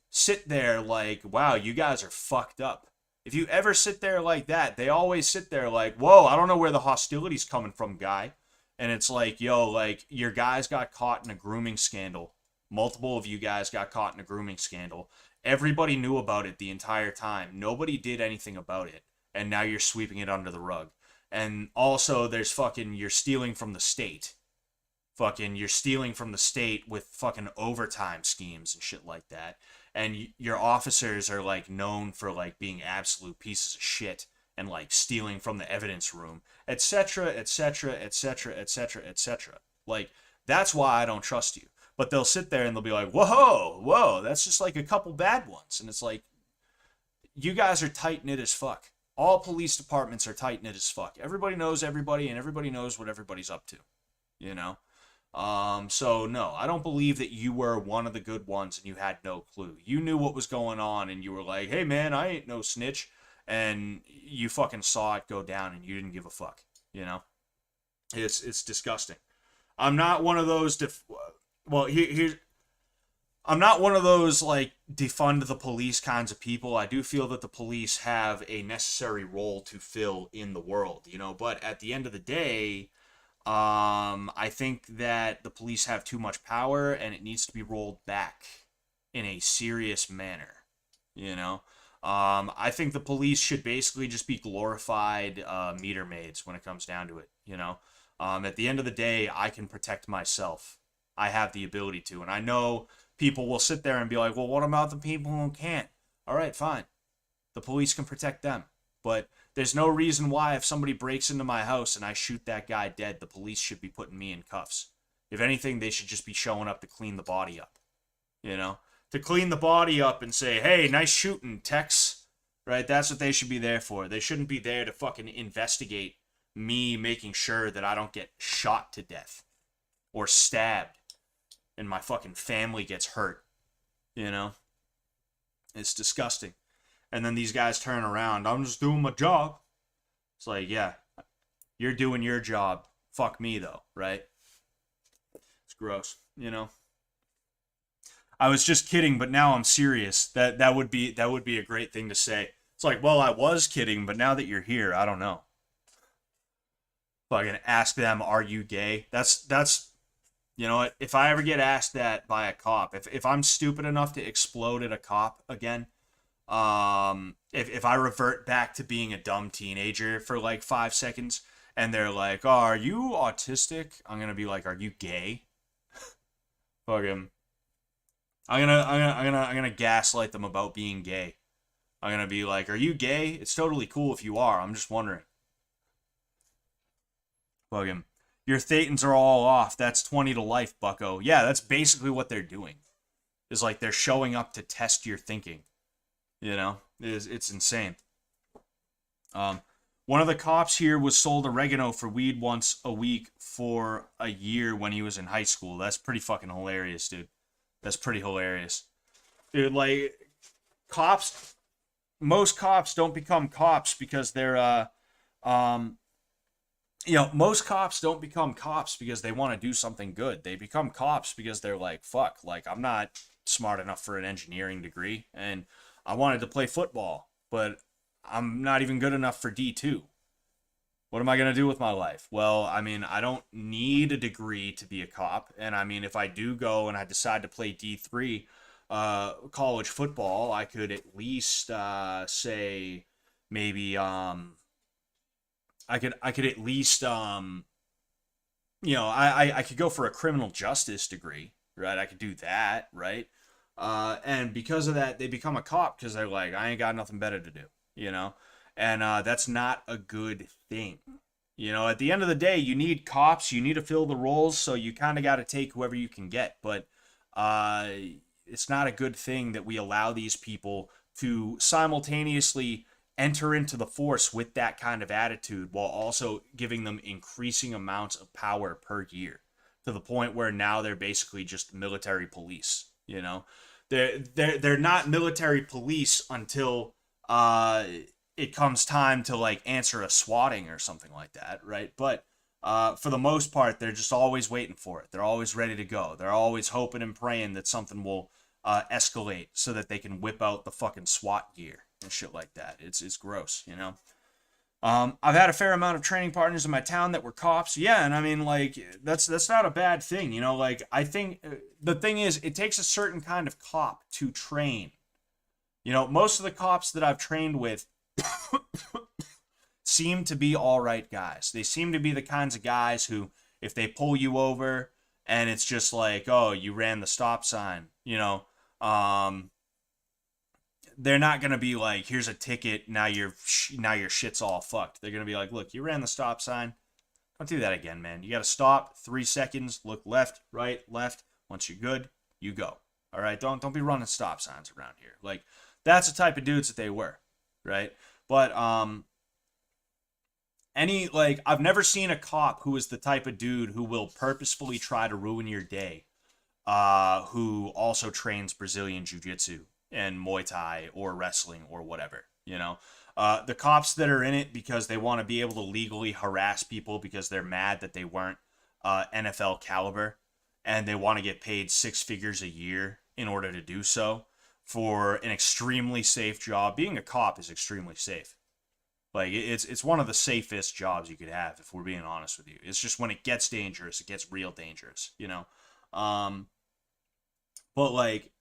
sit there like, wow, you guys are fucked up. If you ever sit there like that, they always sit there like, whoa, I don't know where the hostility's coming from, guy. And it's like, yo, like, your guys got caught in a grooming scandal. Multiple of you guys got caught in a grooming scandal. Everybody knew about it the entire time. Nobody did anything about it. And now you're sweeping it under the rug. And also, there's fucking, you're stealing from the state. Fucking, you're stealing from the state with fucking overtime schemes and shit like that. And your officers are, like, known for, like, being absolute pieces of shit and, like, stealing from the evidence room, etc., etc., etc., etc., etc. Like, that's why I don't trust you. But they'll sit there and they'll be like, whoa, that's just, like, a couple bad ones. And it's like, you guys are tight-knit as fuck. All police departments are tight-knit as fuck. Everybody knows everybody, and everybody knows what everybody's up to, you know? So no, I don't believe that you were one of the good ones and you had no clue. You knew what was going on and you were like, hey man, I ain't no snitch. And you fucking saw it go down and you didn't give a fuck, you know? It's disgusting. I'm not one of those, I'm not one of those, like, defund the police kinds of people. I do feel that the police have a necessary role to fill in the world, you know? But at the end of the day, I think that the police have too much power and it needs to be rolled back in a serious manner, you know? I think the police should basically just be glorified meter maids when it comes down to it, you know? At the end of the day, I can protect myself. I have the ability to, and I know people will sit there and be like, well, what about the people who can't? All right, fine. The police can protect them. But there's no reason why if somebody breaks into my house and I shoot that guy dead, the police should be putting me in cuffs. If anything, they should just be showing up to clean the body up. You know? To clean the body up and say, hey, nice shooting, Tex. Right? That's what they should be there for. They shouldn't be there to fucking investigate me making sure that I don't get shot to death. Or stabbed. And my fucking family gets hurt. You know? It's disgusting. And then these guys turn around. I'm just doing my job. It's like, yeah, you're doing your job. Fuck me, though, right? It's gross, you know? I was just kidding, but now I'm serious. That would be a great thing to say. It's like, well, I was kidding, but now that you're here, I don't know. Fucking ask them, are you gay? That's you know what? If I ever get asked that by a cop, if I'm stupid enough to explode at a cop again, if I revert back to being a dumb teenager for like 5 seconds and they're like, oh, are you autistic? I'm gonna be like, are you gay? Fuck him. I'm gonna gaslight them about being gay. I'm gonna be like, are you gay? It's totally cool if you are. I'm just wondering. Fuck him. Your thetans are all off. That's 20 to life, bucko. Yeah, that's basically what they're doing. Is like they're showing up to test your thinking. You know, it's insane. One of the cops here was sold oregano for weed once a week for a year when he was in high school. That's pretty fucking hilarious, dude. That's pretty hilarious. Dude, like, most cops don't become cops because they're, most cops don't become cops because they want to do something good. They become cops because they're like, fuck, like, I'm not smart enough for an engineering degree, and I wanted to play football, but I'm not even good enough for D2. What am I going to do with my life? Well, I mean, I don't need a degree to be a cop, and I mean, if I do go and I decide to play D3 college football, I could at least say maybe I could at least I could go for a criminal justice degree, right? I could do that, right? And because of that, they become a cop because they're like, I ain't got nothing better to do, you know? And that's not a good thing. You know, at the end of the day, you need cops, you need to fill the roles, so you kind of got to take whoever you can get. But it's not a good thing that we allow these people to simultaneously enter into the force with that kind of attitude while also giving them increasing amounts of power per year to the point where now they're basically just military police, you know? They're not military police until it comes time to like answer a swatting or something like that, right? But for the most part, they're just always waiting for it. They're always ready to go. They're always hoping and praying that something will escalate so that they can whip out the fucking SWAT gear and shit like that. It's gross, you know. I've had a fair amount of training partners in my town that were cops. Yeah, and I mean, like, that's not a bad thing, you know. Like, I think the thing is, it takes a certain kind of cop to train. You know, most of the cops that I've trained with seem to be all right guys. They seem to be the kinds of guys who, if they pull you over and it's just like, oh, you ran the stop sign, you know, they're not gonna be like, here's a ticket, now your shit's all fucked. They're gonna be like, look, you ran the stop sign, don't do that again, man. You gotta stop, 3 seconds, look left, right, left. Once you're good, you go. All right, don't be running stop signs around here. Like, that's the type of dudes that they were, right? But I've never seen a cop who is the type of dude who will purposefully try to ruin your day, who also trains Brazilian Jiu-Jitsu and Muay Thai or wrestling or whatever, you know. The cops that are in it because they want to be able to legally harass people because they're mad that they weren't NFL caliber and they want to get paid 6 figures a year in order to do so for an extremely safe job. Being a cop is extremely safe. Like, it's one of the safest jobs you could have, if we're being honest with you. It's just when it gets dangerous, it gets real dangerous, you know. But like,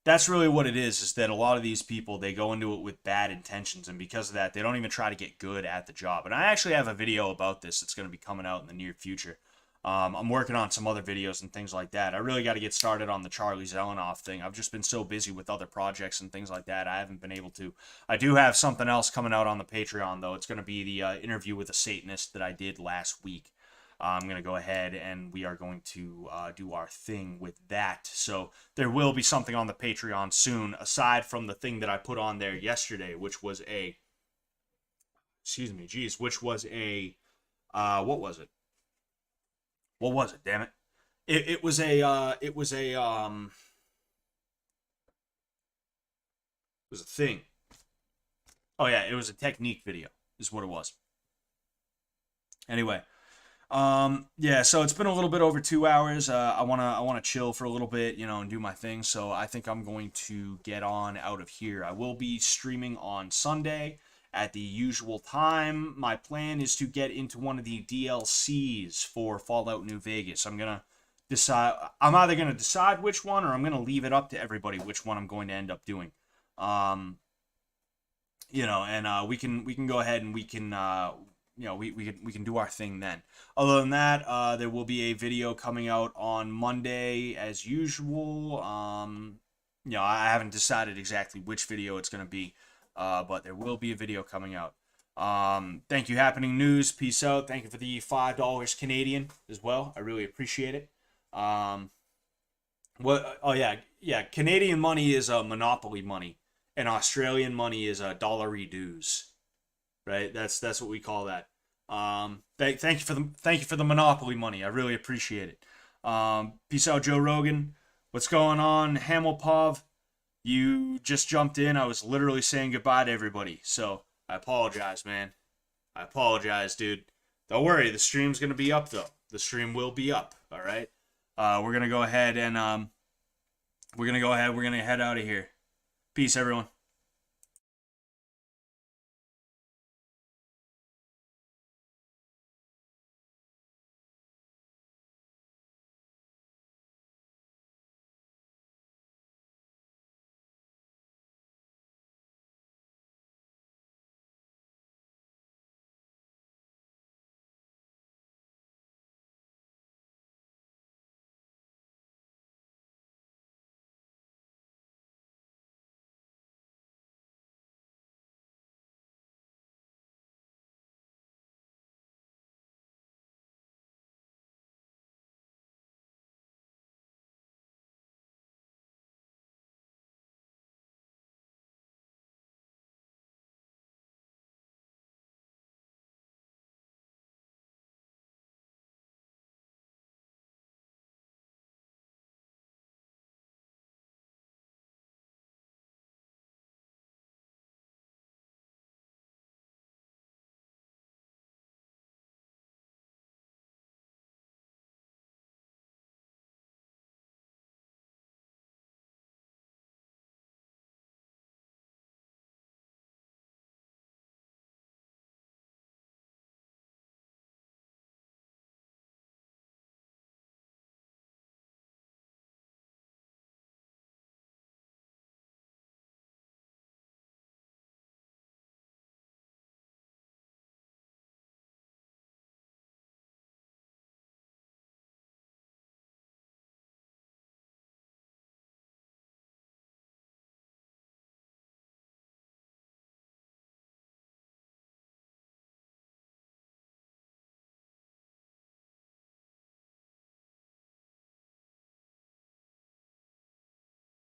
that's really what it is that a lot of these people, they go into it with bad intentions, and because of that, they don't even try to get good at the job. And I actually have a video about this that's going to be coming out in the near future. I'm working on some other videos and things like that. I really got to get started on the Charlie Zelenoff thing. I've just been so busy with other projects and things like that, I haven't been able to. I do have something else coming out on the Patreon, though. It's going to be the interview with a Satanist that I did last week. I'm going to go ahead and we are going to do our thing with that. So there will be something on the Patreon soon, aside from the thing that I put on there yesterday, which was a, which was a, what was it? What was it? Damn it! It was a thing. Oh yeah, it was a technique video. Is what it was. Anyway, yeah. So it's been a little bit over 2 hours. I wanna chill for a little bit, you know, and do my thing. So I think I'm going to get on out of here. I will be streaming on Sunday at the usual time. My plan is to get into one of the DLCs for Fallout New Vegas. I'm either gonna decide which one, or I'm gonna leave it up to everybody which one I'm going to end up doing. You know, and we can go ahead and we can you know, we can do our thing then. Other than that, there will be a video coming out on Monday as usual. You know, I haven't decided exactly which video it's gonna be. But there will be a video coming out. Thank you, Happening News. Peace out. Thank you for the $5 Canadian as well. I really appreciate it. Oh yeah. Canadian money is monopoly money, and Australian money is dollary dues. Right? That's what we call that. Thank you for the monopoly money. I really appreciate it. Peace out, Joe Rogan. What's going on, Hamilpov? You just jumped in. I was literally saying goodbye to everybody. So, I apologize, man. I apologize, dude. Don't worry. The stream's going to be up, though. The stream will be up, all right? We're going to go ahead and, we're going to head out of here. Peace, everyone.